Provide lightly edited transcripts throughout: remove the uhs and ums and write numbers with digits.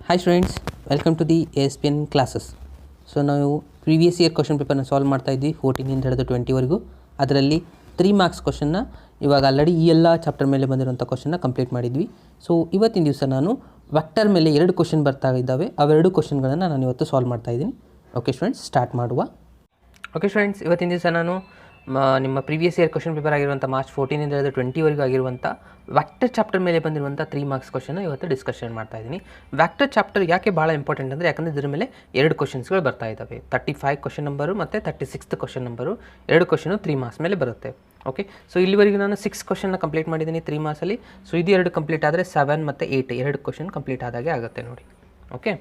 Hi students, welcome to the ASPN classes. So ನಾವು previous year question ಪೇಪರ್ನ solve ಮಾಡ್ತಾ ಇದ್ವಿ 14 ಹಿಡಿದು 20ವರೆಗೂ. ಅದರಲ್ಲಿ 3 ಮಾರ್ಕ್ಸ್ ಕ್ವಶನ್ನ ಇವಾಗ ಆಲ್ರೆಡಿ ಈ ಎಲ್ಲ ಚಾಪ್ಟರ್ ಮೇಲೆ ಬಂದಿರೋಂಥ ಕ್ವಶನ್ನ ಕಂಪ್ಲೀಟ್ ಮಾಡಿದ್ವಿ. ಸೊ ಇವತ್ತಿನ ದಿವಸ ನಾನು ವೆಕ್ಟರ್ ಮೇಲೆ 2 ಕ್ವಶನ್ ಬರ್ತಾ ಇದ್ದಾವೆ. ಅವೆರಡು ಕ್ವಶನ್ಗಳನ್ನು ನಾನು ಇವತ್ತು ಸಾಲ್ವ್ ಮಾಡ್ತಾ ಇದ್ದೀನಿ. ಓಕೆ ಸ್ಟೂಡೆಂಟ್ಸ್, ಸ್ಟಾರ್ಟ್ ಮಾಡುವ. ಓಕೆ ಸ್ಟೂಡೆಂಟ್ಸ್, ಇವತ್ತಿನ ದಿವಸ ನಾನು ನಿಮ್ಮ ಪ್ರೀವಿಯಸ್ ಇಯರ್ ಕ್ವಶನ್ ಪೇಪರ್ ಆಗಿರುವಂಥ ಮಾರ್ಚ್ 14 ಹಿಡಿದು 20ವರೆಗೂ ಆಗಿರುವಂಥ ವ್ಯಾಕ್ಟರ್ ಚಾಪ್ಟರ್ ಮೇಲೆ ಬಂದಿರುವಂಥ 3 ಮಾರ್ಕ್ಸ್ ಕ್ವಶನ್ ಇವತ್ತು ಡಿಸ್ಕಷನ್ ಮಾಡ್ತಾ ಇದ್ದೀನಿ. ವ್ಯಾಕ್ಟರ್ ಚಾಪ್ಟರ್ ಯಾಕೆ ಭಾಳ ಇಂಪಾರ್ಟೆಂಟ್ ಅಂದರೆ, ಯಾಕಂದರೆ ಇದರ ಮೇಲೆ 2 ಕ್ವಶನ್ಸ್ಗಳು ಬರ್ತಾ ಇದ್ದಾವೆ. 35 ಕ್ವಶನ್ ನಂಬರು ಮತ್ತು 36th question number, 2 question 3 marks ಮೇಲೆ ಬರುತ್ತೆ. ಓಕೆ, ಸೊ ಇಲ್ಲಿವರೆಗೂ ನಾನು 6 ಕ್ವಶನ್ನ ಕಂಪ್ಲೀಟ್ ಮಾಡಿದ್ದೀನಿ 3 ಮಾರ್ಕ್ಸಲ್ಲಿ. ಸೊ ಇದು 2 ಕಂಪ್ಲೀಟ್ ಆದರೆ 7 ಮತ್ತು 8 2 ಕ್ವಶನ್ ಕಂಪ್ಲೀಟ್ ಆದಾಗೆ ಆಗುತ್ತೆ ನೋಡಿ. ಓಕೆ,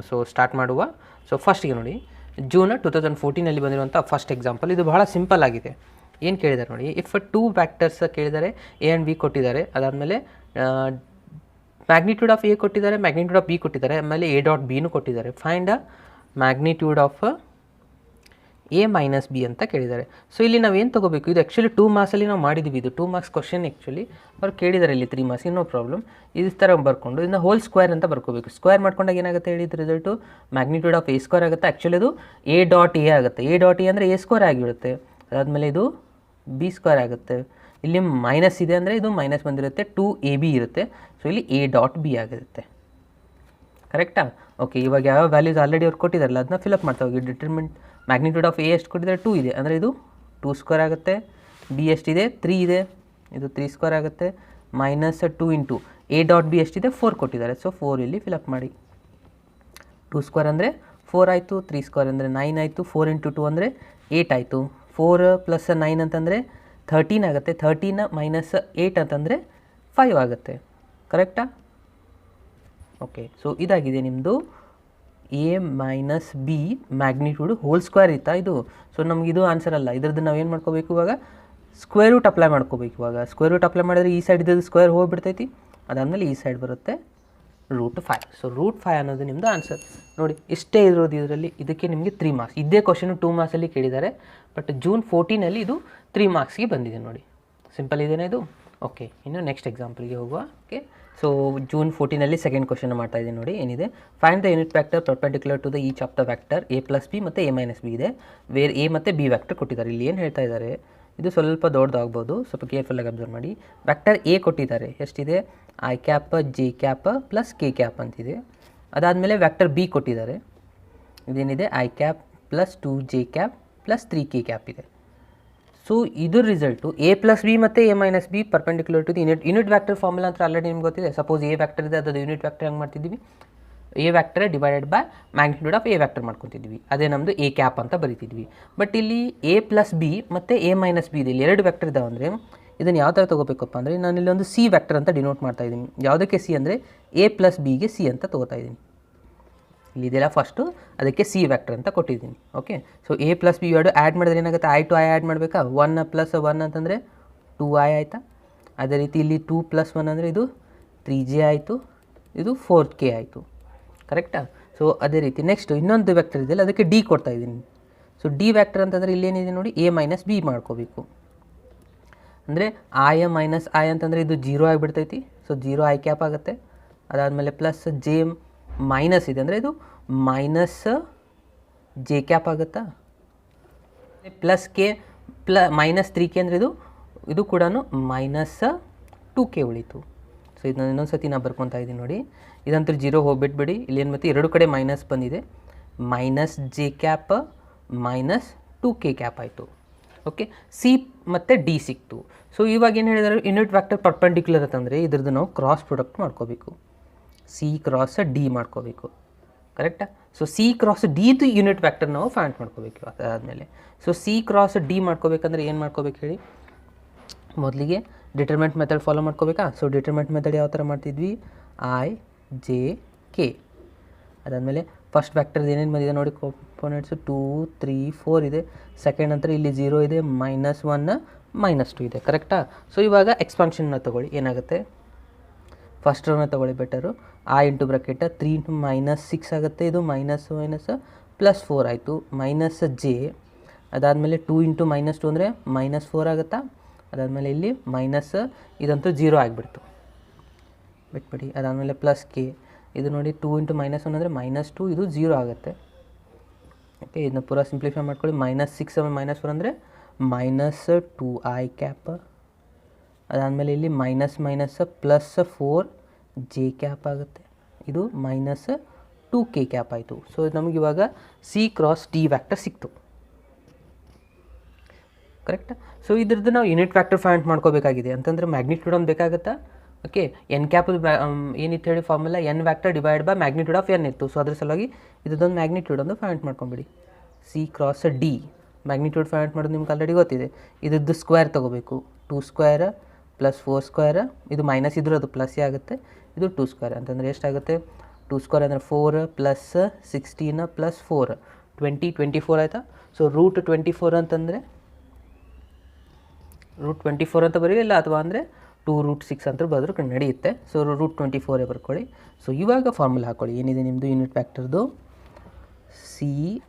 ಸೊ ಸ್ಟಾರ್ಟ್ ಮಾಡುವ. ಸೊ ಫಸ್ಟಿಗೆ ನೋಡಿ, ಜೂನ್ 2014 ಬಂದಿರುವಂಥ ಫಸ್ಟ್ ಎಕ್ಸಾಂಪಲ್. ಇದು ಬಹಳ ಸಿಂಪಲ್ ಆಗಿದೆ. ಏನು ಕೇಳಿದ್ದಾರೆ ನೋಡಿ, ಇಫ್ 2 ವ್ಯಾಕ್ಟರ್ಸ್ ಕೇಳಿದ್ದಾರೆ, ಎ ಆ್ಯಂಡ್ ಬಿ ಕೊಟ್ಟಿದ್ದಾರೆ, ಅದಾದಮೇಲೆ ಮ್ಯಾಗ್ನಿಟ್ಯೂಡ್ ಆಫ್ ಎ ಕೊಟ್ಟಿದ್ದಾರೆ, ಮ್ಯಾಗ್ನಿಟ್ಯೂಡ್ ಆಫ್ ಬಿ ಕೊಟ್ಟಿದ್ದಾರೆ, ಆಮೇಲೆ ಎ ಡಾಟ್ ಬಿನೂ ಕೊಟ್ಟಿದ್ದಾರೆ. Find a magnitude of A minus B ಅಂತ ಕೇಳಿದ್ದಾರೆ. ಸೊ ಇಲ್ಲಿ ನಾವು ಏನು ತೊಗೋಬೇಕು, ಇದು ಆ್ಯಕ್ಚುಲಿ 2 ಮಾರ್ಕ್ಸಲ್ಲಿ ನಾವು ಮಾಡಿದ್ವಿ. ಇದು 2 ಮಾರ್ಕ್ಸ್ ಕ್ವಶನ್ ಆ್ಯಕ್ಚುಲಿ ಅವ್ರು ಕೇಳಿದ್ದಾರೆ ಇಲ್ಲಿ 3 ಮಾರ್ಕ್ಸ್, ನೋ ಪ್ರಾಬ್ಲಮ್. ಈ ಥರ ಬರ್ಕೊಂಡು ಇದನ್ನ ಹೋಲ್ ಸ್ಕ್ವೇರ್ ಅಂತ ಬರ್ಕೋಬೇಕು. ಸ್ಕ್ವೇರ್ ಮಾಡ್ಕೊಂಡಾಗ ಏನಾಗುತ್ತೆ ಹೇಳಿದ result magnitude of A square ಆಗುತ್ತೆ. ಆ್ಯಕ್ಚುಲಿ ಅದು ಎ ಡಾಟ್ ಎ ಆಗುತ್ತೆ. ಎ ಡಾಟ್ ಎ ಅಂದರೆ ಎ ಸ್ಕ್ವೇರ್ ಆಗಿರುತ್ತೆ. ಅದಾದಮೇಲೆ ಇದು ಬಿ ಸ್ಕ್ವೇರ್ ಆಗುತ್ತೆ. ಇಲ್ಲಿ ಮೈನಸ್ ಇದೆ ಅಂದರೆ ಇದು ಮೈನಸ್ ಬಂದಿರುತ್ತೆ, 2ab ಇರುತ್ತೆ. ಸೊ ಇಲ್ಲಿ ಎ ಡಾಟ್ ಬಿ ಆಗಿರುತ್ತೆ. ಕರೆಕ್ಟಾ? ಓಕೆ, ಇವಾಗ ಯಾವ ವ್ಯಾಲ್ಯೂಸ್ ಆಲ್ರೆಡಿ ಅವ್ರು ಕೊಟ್ಟಿದ್ದಾರಲ್ಲ ಅದನ್ನ ಫಿಲಪ್ ಮಾಡ್ತಾ ಹೋಗಿ. ಡಿಟರ್ಮಿಂಟ್ ಮ್ಯಾಗ್ನಿಟ್ಯೂಡ್ ಆಫ್ ಎ ಎಷ್ಟು ಕೊಟ್ಟಿದ್ದಾರೆ, 2 ಇದೆ ಅಂದರೆ ಇದು 2 ಸ್ಕ್ವೇರ್ ಆಗುತ್ತೆ. ಬಿ ಎಷ್ಟಿದೆ, 3 ಇದೆ, ಇದು 3 ಸ್ಕ್ವೇರ್ ಆಗುತ್ತೆ. Minus 2 into A dot B ಎಷ್ಟಿದೆ, 4 ಕೊಟ್ಟಿದ್ದಾರೆ. ಸೊ 4 ಇಲ್ಲಿ ಫಿಲಪ್ ಮಾಡಿ. 2 ಸ್ಕ್ವೇರ್ ಅಂದರೆ 4 ಆಯಿತು, 3 ಸ್ಕ್ವೇರ್ ಅಂದರೆ 9 ಆಯಿತು, 4 ಇಂಟು 2 ಅಂದರೆ 8 ಆಯಿತು. 4 ಪ್ಲಸ್ 9 ಅಂತಂದರೆ 13 ಆಗುತ್ತೆ. 13 ಮೈನಸ್ 8 ಅಂತಂದರೆ 5 ಆಗುತ್ತೆ. ಕರೆಕ್ಟಾ? ಓಕೆ, ಸೊ ಇದಾಗಿದೆ ನಿಮ್ಮದು A minus B magnitude whole square ಇತ್ತಾ ಇದು. ಸೊ ನಮ್ಗೆ ಇದು ಆನ್ಸರ್ ಅಲ್ಲ. ಇದ್ರದ್ದು ನಾವು ಏನು ಮಾಡ್ಕೋಬೇಕು, ಇವಾಗ ಸ್ಕ್ವೇರ್ ರೂಟ್ ಅಪ್ಲೈ ಮಾಡ್ಕೋಬೇಕು. ಇವಾಗ ಸ್ಕ್ವೇರ್ ರೂಟ್ ಅಪ್ಲೈ ಮಾಡಿದ್ರೆ ಈ ಸೈಡ್ ಇದ್ದದ್ದು ಸ್ಕ್ವೇರ್ ಹೋಗಿಬಿಡ್ತೈತಿ. ಅದಾದಮೇಲೆ ಈ ಸೈಡ್ ಬರುತ್ತೆ √5. ಸೊ √5 ಅನ್ನೋದು ನಿಮ್ಮದು ಆನ್ಸರ್ ನೋಡಿ. ಇಷ್ಟೇ ಇರೋದು ಇದರಲ್ಲಿ. ಇದಕ್ಕೆ ನಿಮಗೆ 3 ಮಾರ್ಕ್ಸ್. ಇದೇ ಕ್ವಶನು 2 ಮಾರ್ಕ್ಸಲ್ಲಿ ಕೇಳಿದ್ದಾರೆ, ಬಟ್ ಜೂನ್ 14 ಇದು 3 ಮಾರ್ಕ್ಸ್ಗೆ ಬಂದಿದೆ ನೋಡಿ. ಸಿಂಪಲ್ ಇದೇನೆ ಇದು. ಓಕೆ, ಇನ್ನು ನೆಕ್ಸ್ಟ್ ಎಕ್ಸಾಂಪಲ್ಗೆ ಹೋಗುವ. Okay, so June 14 second question ಮಾಡ್ತಾ ಇದ್ದೀನಿ ನೋಡಿ. ಏನಿದೆ, find the unit vector perpendicular to the each of the vector A plus B ಮತ್ತು ಎ ಮೈನಸ್ ಬಿ ಇದೆ. ವೇರ್ ಎ ಮತ್ತು ಬಿ ವ್ಯಾಕ್ಟರ್ ಕೊಟ್ಟಿದ್ದಾರೆ. ಇಲ್ಲಿ ಏನು ಹೇಳ್ತಾ ಇದ್ದಾರೆ, ಇದು ಸ್ವಲ್ಪ ದೊಡ್ಡದಾಗ್ಬೋದು, ಸ್ವಲ್ಪ ಕೇರ್ಫುಲ್ಲಾಗಿ ಅಬ್ಸರ್ವ್ ಮಾಡಿ. ವ್ಯಾಕ್ಟರ್ ಎ ಕೊಟ್ಟಿದ್ದಾರೆ, ಎಷ್ಟಿದೆ, I cap J cap plus K cap ಅಂತಿದೆ. ಅದಾದಮೇಲೆ ವ್ಯಾಕ್ಟರ್ ಬಿ ಕೊಟ್ಟಿದ್ದಾರೆ, ಇದೇನಿದೆ, I cap plus 2 J cap plus 3 K cap ಇದೆ. ಸೊ ಇದ್ರ ರಿಸಲ್ಟು ಎ ಪ್ಲಸ್ ಬಿ ಮತ್ತು A minus B perpendicular to the unit vector formula ಅಂತ already ನಿಮ್ಗೆ ಗೊತ್ತಿದೆ. ಸಪೋಸ್ ಎ ವ್ಯಾಕ್ಟರ್ ಇದೆ, ಅದು ಯೂನಿಟ್ ವ್ಯಾಕ್ಟರ್ ಹೆಂಗೆ ಮಾಡ್ತಿದ್ವಿ, A vector divided by magnitude of A vector ಮಾಡ್ಕೊತಿದ್ವಿ. ಅದೇ ನಮ್ಮದು ಎ ಕ್ಯಾಪ್ ಅಂತ ಬರೀತಿದ್ವಿ. ಬಟ್ ಇಲ್ಲಿ ಎ ಪ್ಲಸ್ ಬಿ ಮತ್ತು ಎ ಮೈನಸ್ ಬಿ ಇದೆ, ಇಲ್ಲಿ 2 ವ್ಯಾಕ್ಟರ್ ಇದಾವೆ. ಅಂದರೆ ಇದನ್ನು ಯಾವ ಥರ ತೊಗೋಬೇಕಪ್ಪ ಅಂದರೆ, ನಾನು ಇಲ್ಲಿ ಒಂದು ಸಿ ವ್ಯಾಕ್ಟರ್ ಅಂತ ಡಿನೋಟ್ ಮಾಡ್ತಾ ಇದ್ದೀನಿ. ಯಾವುದಕ್ಕೆ ಸಿ ಅಂದರೆ ಎ ಪ್ಲಸ್ ಬಿಗೆ ಸಿ ಅಂತ ತೊಗೋತಾ ಇದ್ದೀನಿ. ಇಲ್ಲಿ ಇದೆಲ್ಲ ಫಸ್ಟು, ಅದಕ್ಕೆ ಸಿ ವ್ಯಾಕ್ಟರ್ ಅಂತ ಕೊಟ್ಟಿದ್ದೀನಿ. Okay, so A plus B ಎರಡು ಆ್ಯಡ್ ಮಾಡಿದ್ರೆ ಏನಾಗುತ್ತೆ, ಐ ಟು ಐ ಆ್ಯಡ್ ಮಾಡಬೇಕಾ. 1 ಪ್ಲಸ್ 1 ಅಂತಂದರೆ 2i ಆಯಿತಾ. ಅದೇ ರೀತಿ ಇಲ್ಲಿ 2 ಪ್ಲಸ್ 1 ಅಂದರೆ ಇದು 3j ಆಯಿತು, ಇದು 4k ಆಯಿತು. ಕರೆಕ್ಟಾ? ಸೊ ಅದೇ ರೀತಿ ನೆಕ್ಸ್ಟು ಇನ್ನೊಂದು ವ್ಯಾಕ್ಟರ್ ಇದೆಯಲ್ಲ, ಅದಕ್ಕೆ ಡಿ ಕೊಡ್ತಾ ಇದ್ದೀನಿ. ಸೊ ಡಿ ವ್ಯಾಕ್ಟರ್ ಅಂತಂದರೆ ಇಲ್ಲೇನಿದೆ ನೋಡಿ, ಎ ಮೈನಸ್ ಬಿ ಮಾಡ್ಕೋಬೇಕು. ಅಂದರೆ ಐ ಮೈನಸ್ ಐ ಅಂತಂದರೆ ಇದು 0 ಆಗಿಬಿಡ್ತೈತಿ. ಸೊ 0 ಐ ಕ್ಯಾಪ್ ಆಗುತ್ತೆ. ಅದಾದಮೇಲೆ ಪ್ಲಸ್ ಜೆ ಮೈನಸ್ ಇದೆ ಅಂದರೆ ಇದು ಮೈನಸ್ ಜೆ ಕ್ಯಾಪ್ ಆಗುತ್ತಾ. ಪ್ಲಸ್ ಕೆ ಮೈನಸ್ 3k ಅಂದರೆ ಇದು ಕೂಡ ಮೈನಸ್ 2k ಉಳೀತು. ಸೊ ಇದನ್ನ ಇನ್ನೊಂದು ಸತಿ ನಾನು ಬರ್ಕೊತಾ ಇದ್ದೀನಿ ನೋಡಿ. ಇದಂತೂ 0 ಹೋಗ್ಬಿಟ್ಬಿಡಿ. ಇಲ್ಲೇನು ಮತ್ತು 2 ಕಡೆ ಮೈನಸ್ ಬಂದಿದೆ. Minus J cap minus 2k cap ಆಯಿತು. ಓಕೆ, ಸಿ ಮತ್ತು ಡಿ ಸಿಕ್ತು. ಸೊ ಇವಾಗ ಏನು ಹೇಳಿದ್ದಾರೆ, ಯೂನಿಟ್ ವ್ಯಾಕ್ಟರ್ ಪರ್ಪೆಂಡಿಕ್ಯುಲರ್ ಅಂತಂದರೆ ಇದ್ರದ್ದು ನಾವು ಕ್ರಾಸ್ ಪ್ರಾಡಕ್ಟ್ ಮಾಡ್ಕೋಬೇಕು. ಸಿ ಕ್ರಾಸ್ ಡಿ ಮಾಡ್ಕೋಬೇಕು. ಕರೆಕ್ಟಾ? ಸೊ ಸಿ ಕ್ರಾಸ್ ಡಿದು ಯೂನಿಟ್ ವ್ಯಾಕ್ಟರ್ ನಾವು ಫೈಂಡ್ ಮಾಡ್ಕೋಬೇಕು. ಅದಾದಮೇಲೆ ಸೊ ಸಿ ಕ್ರಾಸ್ ಡಿ ಮಾಡ್ಕೋಬೇಕಂದ್ರೆ ಏನು ಮಾಡ್ಕೋಬೇಕು ಹೇಳಿ, ಮೊದಲಿಗೆ ಡಿಟರ್ಮೆಂಟ್ ಮೆಥಡ್ ಫಾಲೋ ಮಾಡ್ಕೋಬೇಕಾ. ಸೊ ಡಿಟರ್ಮೆಂಟ್ ಮೆಥಡ್ ಯಾವ ಥರ ಮಾಡ್ತಿದ್ವಿ, ಐ ಜೆ ಕೆ. ಅದಾದಮೇಲೆ ಫಸ್ಟ್ ವ್ಯಾಕ್ಟರ್ದು ಏನೇನು ಬಂದಿದೆ ನೋಡಿ, ಕಾಂಪೋನೆಂಟ್ಸು 2 3 4 ಇದೆ. ಸೆಕೆಂಡ್ ನಂತರ ಇಲ್ಲಿ 0 ಇದೆ, -1 -2 ಇದೆ. ಕರೆಕ್ಟಾ? ಸೊ ಇವಾಗ ಎಕ್ಸ್ಪಾನ್ಷನ್ನ ತೊಗೊಳ್ಳಿ, ಏನಾಗುತ್ತೆ, ಫಸ್ಟ್ ರೋನ ತೊಗೊಳ್ಳಿ better. I into bracket 3 into -6 ಆಗುತ್ತೆ. ಇದು ಮೈನಸ್ ಪ್ಲಸ್ 4 ಆಯಿತು. ಮೈನಸ್ ಜೆ, ಅದಾದಮೇಲೆ 2 ಇಂಟು -2 ಅಂದರೆ -4 ಆಗುತ್ತಾ. ಅದಾದಮೇಲೆ ಇಲ್ಲಿ ಮೈನಸ್, ಇದಂತೂ 0 ಆಗಿಬಿಡ್ತು, ಬಿಟ್ಬಿಡಿ. ಅದಾದಮೇಲೆ ಪ್ಲಸ್ ಕೆ, ಇದು ನೋಡಿ 2 ಇಂಟು -1 ಅಂದರೆ -2, ಇದು 0 ಆಗುತ್ತೆ. ಓಕೆ, ಇದನ್ನ ಪೂರ ಸಿಂಪ್ಲಿಫೈ ಮಾಡ್ಕೊಳ್ಳಿ. -6 -4 ಅಂದರೆ -2i ಕ್ಯಾಪ್. ಅದಾದಮೇಲೆ ಇಲ್ಲಿ +4j ಕ್ಯಾಪ್ ಆಗುತ್ತೆ. ಇದು -2k ಕ್ಯಾಪ್ ಆಯಿತು. ಸೊ ನಮಗೆ ಇವಾಗ C × D ವ್ಯಾಕ್ಟರ್ ಸಿಕ್ತು. ಕರೆಕ್ಟ್. ಸೊ ಇದ್ರದ್ದು ನಾವು ಯೂನಿಟ್ ವ್ಯಾಕ್ಟರ್ ಫೈಂಡ್ ಮಾಡ್ಕೋಬೇಕಾಗಿದೆ ಅಂತಂದರೆ ಮ್ಯಾಗ್ನಿಟ್ಯೂಡ್ ಒಂದು ಬೇಕಾಗುತ್ತಾ. ಓಕೆ, ಎನ್ ಕ್ಯಾಪ್ ಏನಿತ್ತು ಹೇಳಿ formula, N vector divide by magnitude of N ಇತ್ತು. ಸೊ ಅದ್ರ ಸಲುವಾಗಿ ಇದೊಂದು ಮ್ಯಾಗ್ನಿಟ್ಯೂಡ್ ಒಂದು ಫೈಂಡ್ ಮಾಡ್ಕೊಂಬಿಡಿ. C × D ಮ್ಯಾಗ್ನಿಟ್ಯೂಡ್ ಫೈಂಡ್ ಮಾಡೋದು ನಿಮ್ಗೆ ಆಲ್ರೆಡಿ ಗೊತ್ತಿದೆ. ಇದ್ರದ್ದು ಸ್ಕ್ವೇರ್ ತೊಗೋಬೇಕು. 2² + 4², ಇದು ಮೈನಸ್ ಇದ್ರೂ ಅದು ಪ್ಲಸ್ಸೇ ಆಗುತ್ತೆ. ಇದು 2² ಅಂತಂದರೆ ಎಷ್ಟಾಗುತ್ತೆ? 2² ಅಂದರೆ 4 + 16 + 4 24 ಆಯಿತಾ. ಸೊ √24 ಅಂತಂದರೆ √24 ಅಂತ ಬರೀಲ್ಲ, ಅಥವಾ ಅಂದರೆ 2√6 ಅಂತ ಬರೆದ್ರು ನಡೆಯುತ್ತೆ. ಸೊ √24 ಬರ್ಕೊಳ್ಳಿ. ಸೊ ಇವಾಗ ಫಾರ್ಮುಲಾ ಹಾಕ್ಕೊಳ್ಳಿ. ಏನಿದೆ ನಿಮ್ಮದು ಯೂನಿಟ್ ವ್ಯಾಕ್ಟರ್ದು C.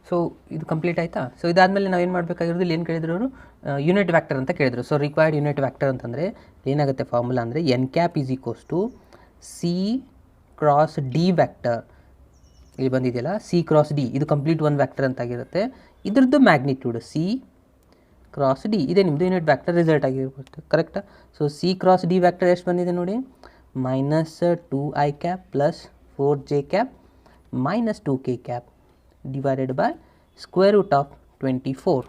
ಸೊ ಇದು ಕಂಪ್ಲೀಟ್ ಆಯಿತಾ. ಸೊ ಇದಾದಮೇಲೆ ನಾವೇನು ಮಾಡಬೇಕಾಗಿರೋದು, ಇಲ್ಲಿ ಏನು ಕೇಳಿದ್ರು ಅವರು, ಯೂನಿಟ್ ವ್ಯಾಕ್ಟರ್ ಅಂತ ಕೇಳಿದ್ರು. ಸೊ ರಿಕ್ವೈರ್ಡ್ ಯೂನಿಟ್ ವ್ಯಾಕ್ಟರ್ ಅಂತಂದರೆ ಏನಾಗುತ್ತೆ ಫಾರ್ಮುಲಾ ಅಂದರೆ N cap = C × D vector. ಇಲ್ಲಿ ಬಂದಿದೆಯಲ್ಲ C × D, ಇದು ಕಂಪ್ಲೀಟ್ ಒಂದು ವ್ಯಾಕ್ಟರ್ ಅಂತಾಗಿರುತ್ತೆ. ಇದ್ರದ್ದು ಮ್ಯಾಗ್ನಿಟ್ಯೂಡ್ C × D ಇದೇ ನಿಮ್ಮದು ಯೂನಿಟ್ ವ್ಯಾಕ್ಟರ್ ರಿಸಲ್ಟ್ ಆಗಿರುತ್ತೆ. ಕರೆಕ್ಟಾ. ಸೊ C × D ವ್ಯಾಕ್ಟರ್ ಎಷ್ಟು ಬಂದಿದೆ ನೋಡಿ, -2i cap + 4j cap -2k cap divided by √24.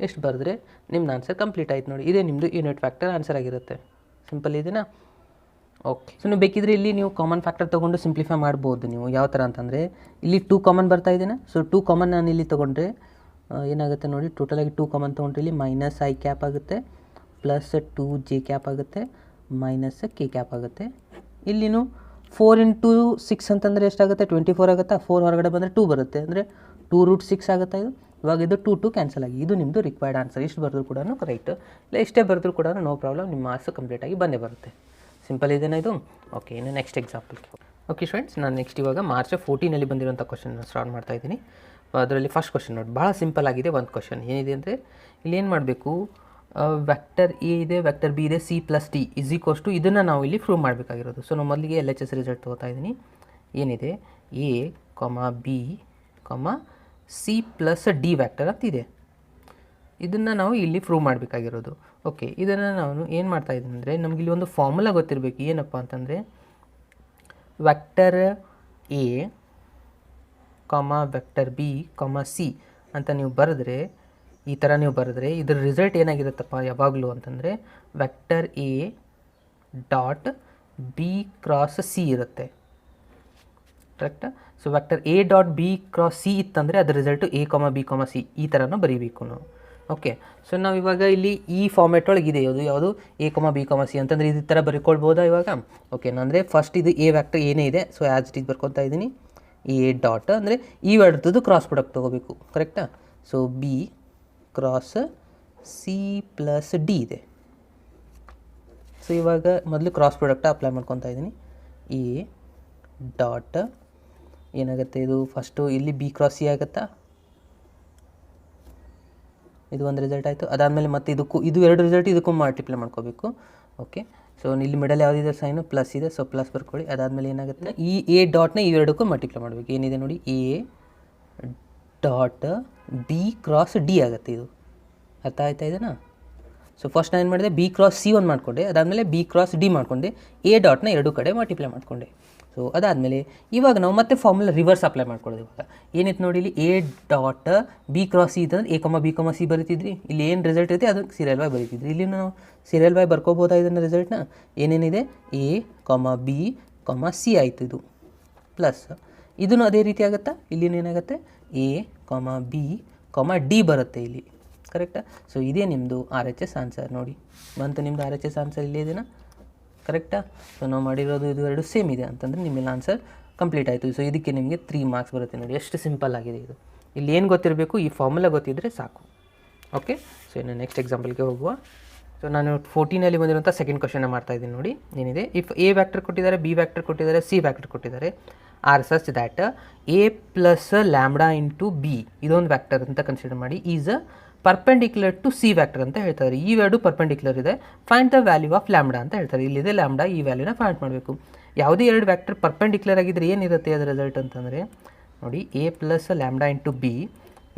ಎಷ್ಟು ಬರೆದ್ರೆ ನಿಮ್ದು ಆನ್ಸರ್ ಕಂಪ್ಲೀಟ್ ಆಯ್ತು ನೋಡಿ. ಇದೇ ನಿಮ್ಮದು ಯೂನಿಟ್ ವ್ಯಾಕ್ಟರ್ ಆನ್ಸರ್ ಆಗಿರುತ್ತೆ. ಸಿಂಪಲ್ ಇದೆನಾ. ಓಕೆ, ಸೊ ನೀವು ಬೇಕಿದ್ರೆ ಇಲ್ಲಿ ನೀವು ಕಾಮನ್ ಫ್ಯಾಕ್ಟರ್ ತೊಗೊಂಡು ಸಿಂಪ್ಲಿಫೈ ಮಾಡ್ಬೋದು. ನೀವು ಯಾವ ಥರ ಅಂತಂದರೆ ಇಲ್ಲಿ 2 ಕಾಮನ್ ಬರ್ತಾ ಇದೆಯಾ. ಸೊ 2 ಕಾಮನ್ ನಾನು ಇಲ್ಲಿ ತೊಗೊಂಡ್ರೆ ಏನಾಗುತ್ತೆ ನೋಡಿ, ಟೋಟಲಾಗಿ 2 ಕಾಮನ್ ತೊಗೊಂಡ್ರೆ ಇಲ್ಲಿ -i ಕ್ಯಾಪ್ ಆಗುತ್ತೆ, +2j ಕ್ಯಾಪ್ ಆಗುತ್ತೆ, -k ಕ್ಯಾಪ್ ಆಗುತ್ತೆ. ಇಲ್ಲಿನೂ 4 × 6 ಅಂತಂದರೆ ಎಷ್ಟಾಗುತ್ತೆ? 24 ಆಗುತ್ತಾ. 4 ಹೊರಗಡೆ ಬಂದರೆ 2 ಬರುತ್ತೆ, ಅಂದರೆ 2√6 ಆಗುತ್ತಾ ಇದು. ಇವಾಗ ಇದು 2 ಕ್ಯಾನ್ಸಲ್ ಆಗಿ ಇದು ನಿಮ್ಮದು ರಿಕ್ವೈರ್ಡ್ ಆನ್ಸರ್. ಇಷ್ಟು ಬರೆದ್ರು ಕೂಡ ಕರೆಕ್ಟ್, ಇಲ್ಲ ಇಷ್ಟೇ ಬರೆದ್ರು ಕೂಡ ನೋ ಪ್ರಾಬ್ಲಮ್, ನಿಮ್ಮ ಮಾರ್ಕ್ಸ್ ಕಂಪ್ಲೀಟಾಗಿ ಬಂದೇ ಬರುತ್ತೆ. ಸಿಂಪಲ್ ಇದೇನಾ ಇದು. ಓಕೆ, ಇನ್ನು ನೆಕ್ಸ್ಟ್ ಎಕ್ಸಾಂಪಲ್ಗೆ. ಓಕೆ ಸ್ಟೂಡೆಂಟ್ಸ್, ನಾನು ನೆಕ್ಸ್ಟ್ ಇವಾಗ ಮಾರ್ಚ್ 14 ಬಂದಿರೋಂಥ ಕ್ವಶನ್ ಸ್ಟಾರ್ಟ್ ಮಾಡ್ತಾ ಇದ್ದೀನಿ. ಅದರಲ್ಲಿ ಫಸ್ಟ್ ಕ್ವಶನ್ ನೋಡಿ, ಭಾಳ ಸಿಂಪಲ್ ಆಗಿದೆ. ಒಂದು ಕ್ವಶನ್ ಏನಿದೆ ಅಂದರೆ ಇಲ್ಲಿ ಏನು ಮಾಡಬೇಕು, ವೆಕ್ಟರ್ ಎ ಇದೆ, ವೆಕ್ಟರ್ ಬಿ ಇದೆ, C + D = ಇದನ್ನು ನಾವು ಇಲ್ಲಿ ಪ್ರೂವ್ ಮಾಡಬೇಕಾಗಿರೋದು. ಸೊ ನಾವು ಮೊದಲಿಗೆ LHS ರಿಸಲ್ಟ್ ತೊಗೋತಾ ಇದ್ದೀನಿ. ಏನಿದೆ A, B, C + D vector ಅಂತಿದೆ. ಇದನ್ನು ನಾವು ಇಲ್ಲಿ ಪ್ರೂವ್ ಮಾಡಬೇಕಾಗಿರೋದು. ಓಕೆ, ಇದನ್ನು ನಾನು ಏನು ಮಾಡ್ತಾ ಇದ್ದೀನಿ ಅಂದರೆ ನಮಗಿಲ್ಲಿ ಒಂದು ಫಾರ್ಮುಲಾ ಗೊತ್ತಿರಬೇಕು. ಏನಪ್ಪ ಅಂತಂದರೆ vector A, vector B, C ಅಂತ ನೀವು ಬರೆದ್ರೆ, ಈ ಥರ ನೀವು ಬರೆದ್ರೆ ಇದರ ರಿಸಲ್ಟ್ ಏನಾಗಿರುತ್ತಪ್ಪ ಯಾವಾಗಲೂ ಅಂತಂದರೆ ವೆಕ್ಟರ್ A B × C ಇರುತ್ತೆ. ಕರೆಕ್ಟಾ. So vector A B × C ಇತ್ತಂದರೆ ಅದರ ರಿಸಲ್ಟು A, B, C ಈ ಥರನೂ ಬರೀಬೇಕು ನಾವು. ಓಕೆ, ಸೊ ನಾವು ಇವಾಗ ಇಲ್ಲಿ ಈ ಫಾರ್ಮೆಟ್ ಒಳಗಿದೆ ಯಾವುದು A, B, C ಅಂತಂದರೆ ಈ ಥರ ಬರ್ಕೊಳ್ಬೋದಾ ಇವಾಗ. ಓಕೆ, ಅಂದರೆ ಫಸ್ಟ್ ಇದು A ವ್ಯಾಕ್ಟರ್ ಏನೇ ಇದೆ, ಸೊ ಆ್ಯಸ್ ಇಟ್ ಈಸ್ ಬರ್ಕೊತಾ ಇದ್ದೀನಿ. A ಡಾಟ್ ಅಂದರೆ ಈ ವರ್ಡ್ದು ಕ್ರಾಸ್ ಪ್ರಾಡಕ್ಟ್ ತೊಗೋಬೇಕು. ಕರೆಕ್ಟಾ. ಸೊ B × C + D ಇದೆ. ಸೊ ಇವಾಗ ಮೊದಲು ಕ್ರಾಸ್ ಪ್ರಾಡಕ್ಟ್ ಅಪ್ಲೈ ಮಾಡ್ಕೊತಾ ಇದ್ದೀನಿ. A ಡಾಟ್ ಏನಾಗುತ್ತೆ, ಇದು ಫಸ್ಟು ಇಲ್ಲಿ B × C ಆಗುತ್ತಾ. ಇದು ಒಂದು ರಿಸಲ್ಟ್ ಆಯಿತು. ಅದಾದಮೇಲೆ ಮತ್ತೆ ಇದು ಎರಡು ರಿಸಲ್ಟ್ ಇದಕ್ಕೂ ಮಲ್ಟಿಪ್ಲೈ ಮಾಡ್ಕೋಬೇಕು. ಓಕೆ, ಸೊ ಇಲ್ಲಿ ಮಿಡಲ್ ಯಾವುದಿದೆ ಸೈನು ಪ್ಲಸ್ ಇದೆ, ಸೊ ಪ್ಲಸ್ ಬರ್ಕೊಳ್ಳಿ. ಅದಾದಮೇಲೆ ಏನಾಗುತ್ತೆ, ಈ A ಡಾಟ್ನ ಇವೆರಡಕ್ಕೂ ಮಲ್ಟಿಪ್ಲೈ ಮಾಡಬೇಕು. ಏನಿದೆ ನೋಡಿ A ಡಾಟ್ B × D ಆಗುತ್ತೆ. ಇದು ಅರ್ಥ ಆಯ್ತಾ ಇದೆನಾ. ಸೊ ಫಸ್ಟ್ ನಾನು ಏನು ಮಾಡಿದೆ, B × C ಒಂದು ಮಾಡಿಕೊಂಡೆ, ಅದಾದಮೇಲೆ B × D ಮಾಡಿಕೊಂಡೆ, A ಡಾಟ್ನ ಎರಡು ಕಡೆ ಮಲ್ಟಿಪ್ಲೈ ಮಾಡಿಕೊಂಡೆ. ಸೊ ಅದಾದಮೇಲೆ ಇವಾಗ ನಾವು ಮತ್ತೆ ಫಾರ್ಮುಲಾ ರಿವರ್ಸ್ ಅಪ್ಲೈ ಮಾಡ್ಕೊಳ್ಳೋದು. ಇವಾಗ ಏನಿತ್ತು ನೋಡಿ, ಇಲ್ಲಿ A ಡಾಟ್ B × C ಇತ್ತಂದ್ರೆ A, B, C ಬರೀತಿದ್ರಿ. ಇಲ್ಲಿ ಏನು ರಿಸಲ್ಟ್ ಇರುತ್ತೆ ಅದಕ್ಕೆ ಸೀರಿಯಲ್ ವೈ ಬರೀತಿದ್ರಿ. ಇಲ್ಲಿ ನಾವು ಸೀರಿಯಲ್ ವೈ ಬರ್ಕೋಬೋದಾ ಇದನ್ನು ರಿಸಲ್ಟ್ನ. ಏನೇನಿದೆ A, B, C ಆಯಿತು. ಇದು ಪ್ಲಸ್ ಇದನ್ನು ಅದೇ ರೀತಿ ಆಗುತ್ತಾ. ಇಲ್ಲಿನೇನಾಗುತ್ತೆ A, B, D ಬರುತ್ತೆ ಇಲ್ಲಿ. ಕರೆಕ್ಟಾ. ಸೊ ಇದೇ ನಿಮ್ಮದು RHS ಆನ್ಸರ್ ನೋಡಿ. ಬಂತು ನಿಮ್ಮದು RHS ಆನ್ಸರ್ ಇಲ್ಲೇ ಇದೆನಾ. ಕರೆಕ್ಟಾ. ಸೊ ನಾವು ಮಾಡಿರೋದು ಇದು ಎರಡು ಸೇಮ್ ಇದೆ ಅಂತಂದರೆ ನಿಮ್ಮೆಲ್ಲ ಆನ್ಸರ್ ಕಂಪ್ಲೀಟ್ ಆಯಿತು. ಸೊ ಇದಕ್ಕೆ ನಿಮಗೆ 3 ಮಾರ್ಕ್ಸ್ ಬರುತ್ತೆ ನೋಡಿ. ಎಷ್ಟು ಸಿಂಪಲ್ ಆಗಿದೆ ಇದು. ಇಲ್ಲಿ ಏನು ಗೊತ್ತಿರಬೇಕು, ಈ ಫಾರ್ಮುಲಾ ಗೊತ್ತಿದ್ದರೆ ಸಾಕು. ಓಕೆ, ಸೊ ಇನ್ನು ನೆಕ್ಸ್ಟ್ ಎಕ್ಸಾಂಪಲ್ಗೆ ಹೋಗುವ. ಸೊ ನಾನು 14 ಬಂದಿರುವಂಥ ಸೆಕೆಂಡ್ ಕ್ವಶನ್ ಮಾಡ್ತಾ ಇದ್ದೀನಿ ನೋಡಿ. ಏನಿದೆ, ಇಫ್ A ವ್ಯಾಕ್ಟರ್ ಕೊಟ್ಟಿದ್ದಾರೆ, B ವ್ಯಾಕ್ಟರ್ ಕೊಟ್ಟಿದ್ದಾರೆ, C ವ್ಯಾಕ್ಟರ್ ಕೊಟ್ಟಿದ್ದಾರೆ, are such that A + λ × B ಇದೊಂದು ವ್ಯಾಕ್ಟರ್ ಅಂತ ಕನ್ಸಿಡರ್ ಮಾಡಿ is perpendicular to C vector ಅಂತ ಹೇಳ್ತಾರೆ. ಈ ಎರಡು ಪರ್ಪೆಂಡಿಕ್ಯುಲರ್ ಇದೆ. Find the value of lambda ಅಂತ ಹೇಳ್ತಾರೆ. ಇಲ್ಲಿದೆ ಲ್ಯಾಂಬ್ಡಾ, ಈ ವ್ಯಾಲ್ಯೂನ ಫೈಂಡ್ ಮಾಡಬೇಕು. ಯಾವುದೇ ಎರಡು ವ್ಯಾಕ್ಟರ್ ಪರ್ಪೆಂಡಿಕ್ಯುಲರ್ ಆಗಿದ್ದರೆ ಏನಿರುತ್ತೆ ಅದರ ರಿಸಲ್ಟ್ ಅಂತಂದರೆ ನೋಡಿ A plus lambda into B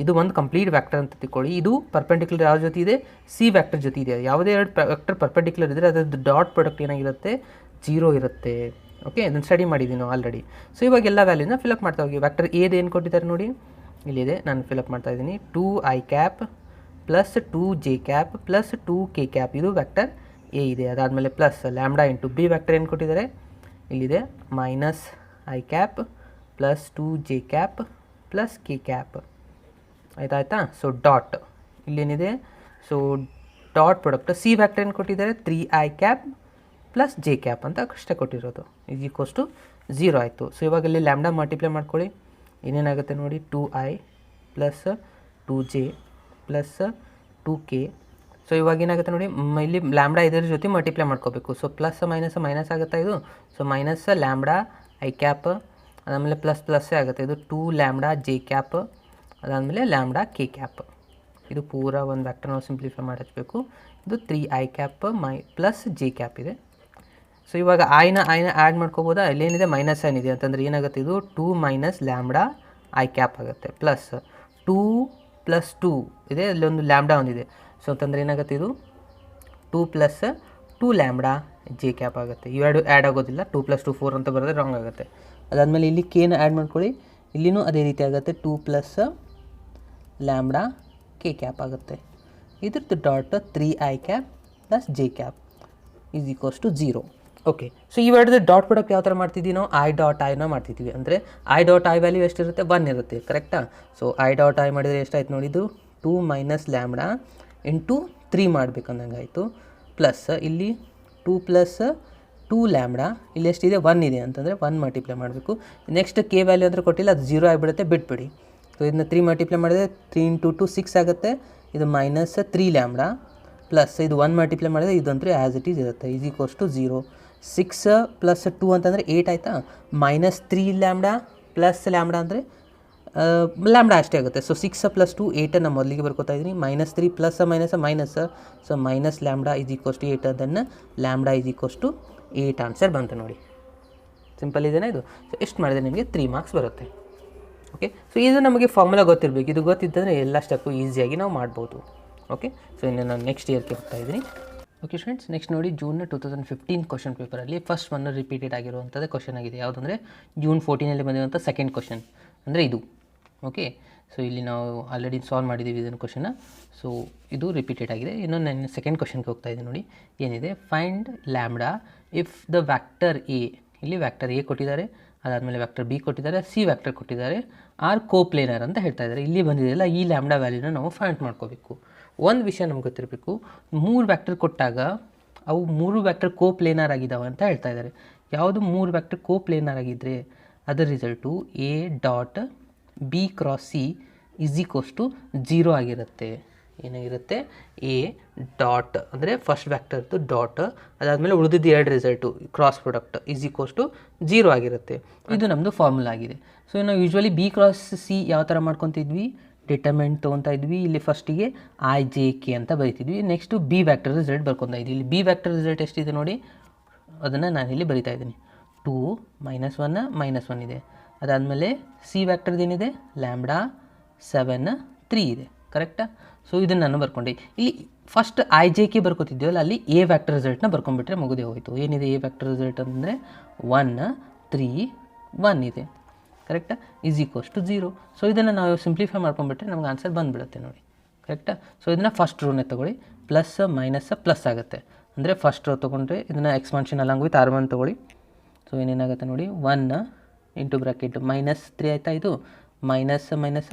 ಇದು ಒಂದು ಕಂಪ್ಲೀಟ್ ವ್ಯಾಕ್ಟರ್ ಅಂತ ತಿಳ್ಕೊಳ್ಳಿ. ಇದು ಪರ್ಪೆಂಡಿಕ್ಯುಲರ್ ಯಾವ ಜೊತೆ ಇದೆ, ಸಿ ವ್ಯಾಕ್ಟರ್ ಜೊತೆ ಇದೆ. ಯಾವುದೇ ಎರಡು ವ್ಯಾಕ್ಟರ್ ಪರ್ಪೆಂಡಿಕ್ಯುಲರ್ ಇದ್ದರೆ ಅದರದ್ದು ಡಾಟ್ ಪ್ರಾಡಕ್ಟ್ ಏನಾಗಿರುತ್ತೆ, 0 ಇರುತ್ತೆ. ಓಕೆ, ಇದನ್ನು ಸ್ಟಡಿ ಮಾಡಿದ್ದೀವಿ ನಾವು ಆಲ್ರೆಡಿ. ಸೊ ಇವಾಗ ಎಲ್ಲ ವ್ಯಾಲ್ಯೂನ ಫಿಲಪ್ ಮಾಡ್ತಾ ಹೋಗಿ. ವ್ಯಾಕ್ಟರ್ ಎದು ಏನು ಕೊಟ್ಟಿದ್ದಾರೆ ನೋಡಿ ಇಲ್ಲಿದೆ, ನಾನು ಫಿಲಪ್ ಮಾಡ್ತಾ ಇದ್ದೀನಿ. 2i cap plus 2j cap plus 2k cap ಇದು ವ್ಯಾಕ್ಟರ್ ಎ ಇದೆ. ಅದಾದಮೇಲೆ plus lambda into B vector ಏನು ಕೊಟ್ಟಿದ್ದಾರೆ ಇಲ್ಲಿದೆ, minus I cap plus 2j cap plus K cap. ಆಯ್ತಾ. ಸೊ ಡಾಟ್ ಇಲ್ಲೇನಿದೆ, so dot product C vector ಏನು ಕೊಟ್ಟಿದ್ದಾರೆ 3i cap plus J cap ಅಂತ ಅಷ್ಟೇ ಕೊಟ್ಟಿರೋದು. ಈಸ್ ಈಕ್ವಲ್ಸ್ ಟು 0 ಆಯಿತು. ಸೊ ಇವಾಗ ಇಲ್ಲಿ ಲ್ಯಾಂಬ್ಡಾ ಮಲ್ಟಿಪ್ಲೈ ಮಾಡ್ಕೊಳ್ಳಿ, ಏನೇನಾಗುತ್ತೆ ನೋಡಿ 2i plus 2j plus 2k. So ಇವಾಗ ಏನಾಗುತ್ತೆ ನೋಡಿ ಇಲ್ಲಿ ಲ್ಯಾಂಬ್ಡಾ ಇದರ ಜೊತೆ ಮಲ್ಟಿಪ್ಲೈ ಮಾಡ್ಕೋಬೇಕು. ಸೊ ಪ್ಲಸ್ ಮೈನಸ್ ಆಗುತ್ತಾ ಇದು. So minus lambda I cap, ಅದಾದಮೇಲೆ ಪ್ಲಸ್ ಪ್ಲಸ್ಸೇ ಆಗುತ್ತೆ. ಇದು 2 ಲ್ಯಾಂಬ್ಡಾ ಜೆ ಕ್ಯಾಪ್, ಅದಾದಮೇಲೆ ಲ್ಯಾಂಬ್ಡಾ ಕೆ ಕ್ಯಾಪ್. ಇದು ಪೂರ ಒಂದು ವ್ಯಾಕ್ಟರ್ ನಾವು ಸಿಂಪ್ಲಿಫೈ ಮಾಡಿ ಹಚ್ಚಬೇಕು. ಇದು 3i cap plus J cap ಇದೆ. ಸೊ ಇವಾಗ ಐನ ಆ್ಯಡ್ ಮಾಡ್ಕೋಬೋದಾ, ಇಲ್ಲೇನಿದೆ ಮೈನಸ್ ಏನಿದೆ ಅಂತಂದರೆ ಏನಾಗುತ್ತೆ ಇದು 2 ಮೈನಸ್ ಲ್ಯಾಂಬ್ಡಾ ಐ ಕ್ಯಾಪ್ ಆಗುತ್ತೆ ಪ್ಲಸ್ 2 ಪ್ಲಸ್ 2 ಇದೆ, ಇಲ್ಲೊಂದು ಲ್ಯಾಂಬ್ಡಾ ಒಂದಿದೆ. ಸೊ ಅಂತಂದರೆ ಏನಾಗುತ್ತೆ ಇದು 2 ಪ್ಲಸ್ 2 ಲ್ಯಾಂಬ್ಡಾ ಜೆ ಕ್ಯಾಪ್ ಆಗುತ್ತೆ. ಇವೆರಡು ಆ್ಯಡ್ ಆಗೋದಿಲ್ಲ, 2 ಪ್ಲಸ್ 2 4 ಅಂತ ಬರೋದ್ರೆ ರಾಂಗ್ ಆಗುತ್ತೆ. ಅದಾದಮೇಲೆ ಇಲ್ಲಿ ಕೇನ ಆ್ಯಡ್ ಮಾಡ್ಕೊಳ್ಳಿ, ಇಲ್ಲಿನೂ ಅದೇ ರೀತಿ ಆಗುತ್ತೆ 2 ಪ್ಲಸ್ ಲ್ಯಾಂಬ್ಡಾ ಕೆ ಕ್ಯಾಪ್ ಆಗುತ್ತೆ. ಇದ್ರದ್ದು dot 3i cap plus J cap is equals to 0. Okay, so ಇವೆರಡದ ಡಾಟ್ ಪ್ರಾಡಕ್ಟ್ ಯಾವ ಥರ ಮಾಡ್ತಿದ್ದೀವಿ ನಾವು, ಐ ಡಾಟ್ ಐನ ಮಾಡ್ತಿದ್ದೀವಿ. ಅಂದರೆ ಐ ಡಾಟ್ ಐ ವ್ಯಾಲ್ಯೂ ಎಷ್ಟಿರುತ್ತೆ 1 ಇರುತ್ತೆ, ಕರೆಕ್ಟಾ. ಸೊ ಐ ಡಾಟ್ ಐ ಮಾಡಿದರೆ ಎಷ್ಟಾಯ್ತು ನೋಡಿ, ಇದು 2 ಮೈನಸ್ ಲ್ಯಾಂಬ್ಡಾ ಇಂಟು 3 ಮಾಡಬೇಕಂದಂಗೆ ಆಯಿತು. ಪ್ಲಸ್ ಇಲ್ಲಿ 2 ಪ್ಲಸ್ 2 ಲ್ಯಾಂಬ್ಡಾ, ಇಲ್ಲಿ ಎಷ್ಟಿದೆ 1 ಇದೆ ಅಂತಂದರೆ 1 ಮಲ್ಟಿಪ್ಲೈ ಮಾಡಬೇಕು. ನೆಕ್ಸ್ಟ್ ಕೆ ವ್ಯಾಲ್ಯೂ ಅಂದರೆ ಕೊಟ್ಟಿಲ್ಲ, ಅದು 0 ಆಗಿಬಿಡುತ್ತೆ, ಬಿಟ್ಬಿಡಿ. ಸೊ ಇದನ್ನ 3 ಮಲ್ಟಿಪ್ಲೈ ಮಾಡಿದರೆ 3 ಇಂಟು 2 6 ಆಗುತ್ತೆ. ಇದು ಮೈನಸ್ 3 ಲ್ಯಾಂಬ್ಡಾ ಪ್ಲಸ್ ಇದು 1 ಮಲ್ಟಿಪ್ಲೈ ಮಾಡಿದರೆ ಇದಂತೂ ಆ್ಯಸ್ ಇಟ್ ಈಸ್ ಇರುತ್ತೆ, ಈಸ್ ಈಕ್ವಲ್ಸ್ ಟು 0. 6 ಪ್ಲಸ್ 2 ಅಂತಂದರೆ 8 ಆಯಿತಾ. ಮೈನಸ್ 3 ಲ್ಯಾಂಬ್ಡಾ ಪ್ಲಸ್ ಲ್ಯಾಂಬ್ಡಾ ಅಂದರೆ ಲ್ಯಾಂಬ್ಡಾ ಅಷ್ಟೇ ಆಗುತ್ತೆ. ಸೊ 6 ಪ್ಲಸ್ 2 8 ನಾನು ಮೊದಲಿಗೆ ಬರ್ಕೋತಾ ಇದ್ದೀನಿ. Minus 3 plus minus, so minus lambda is equals to 8, ಅದನ್ನು lambda is equals to 8 answer ಬಂತು ನೋಡಿ. ಸಿಂಪಲ್ ಇದೆಯಾ ಇದು. ಸೊ ಎಷ್ಟು ಮಾಡಿದರೆ ನಿಮಗೆ 3 ಮಾರ್ಕ್ಸ್ ಬರುತ್ತೆ. ಓಕೆ, ಸೊ ಇದು ನಮಗೆ ಫಾರ್ಮುಲಾ ಗೊತ್ತಿರಬೇಕು. ಇದು ಗೊತ್ತಿದ್ದರೆ ಎಲ್ಲ ಸ್ಟೆಪ್ಪು ಈಸಿಯಾಗಿ ನಾವು ಮಾಡ್ಬೋದು. ಓಕೆ, ಸೊ ಇನ್ನು ನಾನು ನೆಕ್ಸ್ಟ್ ಇಯರ್ಗೆ ಹೋಗ್ತಾ ಇದ್ದೀನಿ. ಓಕೆ ಫ್ರೆಂಡ್ಸ್, ನೆಕ್ಸ್ಟ್ ನೋಡಿ ಜೂನ್ 2015 ಕ್ವಶನ್ ಪೇಪರಲ್ಲಿ ಫಸ್ಟ್ ಒನ್ ರಿಪೀಟೆಡ್ ಆಗಿರುವಂಥದ್ದು ಕ್ವಶನ್ ಆಗಿದೆ. ಯಾವುದಂದರೆ June 14 ಬಂದಿರುವಂಥ ಸೆಕೆಂಡ್ ಕ್ವಶನ್ ಅಂದರೆ ಇದು. ಓಕೆ, ಸೊ ಇಲ್ಲಿ ನಾವು ಆಲ್ರೆಡಿ ಸಾಲ್ವ್ ಮಾಡಿದ್ದೀವಿ ಇದನ್ನು ಕ್ವಶನ್ನ. ಸೊ ಇದು ರಿಪೀಟೆಡ್ ಆಗಿದೆ. ಇನ್ನು ನಾನು ಸೆಕೆಂಡ್ ಕ್ವಶನ್ಗೆ ಹೋಗ್ತಾ ಇದ್ದೀನಿ ನೋಡಿ. ಏನಿದೆ, find lambda if the vector A, ಇಲ್ಲಿ ವ್ಯಾಕ್ಟರ್ ಎ ಕೊಟ್ಟಿದ್ದಾರೆ, ಅದಾದಮೇಲೆ ವ್ಯಾಕ್ಟರ್ ಬಿ ಕೊಟ್ಟಿದ್ದಾರೆ, ಸಿ ವ್ಯಾಕ್ಟರ್ ಕೊಟ್ಟಿದ್ದಾರೆ, ಆರ್ ಕೋಪ್ಲೇನರ್ ಅಂತ ಹೇಳ್ತಾ ಇದ್ದಾರೆ. ಇಲ್ಲಿ ಬಂದಿದೆಯಲ್ಲ ಈ ಲ್ಯಾಂಬ್ಡಾ ವ್ಯಾಲ್ಯೂನ ನಾವು ಫೈಂಡ್ ಮಾಡ್ಕೋಬೇಕು. ಒಂದು ವಿಷಯ ನಮ್ಗೆ ಗೊತ್ತಿರಬೇಕು, 3 ವ್ಯಾಕ್ಟರ್ ಕೊಟ್ಟಾಗ ಅವು 3 ವ್ಯಾಕ್ಟರ್ ಕೋಪ್ಲೇನರ್ ಆಗಿದ್ದಾವೆ ಅಂತ ಹೇಳ್ತಾ ಇದ್ದಾರೆ. ಯಾವುದು 3 ವ್ಯಾಕ್ಟರ್ ಕೋಪ್ಲೇನರ್ ಆಗಿದ್ದರೆ ಅದರ result A dot B cross C is equals to 0 ಆಗಿರುತ್ತೆ. ಏನಾಗಿರುತ್ತೆ, ಎ ಡಾಟ್ ಅಂದರೆ ಫಸ್ಟ್ ವ್ಯಾಕ್ಟರ್ದು ಡಾಟ್, ಅದಾದಮೇಲೆ ಉಳಿದಿದ್ದು 2 result cross product is equals to 0 ಆಗಿರುತ್ತೆ. ಇದು ನಮ್ಮದು ಫಾರ್ಮುಲಾ ಆಗಿದೆ. ಸೊ ನಾವು ಯೂಶ್ವಲಿ ಬಿ ಕ್ರಾಸ್ ಸಿ ಯಾವ ಥರ ಮಾಡ್ಕೊತಿದ್ವಿ, ಡಿಟರ್ಮೆಂಟ್ ತೊಗೊತಾ ಇದ್ವಿ. ಇಲ್ಲಿ ಫಸ್ಟಿಗೆ ಐ ಜೆ ಕೆ ಅಂತ ಬರೀತಿದ್ವಿ. ನೆಕ್ಸ್ಟು ಬಿ ವ್ಯಾಕ್ಟರ್ ರಿಸಲ್ಟ್ ಬರ್ಕೊತಾ ಇದ್ವಿ. ಇಲ್ಲಿ ಬಿ ವ್ಯಾಕ್ಟರ್ ರಿಸಲ್ಟ್ ಎಷ್ಟಿದೆ ನೋಡಿ, ಅದನ್ನು ನಾನಿಲ್ಲಿ ಬರಿತಾ ಇದ್ದೀನಿ. 2 -1 -1 ಇದೆ. ಅದಾದಮೇಲೆ ಸಿ ವ್ಯಾಕ್ಟರ್ದು ಏನಿದೆ, ಲ್ಯಾಂಬ್ಡಾ 7 3 ಇದೆ, ಕರೆಕ್ಟಾ. ಸೊ ಇದನ್ನು ನಾನು ಬರ್ಕೊಂಡೆ. ಇಲ್ಲಿ ಫಸ್ಟ್ ಐ ಜೆ ಕೆ ಬರ್ಕೊತಿದ್ದೀವಲ್ಲ, ಅಲ್ಲಿ ಎ ವ್ಯಾಕ್ಟರ್ ರಿಸಲ್ಟ್ನ ಬರ್ಕೊಂಡ್ಬಿಟ್ರೆ ಮುಗಿದೇ ಹೋಯಿತು. ಏನಿದೆ ಎ ವ್ಯಾಕ್ಟರ್ ರಿಸಲ್ಟ್ ಅಂದರೆ 1 3 1 ಇದೆ, ಕರೆಕ್ಟಾ, ಈಸ್ ಈಕ್ವಲ್ಸ್ ಟು 0. ಸೊ ಇದನ್ನು ನಾವು ಸಿಂಪ್ಲಿಫೈ ಮಾಡ್ಕೊಂಡ್ಬಿಟ್ರೆ ನಮ್ಗೆ ಆನ್ಸರ್ ಬಂದುಬಿಡುತ್ತೆ ನೋಡಿ, ಕರೆಕ್ಟಾ. ಸೊ ಇದನ್ನು ಫಸ್ಟ್ ರೋನೇ ತೊಗೊಳ್ಳಿ, ಪ್ಲಸ್ ಮೈನಸ್ ಪ್ಲಸ್ ಆಗುತ್ತೆ. ಅಂದರೆ ಫಸ್ಟ್ ರೋ ತೊಗೊಂಡ್ರೆ ಇದನ್ನು ಎಕ್ಸ್ಪಾನ್ಷನ್ ಅಲಾಂಗ್ ವಿತ್ R1 ತೊಗೊಳ್ಳಿ. ಸೊ ಏನೇನಾಗುತ್ತೆ ನೋಡಿ, 1 ಇಂಟು ಬ್ರಾಕೆಟ್ -3 ಆಯಿತಾ, ಇದು ಮೈನಸ್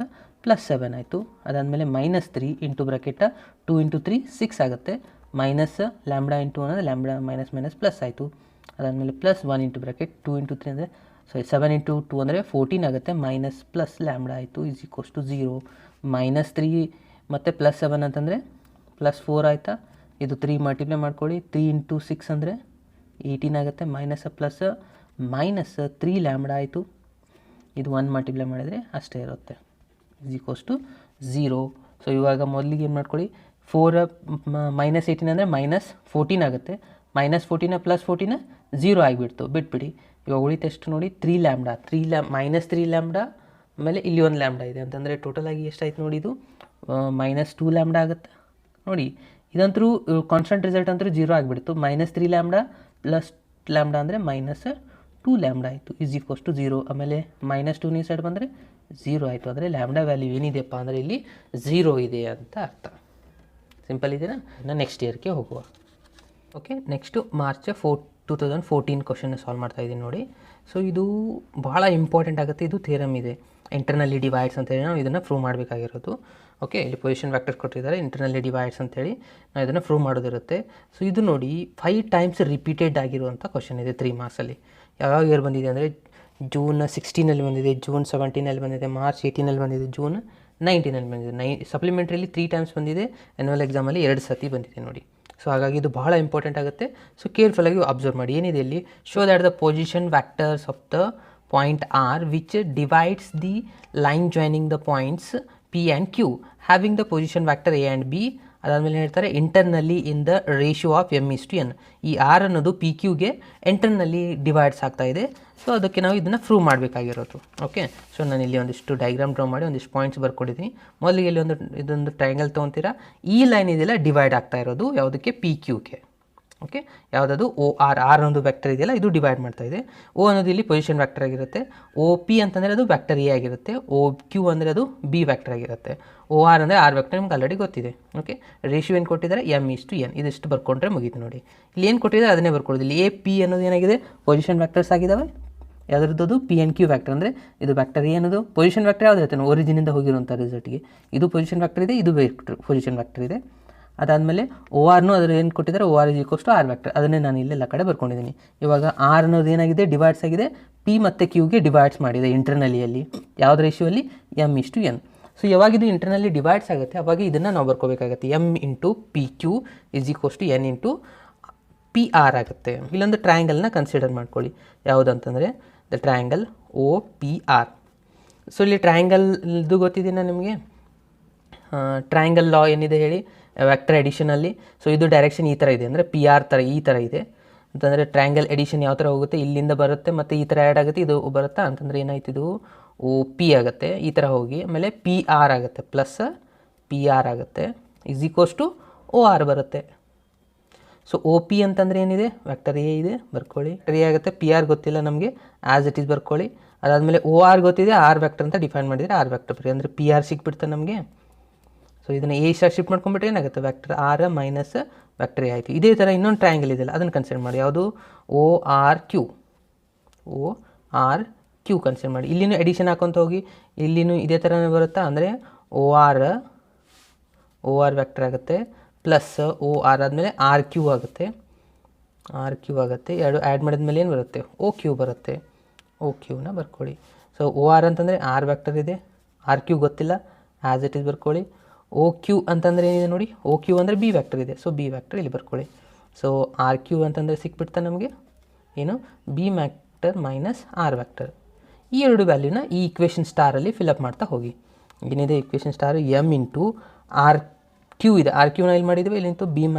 ಪ್ಲಸ್ 7 ಆಯಿತು. ಅದಾದಮೇಲೆ -3 ಇಂಟು ಬ್ರಾಕೆಟ್ 2 ಇಂಟು 3 6 ಆಗುತ್ತೆ. ಮೈನಸ್ ಲ್ಯಾಂಬ್ಡಾ ಇಂಟು ಅಂದರೆ ಲ್ಯಾಂಬ್ಡಾ ಮೈನಸ್ ಪ್ಲಸ್ ಆಯಿತು. ಅದಾದಮೇಲೆ ಪ್ಲಸ್ 1 ಇಂಟು ಬ್ರಾಕೆಟ್ 2 ಇಂಟು 3 ಅಂದರೆ 7 ಇಂಟು 2 ಅಂದರೆ 14 ಆಗುತ್ತೆ. ಮೈನಸ್ ಪ್ಲಸ್ ಲ್ಯಾಂಬ್ಡಾ ಆಯಿತು ಈಸ್ ಈಕ್ವಲ್ಸ್ ಟು 0. -3 ಮತ್ತು ಪ್ಲಸ್ 7 ಅಂತಂದರೆ +4 ಆಯಿತಾ. ಇದು 3 ಮಲ್ಟಿಪ್ಲೈ ಮಾಡ್ಕೊಳ್ಳಿ. 3 ಇಂಟು 6 ಅಂದರೆ 18 ಆಗುತ್ತೆ. ಮೈನಸ್ ಪ್ಲಸ್ -3 ಲ್ಯಾಂಬ್ಡಾ ಆಯಿತು. ಇದು 1 ಮಲ್ಟಿಪ್ಲೈ ಮಾಡಿದರೆ ಅಷ್ಟೇ ಇರುತ್ತೆ, ಈಸ್ ಈಕ್ವಲ್ಸ್ ಟು 0. ಸೊ ಇವಾಗ ಮೊದಲಿಗೆ ಏನು ಮಾಡ್ಕೊಳ್ಳಿ, 4 -18 ಅಂದರೆ -14 ಆಗುತ್ತೆ. -14 + 14 0 ಆಗಿಬಿಡ್ತು, ಬಿಟ್ಬಿಡಿ. ಇವಾಗ ಉಳಿತೆಷ್ಟು ನೋಡಿ 3 ಲ್ಯಾಂಬ್ಡಾ -3 ಲ್ಯಾಂಬ್ಡಾ, ಆಮೇಲೆ ಇಲ್ಲಿ 1 ಲ್ಯಾಂಬ್ಡಾ ಇದೆ ಅಂತಂದರೆ ಟೋಟಲಾಗಿ ಎಷ್ಟಾಯ್ತು ನೋಡಿ, ಇದು -2 ಲ್ಯಾಂಬ್ಡಾ ಆಗುತ್ತೆ ನೋಡಿ. ಇದಂತರೂ ಕಾನ್ಸ್ಟೆಂಟ್ ರಿಸಲ್ಟ್ ಅಂತೂ 0 ಆಗಿಬಿಡ್ತು. -3 ಲ್ಯಾಂಬ್ಡಾ ಪ್ಲಸ್ ಲ್ಯಾಂಬ್ಡಾ ಅಂದರೆ -2 ಲ್ಯಾಂಬ್ಡಾ ಆಯಿತು = 0. ಆಮೇಲೆ -2 ಈ ಸೈಡ್ ಬಂದರೆ 0 ಆಯಿತು. ಅಂದರೆ ಲ್ಯಾಂಬ್ಡಾ ವ್ಯಾಲ್ಯೂ ಏನಿದೆಯಪ್ಪ ಅಂದರೆ ಇಲ್ಲಿ 0 ಇದೆ ಅಂತ ಅರ್ಥ. ಸಿಂಪಲ್ ಇದೆಯಾ? ಇನ್ನು ನೆಕ್ಸ್ಟ್ ಇಯರ್ಗೆ ಹೋಗುವ. Okay, next March 2014 question solve ಮಾಡ್ತಾ ಇದ್ದೀನಿ ನೋಡಿ. ಸೊ ಇದು ಭಾಳ ಇಂಪಾರ್ಟೆಂಟ್ ಆಗುತ್ತೆ. ಇದು ಥಿಯರಮ್ ಇದೆ, ಇಂಟರ್ನಲಿ ಡಿವೈಡ್ಸ್ ಅಂತೇಳಿ ನಾವು ಇದನ್ನು ಪ್ರೂವ್ ಮಾಡಬೇಕಾಗಿರೋದು. ಓಕೆ, ಇಲ್ಲಿ ಪೊಸಿಷನ್ ವ್ಯಾಕ್ಟರ್ ಕೊಟ್ಟಿದ್ದಾರೆ, ಇಂಟರ್ನಲಿ ಡಿವೈಡ್ಸ್ ಅಂತೇಳಿ ನಾವು ಇದನ್ನು ಪ್ರೂವ್ ಮಾಡೋದಿರುತ್ತೆ. ಸೊ ಇದು ನೋಡಿ 5 ಟೈಮ್ಸ್ ರಿಪೀಟೆಡ್ ಆಗಿರುವಂಥ ಕ್ವಶನ್ ಇದೆ 3 ಮಾರ್ಕ್ಸಲ್ಲಿ. ಯಾವಾಗ ಇಯರ್ ಬಂದಿದೆ ಅಂದರೆ ಜೂನ್ 16 ಬಂದಿದೆ, ಜೂನ್ 17 ಬಂದಿದೆ, ಮಾರ್ಚ್ 18 ಬಂದಿದೆ, ಜೂನ್ 19 ಬಂದಿದೆ. ಸಪ್ಲಿಮೆಂಟ್ರಿಯಲ್ಲಿ 3 ಟೈಮ್ಸ್ ಬಂದಿದೆ, ಆ್ಯನ್ಯುವಲ್ ಎಕ್ಸಾಮಲ್ಲಿ 2 ಸತಿ ಬಂದಿದೆ ನೋಡಿ. ಸೊ ಹಾಗಾಗಿ ಇದು ಭಾಳ ಇಂಪಾರ್ಟೆಂಟ್ ಆಗುತ್ತೆ. ಸೊ ಕೇರ್ಫುಲ್ಲಾಗಿ ಅಬ್ಸರ್ವ್ ಮಾಡಿ ಏನಿದೆ ಇಲ್ಲಿ. Show that the position vectors of the point are which divides the line joining the points P and Q having the position vector A and B. ಅದಾದಮೇಲೆ ಹೇಳ್ತಾರೆ internally in the ratio of M:N. ಈ R ಅನ್ನೋದು P ಕ್ಯೂಗೆ ಇಂಟರ್ನಲ್ಲಿ divides ಆಗ್ತಾ ಇದೆ. So ಅದಕ್ಕೆ ನಾವು ಇದನ್ನು prove ಮಾಡಬೇಕಾಗಿರೋದು. ಓಕೆ, ಸೊ ನಾನು ಇಲ್ಲಿ ಒಂದಿಷ್ಟು ಡಯಾಗ್ರಾಮ್ ಡ್ರಾ ಮಾಡಿ ಒಂದಿಷ್ಟು ಪಾಯಿಂಟ್ಸ್ ಬರ್ಕೊಟ್ಟಿದ್ದೀನಿ. ಮೊದಲಿಗೆ ಇಲ್ಲಿ ಇದೊಂದು ಟ್ರಯಾಂಗಲ್ ತೊಗೊತೀರಾ. ಈ ಲೈನ್ ಇದೆಯಲ್ಲ ಡಿವೈಡ್ ಆಗ್ತಾ ಇರೋದು ಯಾವುದಕ್ಕೆ? ಪಿ ಕ್ಯೂಗೆ. ಓಕೆ, ಯಾವುದದು? OR ಅನ್ನೋದು ವ್ಯಾಕ್ಟರ್ ಇದೆಯಲ್ಲ ಇದು ಡಿವೈಡ್ ಮಾಡ್ತಾ ಇದೆ. O ಅನ್ನೋದು ಇಲ್ಲಿ ಪೊಸಿಷನ್ ವ್ಯಾಕ್ಟರ್ ಆಗಿರುತ್ತೆ. OP ಅಂತಂದರೆ ಅದು ವ್ಯಾಕ್ಟರ್ A ಆಗಿರುತ್ತೆ. OQ ಅಂದರೆ ಅದು B ವ್ಯಾಕ್ಟರ್ ಆಗಿರುತ್ತೆ. OR ಅಂದರೆ R ವ್ಯಾಕ್ಟರ್ ನಿಮ್ಗೆ ಆಲ್ರೆಡಿ ಗೊತ್ತಿದೆ. ಓಕೆ, ರೇಷಿಯೋ ಏನು ಕೊಟ್ಟಿದ್ದಾರೆ? M:N. ಇದಿಷ್ಟು ಬರ್ಕೊಂಡ್ರೆ ಮುಗೀತು ನೋಡಿ. ಇಲ್ಲಿ ಏನು ಕೊಟ್ಟಿದ್ದಾರೆ ಅದನ್ನೇ ಬರ್ಕೊಳ್ಳೋದು. ಇಲ್ಲಿ AP ಅನ್ನೋದು ಏನಾಗಿದೆ? ಪೊಸಿಷನ್ ವ್ಯಾಕ್ಟರ್ಸ್ ಆಗಿದ್ದಾವೆ. ಯಾವುದ್ರದ್ದು? P and Q vector. ಅಂದರೆ ಇದು ವ್ಯಾಕ್ಟರ್ A ಅನ್ನೋದು ಪೊಸಿಷನ್ ವ್ಯಾಕ್ಟರ್ ಯಾವ್ದು ಇರುತ್ತೆ? ಒರಿಜಿನಿಂದ ಹೋಗಿರುವಂಥ ರಿಸಲ್ಟ್ಗೆ ಇದು ಪೊಸಿಷನ್ ವ್ಯಾಕ್ಟರ್ ಇದೆ, ಇದು ಪೊಸಿಷನ್ ವ್ಯಾಕ್ಟರ್ ಇದೆ. ಅದಾದಮೇಲೆ ORನು ಅದರ ಏನು ಕೊಟ್ಟಿದ್ದಾರೆ? OR = R vector. ಅದನ್ನೇ ನಾನು ಇಲ್ಲೆಲ್ಲ ಕಡೆ ಬರ್ಕೊಂಡಿದ್ದೀನಿ. ಇವಾಗ R ಅನ್ನೋದು ಏನಾಗಿದೆ? ಡಿವೈಡ್ಸ್ ಆಗಿದೆ. P ಮತ್ತು Qಗೆ ಡಿವೈಡ್ಸ್ ಮಾಡಿದೆ ಇಂಟರ್ನಲಿಯಲ್ಲಿ. ಯಾವ್ದು ರೇಷಿಯೋಲ್ಲಿ? M:N. ಸೊ ಯಾವಾಗಿದು ಇಂಟರ್ನಲ್ಲಿ ಡಿವೈಡ್ಸ್ ಆಗುತ್ತೆ ಅವಾಗ ಇದನ್ನು ನಾವು ಬರ್ಕೋಬೇಕಾಗತ್ತೆ. M:PQ = N × PR ಆಗುತ್ತೆ. ಇಲ್ಲೊಂದು ಟ್ರಯಾಂಗಲ್ನ ಕನ್ಸಿಡರ್ ಮಾಡ್ಕೊಳ್ಳಿ. ಯಾವುದಂತಂದರೆ ದ ಟ್ರಯಾಂಗಲ್ OPR. ಸೊ ಇಲ್ಲಿ ಟ್ರಯಾಂಗಲ್ದು ಗೊತ್ತಿದೆಯಾ ನಿಮಗೆ? ಟ್ರಯಾಂಗಲ್ ಲಾ ಏನಿದೆ ಹೇಳಿ ವ್ಯಾಕ್ಟರ್ ಎಡಿಷನಲ್ಲಿ. ಸೊ ಇದು ಡೈರೆಕ್ಷನ್ ಈ ಥರ ಇದೆ, ಅಂದರೆ PR ಥರ ಈ ಥರ ಇದೆ ಅಂತಂದರೆ ಟ್ರಯಾಂಗಲ್ ಎಡಿಷನ್ ಯಾವ ಥರ ಹೋಗುತ್ತೆ? ಇಲ್ಲಿಂದ ಬರುತ್ತೆ ಮತ್ತು ಈ ಥರ ಆ್ಯಡ್ ಆಗುತ್ತೆ, ಇದು ಬರುತ್ತಾ ಅಂತಂದರೆ ಏನಾಯ್ತು? ಇದು OP ಆಗುತ್ತೆ, ಈ ಥರ ಹೋಗಿ ಆಮೇಲೆ PR ಆಗುತ್ತೆ, ಪ್ಲಸ್ PR ಆಗುತ್ತೆ = OR ಬರುತ್ತೆ. ಸೊ OP ಅಂತಂದರೆ ಏನಿದೆ? ವ್ಯಾಕ್ಟರ್ A ಇದೆ, ಬರ್ಕೊಳ್ಳಿ. A ಆಗುತ್ತೆ. PR ಗೊತ್ತಿಲ್ಲ ನಮಗೆ, ಆ್ಯಸ್ ಇಟ್ ಈಸ್ ಬರ್ಕೊಳ್ಳಿ. ಅದಾದಮೇಲೆ OR ಗೊತ್ತಿದೆ, R ವ್ಯಾಕ್ಟರ್ ಅಂತ ಡಿಫೈನ್ ಮಾಡಿದರೆ R ವ್ಯಾಕ್ಟರ್ ಬರೀ, ಅಂದರೆ PR ಸಿಕ್ಬಿಡ್ತಾ ನಮಗೆ. ಸೊ ಇದನ್ನು A ಶಿಫ್ಟ್ ಮಾಡ್ಕೊಂಡ್ಬಿಟ್ರೆ ಏನಾಗುತ್ತೆ? Vector R minus vector A ಆಯಿತು. ಇದೇ ಥರ ಇನ್ನೊಂದು ಟ್ರಯಾಂಗಲ್ ಇದೆಯಲ್ಲ ಅದನ್ನು ಕನ್ಸಿಡರ್ ಮಾಡಿ. ಯಾವುದು? ORQ ಕನ್ಸಿಡರ್ ಮಾಡಿ. ಇಲ್ಲಿನೂ ಎಡಿಷನ್ ಹಾಕೊತ ಹೋಗಿ, ಇಲ್ಲಿನೂ ಇದೇ ಥರನೇ ಬರುತ್ತಾ? ಅಂದರೆ OR ವ್ಯಾಕ್ಟರ್ ಆಗುತ್ತೆ, ಪ್ಲಸ್ OR ಆದಮೇಲೆ RQ ಆಗುತ್ತೆ. ಎರಡು ಆ್ಯಡ್ ಮಾಡಿದ್ಮೇಲೆ ಏನು ಬರುತ್ತೆ? OQ ಬರುತ್ತೆ. OQನ ಬರ್ಕೊಳ್ಳಿ. ಸೊ OR ಅಂತಂದರೆ R ವ್ಯಾಕ್ಟರ್ ಇದೆ, RQ ಗೊತ್ತಿಲ್ಲ, ಆ್ಯಸ್ ಇಟ್ ಈಸ್ ಬರ್ಕೊಳ್ಳಿ. OQ ಅಂತಂದರೆ ಏನಿದೆ ನೋಡಿ? OQ ಅಂದರೆ B ವ್ಯಾಕ್ಟರ್ ಇದೆ, ಸೊ B ವ್ಯಾಕ್ಟರ್ ಇಲ್ಲಿ ಬರ್ಕೊಳ್ಳಿ. ಸೊ RQ ಅಂತಂದರೆ ಸಿಕ್ಬಿಡ್ತಾ ನಮಗೆ ಏನು? B vector minus R vector. ಈ ಎರಡು ವ್ಯಾಲ್ಯೂನ ಈ ಇಕ್ವೇಷನ್ ಸ್ಟಾರಲ್ಲಿ ಫಿಲಪ್ ಮಾಡ್ತಾ ಹೋಗಿ. ಏನಿದೆ ಇಕ್ವೇಷನ್ ಸ್ಟಾರ್? M × RQ ಇದೆ. RQನ ಇಲ್ಲಿ ಮಾಡಿದ್ದೀವಿ, ಇಲ್ಲಿಂತು B -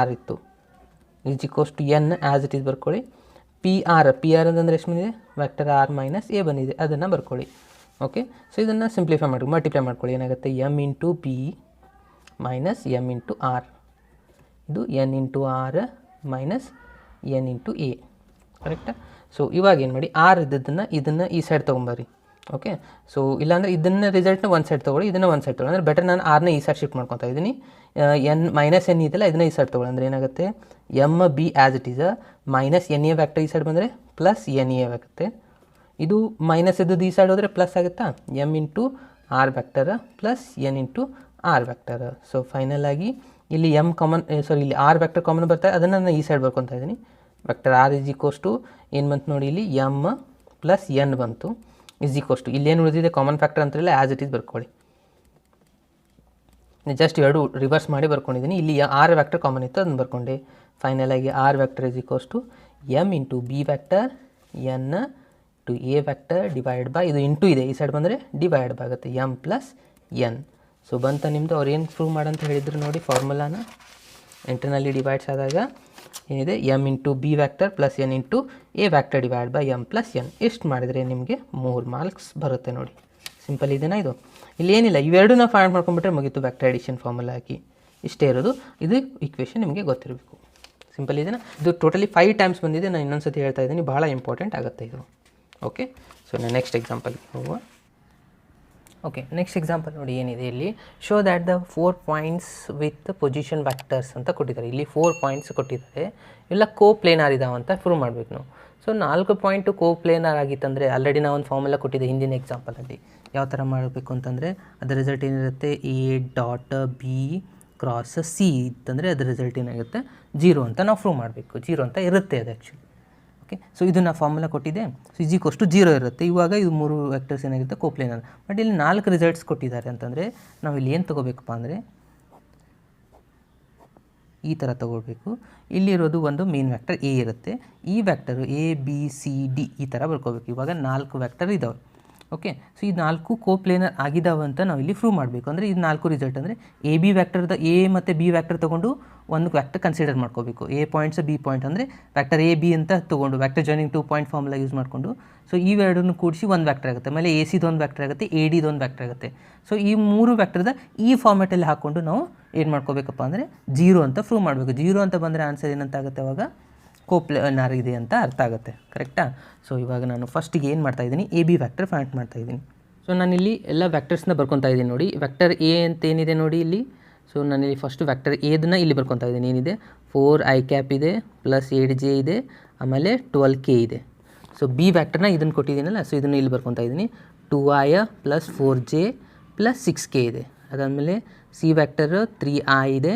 R ಇತ್ತು = N, ಆ್ಯಸ್ ಇಟ್ ಈಸ್ ಬರ್ಕೊಳ್ಳಿ. PR ಅಂತಂದರೆ ಎಷ್ಟು ಬಂದಿದೆ? ವ್ಯಾಕ್ಟರ್ R - A ಬಂದಿದೆ, ಅದನ್ನು ಬರ್ಕೊಳ್ಳಿ. ಓಕೆ, ಸೊ ಇದನ್ನು ಸಿಂಪ್ಲಿಫೈ ಮಾಡಿ ಮಲ್ಟಿಪ್ಲೈ ಮಾಡ್ಕೊಳ್ಳಿ. ಏನಾಗುತ್ತೆ? M × B minus M × R. ಇದು N × R minus N × A, ಕರೆಕ್ಟಾ? ಸೊ ಇವಾಗ ಏನು ಮಾಡಿ, R ಇದನ್ನು ಈ ಸೈಡ್ ತೊಗೊಂಬರ್ರಿ. ಓಕೆ, ಸೊ ಇಲ್ಲಾಂದರೆ ಇದನ್ನು ರಿಸಲ್ಟ್ನ ಒಂದು ಸೈಡ್ ತೊಗೊಳ್ಳಿ, ಇದನ್ನು ಒಂದು ಸೈಡ್ ತೊಗೊಳ್ಳಿ. ಅಂದರೆ ಬೆಟರ್ ನಾನು R ನ ಈ ಸೈಡ್ ಶಿಫ್ಟ್ ಮಾಡ್ಕೊತಾ ಇದ್ದೀನಿ. N ಇದೆಲ್ಲ ಇದನ್ನು ಈ ಸೈಡ್ ತೊಗೊಳ್ಳಿ. ಅಂದರೆ ಏನಾಗುತ್ತೆ? MB as it is minus NA vector ಈ ಸೈಡ್ ಬಂದರೆ ಪ್ಲಸ್ NA ಆಗುತ್ತೆ. ಇದು ಮೈನಸ್ ಇದ್ದದ್ದು ಈ ಸೈಡ್ ಹೋದರೆ ಪ್ಲಸ್ ಆಗುತ್ತಾ? M × R vector plus N × R vector. So final ಆಗಿ ಇಲ್ಲಿ ಇಲ್ಲಿ R ವ್ಯಾಕ್ಟರ್ ಕಾಮನ್ ಬರ್ತಾರೆ, ಅದನ್ನು ನಾನು ಈ ಸೈಡ್ ಬರ್ಕೊತಾ ಇದ್ದೀನಿ. ವ್ಯಾಕ್ಟರ್ R = ಏನು ಬಂತು ನೋಡಿ, ಇಲ್ಲಿ M ಪ್ಲಸ್ N ಬಂತು = ಇಲ್ಲೇನು ಉಳಿದಿದೆ ಕಾಮನ್ ಫ್ಯಾಕ್ಟರ್ ಅಂತಿಲ್ಲ, ಆ್ಯಸ್ ಇಟ್ ಈಸ್ ಬರ್ಕೊಳ್ಳಿ. ಜಸ್ಟ್ ಎರಡು ರಿವರ್ಸ್ ಮಾಡಿ ಬರ್ಕೊಂಡಿದ್ದೀನಿ. ಇಲ್ಲಿ R ವ್ಯಾಕ್ಟರ್ ಕಾಮನ್ ಇತ್ತು, ಅದನ್ನು ಬರ್ಕೊಂಡೆ. ಫೈನಲ್ ಆಗಿ R vector M × B vector N × A vector divide by, ಇದು ಇಂಟು ಇದೆ ಈ ಸೈಡ್ ಬಂದರೆ ಡಿವೈಡ್ ಬೈ ಆಗುತ್ತೆ, M + N. ಸೊ ಬಂತ ನಿಮ್ಮದು. ಅವ್ರು ಏನು ಪ್ರೂವ್ ಮಾಡಂತ ಹೇಳಿದ್ರು ನೋಡಿ ಫಾರ್ಮುಲಾನ. ಇಂಟರ್ನಲ್ಲಿ ಡಿವೈಡ್ಸ್ ಆದಾಗ ಏನಿದೆ M into B vector plus N into A vector divide by M plus N. ಎಷ್ಟು ಮಾಡಿದರೆ ನಿಮಗೆ 3 ಮಾರ್ಕ್ಸ್ ಬರುತ್ತೆ ನೋಡಿ. ಸಿಂಪಲ್ ಇದೆನಾ ಇದು? ಇಲ್ಲಿ ಏನಿಲ್ಲ, ಇವೆರಡನ್ನ ಫೈಂಡ್ ಮಾಡ್ಕೊಂಡ್ಬಿಟ್ರೆ ಮುಗೀತು ವ್ಯಾಕ್ಟರ್ ಅಡಿಷನ್ ಫಾರ್ಮುಲಾ ಹಾಕಿ. ಇಷ್ಟೇ ಇರೋದು, ಇದು ಈಕ್ವೇಷನ್ ನಿಮಗೆ ಗೊತ್ತಿರಬೇಕು. ಸಿಂಪಲ್ ಇದೆನಾ? ಇದು ಟೋಟಲಿ 5 ಟೈಮ್ಸ್ ಬಂದಿದೆ. ನಾನು ಇನ್ನೊಂದು ಸತಿ ಹೇಳ್ತಾ ಇದ್ದೀನಿ, ಭಾಳ ಇಂಪಾರ್ಟೆಂಟ್ ಆಗುತ್ತೆ ಇದು. ಓಕೆ, ಸೊ ನಾನು ನೆಕ್ಸ್ಟ್ ಎಕ್ಸಾಂಪಲ್ಗೆ ಹೋಗುವ. ಓಕೆ, ನೆಕ್ಸ್ಟ್ ಎಕ್ಸಾಂಪಲ್ ನೋಡಿ ಏನಿದೆ ಇಲ್ಲಿ. Show that the 4 points with position vectors ಅಂತ ಕೊಟ್ಟಿದ್ದಾರೆ. ಇಲ್ಲಿ 4 ಪಾಯಿಂಟ್ಸ್ ಕೊಟ್ಟಿದ್ದಾರೆ, ಎಲ್ಲ ಕೋ ಪ್ಲೇನಾರ್ ಇದಾವೆ ಅಂತ ಪ್ರೂವ್ ಮಾಡಬೇಕು ನಾವು. ಸೊ 4 ಪಾಯಿಂಟು ಕೋ ಪ್ಲೇನಾರ್ ಆಗಿತ್ತಂದರೆ ಆಲ್ರೆಡಿ ನಾವು ಒಂದು ಫಾರ್ಮುಲಾ ಕೊಟ್ಟಿದ್ದೆ ಹಿಂದಿನ ಎಕ್ಸಾಂಪಲಲ್ಲಿ. ಯಾವ ಥರ ಮಾಡಬೇಕು ಅಂತಂದರೆ ಅದರ ರಿಸಲ್ಟ್ ಏನಿರುತ್ತೆ, A dot B cross C ಇತ್ತಂದರೆ ಅದರ ರಿಸಲ್ಟ್ ಏನಾಗುತ್ತೆ 0 ಅಂತ ನಾವು ಪ್ರೂವ್ ಮಾಡಬೇಕು. 0 ಅಂತ ಇರುತ್ತೆ ಅದು ಆ್ಯಕ್ಚುಲಿ. ಓಕೆ, ಸೊ ಇದು ನಾವು ಫಾರ್ಮುಲಾ ಕೊಟ್ಟಿದ್ದೆ. ಸೊ ಈಜಿಕೋಷ್ಟು 0 ಇರುತ್ತೆ. ಇವಾಗ ಇದು 3 ವೆಕ್ಟರ್ಸ್ ಏನಾಗಿರುತ್ತೆ ಕೋಪ್ಲೇನರ್. ಬಟ್ ಇಲ್ಲಿ 4 ರಿಸಲ್ಟ್ಸ್ ಕೊಟ್ಟಿದ್ದಾರೆ ಅಂತಂದರೆ ನಾವು ಇಲ್ಲಿ ಏನು ತೊಗೋಬೇಕಪ್ಪ ಅಂದರೆ ಈ ಥರ ತೊಗೊಳ್ಬೇಕು. ಇಲ್ಲಿರೋದು ಒಂದು ಮೇನ್ ವ್ಯಾಕ್ಟರ್ ಎ ಇರುತ್ತೆ. ಈ ವ್ಯಾಕ್ಟರು ಎ ಬಿ ಸಿ ಡಿ ಈ ಥರ ಬರ್ಕೋಬೇಕು. ಇವಾಗ 4 ವ್ಯಾಕ್ಟರ್ ಇದ್ದಾವೆ. ಓಕೆ, ಸೊ ಈ 4 ಕೋಪ್ಲೇನರ್ ಆಗಿದ್ದಾವೆ ಅಂತ ನಾವು ಇಲ್ಲಿ ಪ್ರೂವ್ ಮಾಡಬೇಕು. ಅಂದರೆ ಇದು 4 ರಿಸಲ್ಟ್ ಅಂದರೆ ಎ ಬಿ ವ್ಯಾಕ್ಟರ್ದ ಎ ಮತ್ತು ಬಿ ವ್ಯಾಕ್ಟರ್ ತೊಗೊಂಡು ಒಂದು ವ್ಯಾಕ್ಟರ್ ಕನ್ಸಿಡರ್ ಮಾಡ್ಕೋಬೇಕು. ಎ ಪಾಯಿಂಟ್ಸ್ ಬಿ ಪಾಯಿಂಟ್ ಅಂದರೆ ವ್ಯಾಕ್ಟರ್ ಎ ಬಿ ಅಂತ ತೊಗೊಂಡು vector joining 2 point formula use ಮಾಡಿಕೊಂಡು ಸೊ ಇವೆರಡನ್ನು ಕೂಡಿಸಿ ಒಂದು ವ್ಯಾಕ್ಟರ್ ಆಗುತ್ತೆ. ಆಮೇಲೆ ಎ ಸಿದು ಒಂದು ವ್ಯಾಕ್ಟರ್ ಆಗುತ್ತೆ, ಎ ಡಿದು ಒಂದು ವ್ಯಾಕ್ಟರ್ ಆಗುತ್ತೆ. ಸೊ ಈ 3 ವ್ಯಾಕ್ಟರ್ದ ಈ ಫಾರ್ಮೆಟಲ್ಲಿ ಹಾಕ್ಕೊಂಡು ನಾವು ಏನು ಮಾಡ್ಕೋಬೇಕಪ್ಪ ಅಂದರೆ 0 ಅಂತ ಪ್ರೂವ್ ಮಾಡಬೇಕು. 0 ಅಂತ ಬಂದರೆ ಆನ್ಸರ್ ಏನಂತ ಆಗುತ್ತೆ, ಅವಾಗ ಕೋಪ್ಲೇನರ್ ಇದೆ ಅಂತ ಅರ್ಥ ಆಗುತ್ತೆ. ಕರೆಕ್ಟಾ? ಸೊ ಇವಾಗ ನಾನು ಫಸ್ಟಿಗೆ ಏನು ಮಾಡ್ತಾಯಿದ್ದೀನಿ, ಎ ಬಿ ವ್ಯಾಕ್ಟರ್ ಫೈಂಡ್ ಮಾಡ್ತಾಯಿದ್ದೀನಿ. ಸೊ ನಾನಿಲ್ಲಿ ಎಲ್ಲ ವ್ಯಾಕ್ಟರ್ಸ್ನ ಬರ್ಕೊತಾ ಇದ್ದೀನಿ ನೋಡಿ. ವ್ಯಾಕ್ಟರ್ ಎ ಅಂತ ಏನಿದೆ ನೋಡಿ ಇಲ್ಲಿ. ಸೊ ನಾನಿಲ್ಲಿ ಫಸ್ಟು ವ್ಯಾಕ್ಟರ್ ಎದನ್ನ ಇಲ್ಲಿ ಬರ್ಕೊತಾ ಇದ್ದೀನಿ. ಏನಿದೆ 4 i ಕ್ಯಾಪ್ ಇದೆ ಪ್ಲಸ್ 8j ಇದೆ, ಆಮೇಲೆ 12k ಇದೆ. ಸೊ ಬಿ ವ್ಯಾಕ್ಟರ್ನ ಇದನ್ನು ಕೊಟ್ಟಿದ್ದೀನಲ್ಲ, ಸೊ ಇದನ್ನು ಇಲ್ಲಿ ಬರ್ಕೊತಾ ಇದ್ದೀನಿ. 2i plus 4j plus 6k ಇದೆ. ಅದಾದಮೇಲೆ ಸಿ ವ್ಯಾಕ್ಟರ್ 3i ಇದೆ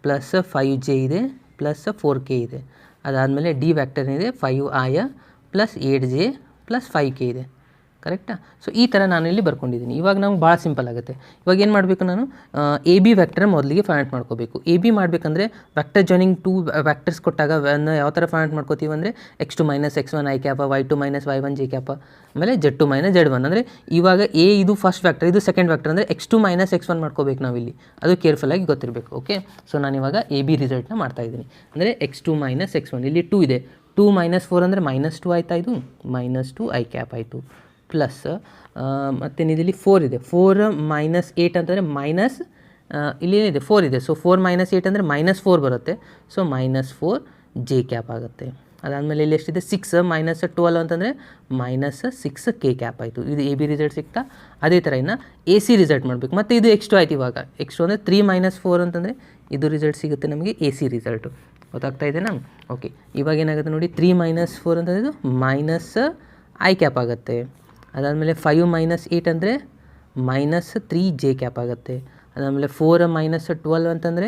ಪ್ಲಸ್ 5j ಇದೆ ಪ್ಲಸ್ 4k ಇದೆ. ಅದಾದಮೇಲೆ ಡಿ ವ್ಯಾಕ್ಟರ್ ಇದೆ 5i plus 8j plus 5k ಇದೆ. ಕರೆಕ್ಟಾ? ಸೊ ಈ ಥರ ನಾನು ಇಲ್ಲಿ ಬರ್ಕೊಂಡಿದ್ದೀನಿ. ಇವಾಗ ನಮ್ಗೆ ಭಾಳ ಸಿಂಪಲ್ ಆಗುತ್ತೆ. ಇವಾಗ ಏನು ಮಾಡಬೇಕು, ನಾನು ಎ ಬಿ ವ್ಯಾಕ್ಟರ್ ಮೊದಲಿಗೆ ಫೈಂಡ್ ಮಾಡ್ಕೋಬೇಕು. ಎ ಬಿ ಮಾಡಬೇಕಂದ್ರೆ ವ್ಯಾಕ್ಟರ್ ಜಾಯ್ನಿಂಗ್ 2 ವ್ಯಾಕ್ಟರ್ಸ್ ಕೊಟ್ಟಾಗ ಯಾವ ಥರ ಫೈಂಡ್ ಮಾಡ್ಕೋತೀವಿ ಅಂದರೆ x2 - x1 i ಕ್ಯಾಪ, y2 - y1 j ಕ್ಯಾಪ, ಆಮೇಲೆ z2 - z1. ಅಂದರೆ ಇವಾಗ ಎ ಇದು ಫಸ್ಟ್ ವ್ಯಾಕ್ಟರ್, ಇದು ಸೆಕೆಂಡ್ ವ್ಯಾಕ್ಟರ್ ಅಂದರೆ x2 - x1 ಮಾಡ್ಕೋಬೇಕು ನಾವಿಲ್ಲಿ. ಅದು ಕೇರ್ಫುಲ್ಲಾಗಿ ಗೊತ್ತಿರಬೇಕು. ಓಕೆ, ಸೊ ನಾನಿವಾಗ ಎ ಬಿ ರಿಸಲ್ಟ್ನ ಮಾಡ್ತಾಯಿದ್ದೀನಿ. ಅಂದರೆ x2 - x1 ಇಲ್ಲಿ 2 ಇದೆ. 2 - 4 ಅಂದರೆ -2 ಆಯಿತಾ, ಇದು -2 i ಕ್ಯಾಪ್ ಆಯಿತು. ಪ್ಲಸ್ ಮತ್ತೇನಿದೆ 4 ಇದೆ. 4 - 8 ಅಂತಂದರೆ ಮೈನಸ್ ಇಲ್ಲಿ ಏನಿದೆ 4 ಇದೆ. ಸೊ 4 - 8 ಅಂದರೆ -4 ಬರುತ್ತೆ. ಸೊ -4 j ಕ್ಯಾಪ್ ಆಗುತ್ತೆ. ಅದಾದಮೇಲೆ ಇಲ್ಲಿ ಎಷ್ಟಿದೆ 6 - 12 ಅಂತಂದರೆ -6k ಕ್ಯಾಪ್ ಆಯಿತು. ಇದು ಎ ಬಿ ರಿಸಲ್ಟ್ ಸಿಗ್ತಾ. ಅದೇ ಥರ ಇನ್ನು ಎ ಸಿ ರಿಸಲ್ಟ್ ಮಾಡಬೇಕು. ಮತ್ತು ಇದು x2 ಆಯ್ತು. ಇವಾಗ x2 ಅಂದರೆ 3 - 4 ಅಂತಂದರೆ ಇದು ರಿಸಲ್ಟ್ ಸಿಗುತ್ತೆ ನಮಗೆ ಎ ಸಿ ರಿಸಲ್ಟು. ಗೊತ್ತಾಗ್ತಾ ಇದೆನಾ? ಓಕೆ, ಇವಾಗ ಏನಾಗುತ್ತೆ ನೋಡಿ, 3 - 4 ಅಂತಂದರೆ ಇದು -i ಕ್ಯಾಪ್ ಆಗುತ್ತೆ. ಅದಾದಮೇಲೆ 5 - 8 ಅಂದರೆ -3j ಕ್ಯಾಪ್ ಆಗುತ್ತೆ. ಅದಾದಮೇಲೆ 4 - 12 ಅಂತಂದರೆ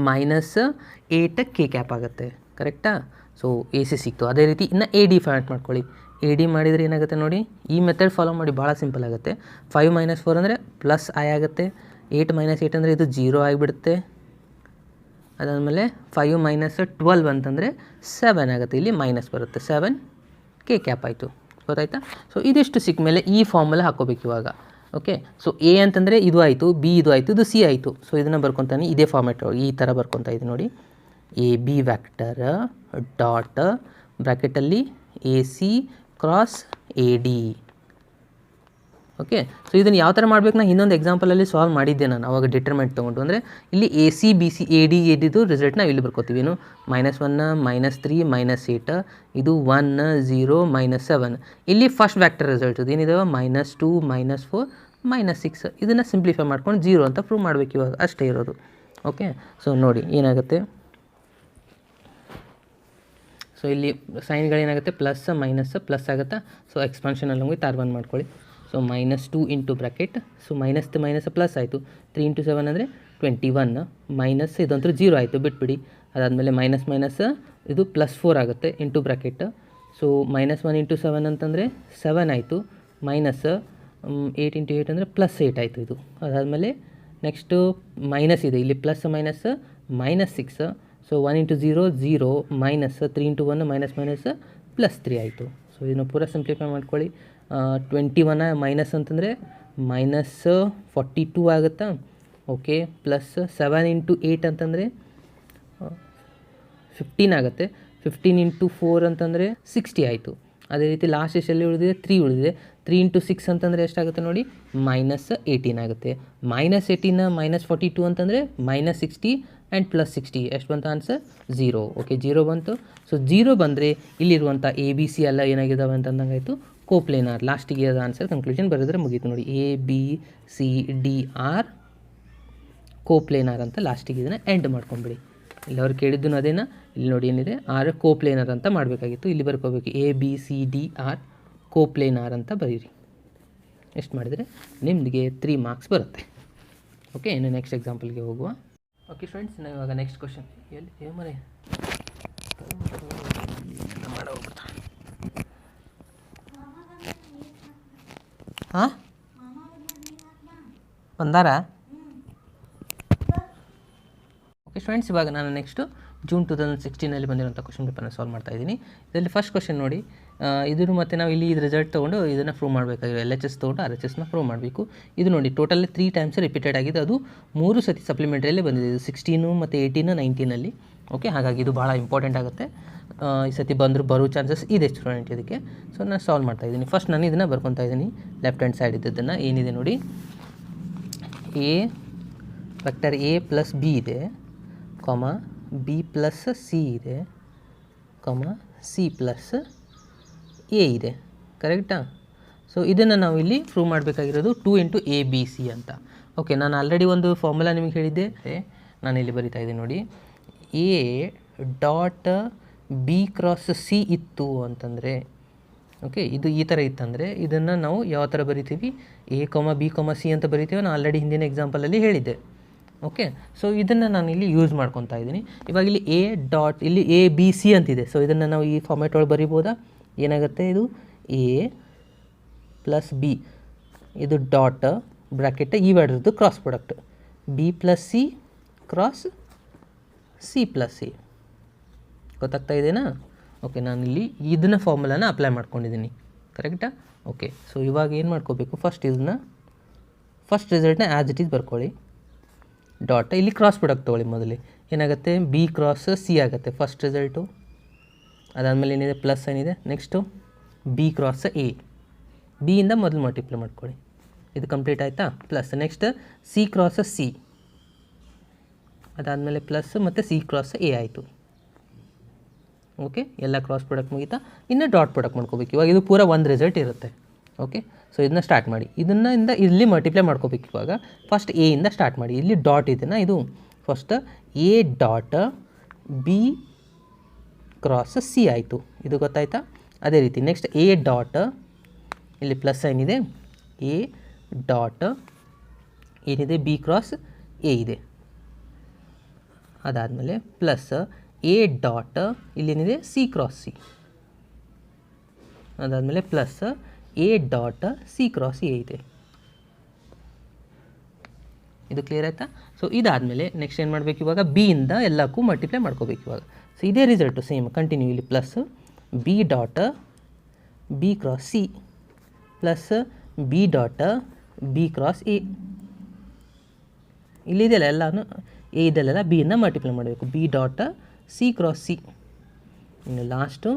-8k ಕ್ಯಾಪ್ ಆಗುತ್ತೆ. ಕರೆಕ್ಟಾ? ಸೊ ಎ ಸಿ ಸಿಕ್ತು. ಅದೇ ರೀತಿ ಇನ್ನು ಎ ಡಿ ಫೈಂಡ್ ಮಾಡ್ಕೊಳ್ಳಿ. ಎ ಡಿ ಮಾಡಿದರೆ ಏನಾಗುತ್ತೆ ನೋಡಿ, ಈ ಮೆಥಡ್ ಫಾಲೋ ಮಾಡಿ, ಭಾಳ ಸಿಂಪಲ್ ಆಗುತ್ತೆ. 5 - 4 ಅಂದರೆ ಪ್ಲಸ್ i ಆಗುತ್ತೆ. 8 - 8 ಅಂದರೆ ಇದು 0 ಆಗಿಬಿಡುತ್ತೆ. ಅದಾದಮೇಲೆ 5 - 12 ಅಂತಂದರೆ 7 ಆಗುತ್ತೆ. ಇಲ್ಲಿ ಮೈನಸ್ ಬರುತ್ತೆ, 7k ಕ್ಯಾಪ್ ಆಯಿತು. ಗೊತ್ತಾಯ್ತಾ? ಸೊ ಇದಿಷ್ಟು ಸಿಕ್ಕ ಮೇಲೆ ಈ ಫಾರ್ಮುಲಾ ಹಾಕೋಬೇಕು ಇವಾಗ. ಓಕೆ, ಸೊ ಎ ಅಂತಂದರೆ ಇದು ಆಯಿತು, ಬಿ ಇದು ಆಯಿತು, ಇದು ಸಿ ಆಯಿತು. ಸೊ ಇದನ್ನು ಬರ್ಕೊತಾನೆ ಇದೇ ಫಾರ್ಮೆಟ್ ಈ ಥರ ಬರ್ಕೊತಾ ಇದ್ದೀನಿ ನೋಡಿ. ಎ ಬಿ ವ್ಯಾಕ್ಟರ್ ಡಾಟ್ ಬ್ರ್ಯಾಕೆಟಲ್ಲಿ A C cross A D. Okay, so ಇದನ್ನು ಯಾವ ಥರ ಮಾಡಬೇಕು, ನಾನು ಇನ್ನೊಂದು ಎಕ್ಸಾಂಪಲಲ್ಲಿ ಸಾಲ್ವ್ ಮಾಡಿದ್ದೆ ನಾನು ಅವಾಗ ಡಿಟರ್ಮೆಂಟ್ ತೊಗೊಂಡು. ಅಂದರೆ ಇಲ್ಲಿ A C B C A D ಎಡಿದು ರಿಸಲ್ಟ್ ನಾವು ಇಲ್ಲಿ ಬರ್ಕೋತೀವಿ. ಏನು -1 -3 -8 ಇದು 1 0 -7. ಇಲ್ಲಿ ಫಸ್ಟ್ ವ್ಯಾಕ್ಟರ್ ರಿಸಲ್ಟ್ ಇದು ಏನಿದಾವೆ -2 -4 -6. ಇದನ್ನು ಸಿಂಪ್ಲಿಫೈ ಮಾಡ್ಕೊಂಡು 0 ಅಂತ ಪ್ರೂವ್ ಮಾಡಬೇಕು ಇವಾಗ. ಅಷ್ಟೇ ಇರೋದು. ಓಕೆ, ಸೊ ನೋಡಿ ಏನಾಗುತ್ತೆ. ಸೊ ಇಲ್ಲಿ ಸೈನ್ಗಳೇನಾಗುತ್ತೆ, ಪ್ಲಸ್ ಮೈನಸ್ ಪ್ಲಸ್ ಆಗುತ್ತಾ. ಸೊ ಎಕ್ಸ್ಪಾನ್ಷನಲ್ಲಿ ಹೋಗಿ ತಾರ್ ಬಂದ್ ಮಾಡ್ಕೊಳ್ಳಿ. So -2 into bracket. So minus plus ಆಯಿತು. 3 × 7 ಅಂದರೆ 21 ಮೈನಸ್ ಇದಂತೂ 0 ಆಯಿತು, ಬಿಟ್ಬಿಡಿ. ಅದಾದಮೇಲೆ ಮೈನಸ್ ಇದು +4 ಆಗುತ್ತೆ ಇಂಟು ಬ್ರ್ಯಾಕೆಟ್. ಸೊ -1 × 7 ಅಂತಂದರೆ 7 ಆಯಿತು. ಮೈನಸ್ 8 × 8 ಅಂದರೆ +8 ಆಯಿತು ಇದು. ಅದಾದಮೇಲೆ ನೆಕ್ಸ್ಟು ಮೈನಸ್ ಇದೆ ಇಲ್ಲಿ, plus minus -6. So 1 × 0 0 minus 3 × 1 minus +3 ಆಯಿತು. ಸೊ ಇದನ್ನು ಪೂರ ಸಿಂಪ್ಲಿಫೈ ಮಾಡ್ಕೊಳ್ಳಿ. 21 ಮೈನಸ್ ಅಂತಂದರೆ -42 ಆಗುತ್ತಾ. ಓಕೆ, ಪ್ಲಸ್ 7 × 8 ಅಂತಂದರೆ 15 ಆಗುತ್ತೆ. 15 ಇಂಟು 4 ಅಂತಂದರೆ 60 ಆಯಿತು. ಅದೇ ರೀತಿ ಲಾಸ್ಟ್ ಎಷ್ಟೆಲ್ಲಿ ಉಳಿದಿದೆ 3 ಉಳಿದಿದೆ. 3 ಇಂಟು 6 ಅಂತಂದರೆ ಎಷ್ಟಾಗುತ್ತೆ ನೋಡಿ -18 ಆಗುತ್ತೆ. -18 -42 ಅಂತಂದರೆ -60 ಆ್ಯಂಡ್ +60 ಎಷ್ಟು ಬಂತು ಆನ್ಸರ್ 0. ಓಕೆ 0 ಬಂತು. ಸೊ 0 ಬಂದರೆ ಇಲ್ಲಿರುವಂಥ ಎ ಬಿ ಸಿ ಎಲ್ಲ ಏನಾಗಿದ್ದಾವೆ ಅಂತಂದಂಗೆ ಆಯಿತು ಕೋಪ್ಲೇನಾರ್. ಲಾಸ್ಟಿಗೆ ಅದು ಆನ್ಸರ್ ಕನ್ಕ್ಲೂಷನ್ ಬರೆದ್ರೆ ಮುಗೀತು ನೋಡಿ. A B C D are coplanar ಅಂತ ಲಾಸ್ಟಿಗೆ ಇದನ್ನು ಎಂಡ್ ಮಾಡ್ಕೊಂಬಿಡಿ. ಇಲ್ಲಿ ಅವ್ರು ಕೇಳಿದ್ದು ಅದೇನಾ, ಇಲ್ಲಿ ನೋಡಿ ಏನಿದೆ ಆರ್ ಕೋಪ್ಲೇನರ್ ಅಂತ ಮಾಡಬೇಕಾಗಿತ್ತು. ಇಲ್ಲಿ ಬರ್ಕೋಬೇಕು A B C D are coplanar ಅಂತ ಬರೀರಿ. ಎಷ್ಟು ಮಾಡಿದರೆ ನಿಮಗೆ 3 ಮಾರ್ಕ್ಸ್ ಬರುತ್ತೆ. ಓಕೆ, ಇನ್ನು ನೆಕ್ಸ್ಟ್ ಎಕ್ಸಾಂಪಲ್ಗೆ ಹೋಗುವ. ಓಕೆ ಫ್ರೆಂಡ್ಸ್, ನಾವು ಇವಾಗ ನೆಕ್ಸ್ಟ್ ಕ್ವಶನ್ ಎಲ್ಲಿ ಮನೆ ಹಾಂ ಬಂದಾರ. ಓಕೆ ಫ್ರೆಂಡ್ಸ್, ಇವಾಗ ನಾನು ನೆಕ್ಸ್ಟು ಜೂನ್ 2016 ಬಂದಿರೋಂಥ ಕ್ವಶನ್ ಪೇಪರ್ನ ಸಾಲ್ವ್ ಮಾಡ್ತಾ ಇದ್ದೀನಿ. ಇದರಲ್ಲಿ ಫಸ್ಟ್ ಕ್ವಶನ್ ನೋಡಿ, ಇದನ್ನು ಮತ್ತು ನಾವು ಇಲ್ಲಿ ಇದು ರಿಸಲ್ಟ್ ತೊಗೊಂಡು ಇದನ್ನು ಪ್ರೂವ್ ಮಾಡಬೇಕಾಗಿರೋ LHS ತೊಗೊಂಡು RHSನ ಪ್ರೂವ್ ಮಾಡಬೇಕು. ಇದು ನೋಡಿ ಟೋಟಲ್ 3 ಟೈಮ್ಸ್ ರಿಪೀಟೆಡ್ ಆಗಿದೆ. ಅದು 3 ಸತಿ ಸಪ್ಲಿಮೆಂಟ್ರಿಯಲ್ಲೇ ಬಂದಿದೆ. ಇದು 16 ಮತ್ತು 18 19 ಓಕೆ, ಹಾಗಾಗಿ ಇದು ಭಾಳ ಇಂಪಾರ್ಟೆಂಟ್ ಆಗುತ್ತೆ. ಈ ಸತಿ ಬರೋ ಚಾನ್ಸಸ್ ಇದೆ ಸ್ಟೂಡೆಂಟ್ ಇದಕ್ಕೆ. ಸೊ ನಾನು ಸಾಲ್ವ್ ಮಾಡ್ತಾ ಇದ್ದೀನಿ. ಫಸ್ಟ್ ನಾನು ಇದನ್ನು ಬರ್ಕೊತಾ ಇದ್ದೀನಿ. ಲೆಫ್ಟ್ ಹ್ಯಾಂಡ್ ಸೈಡ್ ಇದ್ದದ್ದನ್ನು ಏನಿದೆ ನೋಡಿ, A vector A plus B ಇದೆ, ಕಾಮ ಬಿ ಪ್ಲಸ್ ಸಿ ಇದೆ, ಕಾಮ ಸಿ ಪ್ಲಸ್ ಎ ಇದೆ. ಕರೆಕ್ಟಾ? ಸೊ ಇದನ್ನು ನಾವು ಇಲ್ಲಿ ಪ್ರೂವ್ ಮಾಡಬೇಕಾಗಿರೋದು 2 ಇಂಟು ಎ ಬಿ ಸಿ ಅಂತ. ಓಕೆ, ನಾನು ಆಲ್ರೆಡಿ ಒಂದು ಫಾರ್ಮುಲಾ ನಿಮಗೆ ಹೇಳಿದ್ದೆ, ನಾನು ಇಲ್ಲಿ ಬರಿತಾ ಇದ್ದೀನಿ ನೋಡಿ. A dot B cross C ಇತ್ತು ಅಂತಂದರೆ, ಓಕೆ, ಇದು ಈ ಥರ ಇತ್ತಂದರೆ ಇದನ್ನು ನಾವು ಯಾವ ಥರ ಬರಿತೀವಿ, ಎ ಕಾಮ ಬಿ ಕಾಮ ಸಿ ಅಂತ ಬರಿತೀವಿ. ನಾನು ಆಲ್ರೆಡಿ ಹಿಂದಿನ ಎಕ್ಸಾಂಪಲಲ್ಲಿ ಹೇಳಿದ್ದೆ. ಓಕೆ, ಸೊ ಇದನ್ನು ನಾನು ಇಲ್ಲಿ ಯೂಸ್ ಮಾಡ್ಕೊತಾ ಇದ್ದೀನಿ. ಇವಾಗ ಇಲ್ಲಿ ಎ ಡಾಟ್ ಇಲ್ಲಿ ಎ ಬಿ ಸಿ ಅಂತಿದೆ. ಸೊ ಇದನ್ನು ನಾವು ಈ ಫಾರ್ಮ್ಯಾಟ್ ಒಳಗೆ ಬರಿಬೋದಾ? ಏನಾಗುತ್ತೆ, ಇದು ಎ ಪ್ಲಸ್ ಬಿ, ಇದು ಡಾಟ್ ಬ್ರ್ಯಾಕೆಟ್ ಈ ಎರಡರದ್ದು cross product, B plus C cross C plus A. ಗೊತ್ತಾಗ್ತಾ ಇದೆನಾ? ಓಕೆ, ನಾನಿಲ್ಲಿ ಇದನ್ನ ಫಾರ್ಮುಲಾನ ಅಪ್ಲೈ ಮಾಡ್ಕೊಂಡಿದ್ದೀನಿ. ಕರೆಕ್ಟಾ? ಓಕೆ, ಸೊ ಇವಾಗ ಏನು ಮಾಡ್ಕೋಬೇಕು, ಫಸ್ಟ್ ಫಸ್ಟ್ ರಿಸಲ್ಟ್ನ ಆ್ಯಸ್ ಇಟ್ ಈಸ್ ಬರ್ಕೊಳ್ಳಿ. ಡಾಟ್ ಇಲ್ಲಿ ಕ್ರಾಸ್ ಪ್ರಾಡಕ್ಟ್ ತೊಗೊಳ್ಳಿ. ಮೊದಲೇ ಏನಾಗುತ್ತೆ, ಬಿ ಕ್ರಾಸ್ ಸಿ ಆಗುತ್ತೆ ಫಸ್ಟ್ ರಿಸಲ್ಟು. ಅದಾದಮೇಲೆ ಏನಿದೆ, ಪ್ಲಸ್ ಏನಿದೆ, ನೆಕ್ಸ್ಟು ಬಿ ಕ್ರಾಸ್ ಎ, ಬಿಯಿಂದ ಮೊದಲು ಮಲ್ಟಿಪ್ಲೈ ಮಾಡ್ಕೊಳ್ಳಿ. ಇದು ಕಂಪ್ಲೀಟ್ ಆಯಿತಾ? Plus next C cross C, ಅದಾದಮೇಲೆ ಪ್ಲಸ್ ಮತ್ತು ಸಿ ಕ್ರಾಸ್ ಎ ಆಯಿತು. ಓಕೆ, ಎಲ್ಲ ಕ್ರಾಸ್ ಪ್ರಾಡಕ್ಟ್ ಮುಗೀತಾ. ಇನ್ನು ಡಾಟ್ ಪ್ರಾಡಕ್ಟ್ ಮಾಡ್ಕೋಬೇಕು. ಇವಾಗ ಇದು ಪೂರ ಒಂದು ರಿಸಲ್ಟ್ ಇರುತ್ತೆ. ಓಕೆ, ಸೊ ಇದನ್ನ ಸ್ಟಾರ್ಟ್ ಮಾಡಿ. ಇದನ್ನ ಇಲ್ಲಿ ಮಲ್ಟಿಪ್ಲೈ ಮಾಡ್ಕೋಬೇಕು. ಇವಾಗ ಫಸ್ಟ್ ಎ ಇಂದ ಸ್ಟಾರ್ಟ್ ಮಾಡಿ. ಇಲ್ಲಿ ಡಾಟ್ ಇದೆನಾ, ಇದು first A dot B cross C ಆಯಿತು. ಇದು ಗೊತ್ತಾಯ್ತಾ? ಅದೇ ರೀತಿ ನೆಕ್ಸ್ಟ್ ಎ ಡಾಟ್ ಇಲ್ಲಿ ಪ್ಲಸ್ ಏನಿದೆ, ಎ ಡಾಟ್ ಏನಿದೆ ಬಿ ಕ್ರಾಸ್ ಎ ಇದೆ. ಅದಾದಮೇಲೆ ಪ್ಲಸ್ ಎ ಡಾಟ್ ಇಲ್ಲೇನಿದೆ ಸಿ ಕ್ರಾಸ್ ಸಿ, ಅದಾದಮೇಲೆ plus A dot C cross A ಇದೆ. ಇದು ಕ್ಲಿಯರ್ ಆಯಿತಾ? ಸೊ ಇದಾದಮೇಲೆ ನೆಕ್ಸ್ಟ್ ಏನು ಮಾಡಬೇಕು, ಇವಾಗ ಬಿಯಿಂದ ಎಲ್ಲಕ್ಕೂ ಮಲ್ಟಿಪ್ಲೈ ಮಾಡ್ಕೋಬೇಕು. ಇವಾಗ ಸೊ ಇದೇ ರಿಸಲ್ಟು ಸೇಮ್ ಕಂಟಿನ್ಯೂ. ಇಲ್ಲಿ plus B dot B cross C plus B dot B cross A. ಇಲ್ಲಿದೆಯಲ್ಲ ಎಲ್ಲನೂ ಎ ಇದೆಲ್ಲ ಬಿಯಿಂದ ಮಲ್ಟಿಪ್ಲೈ ಮಾಡಬೇಕು. B dot C cross C, ಇನ್ನು last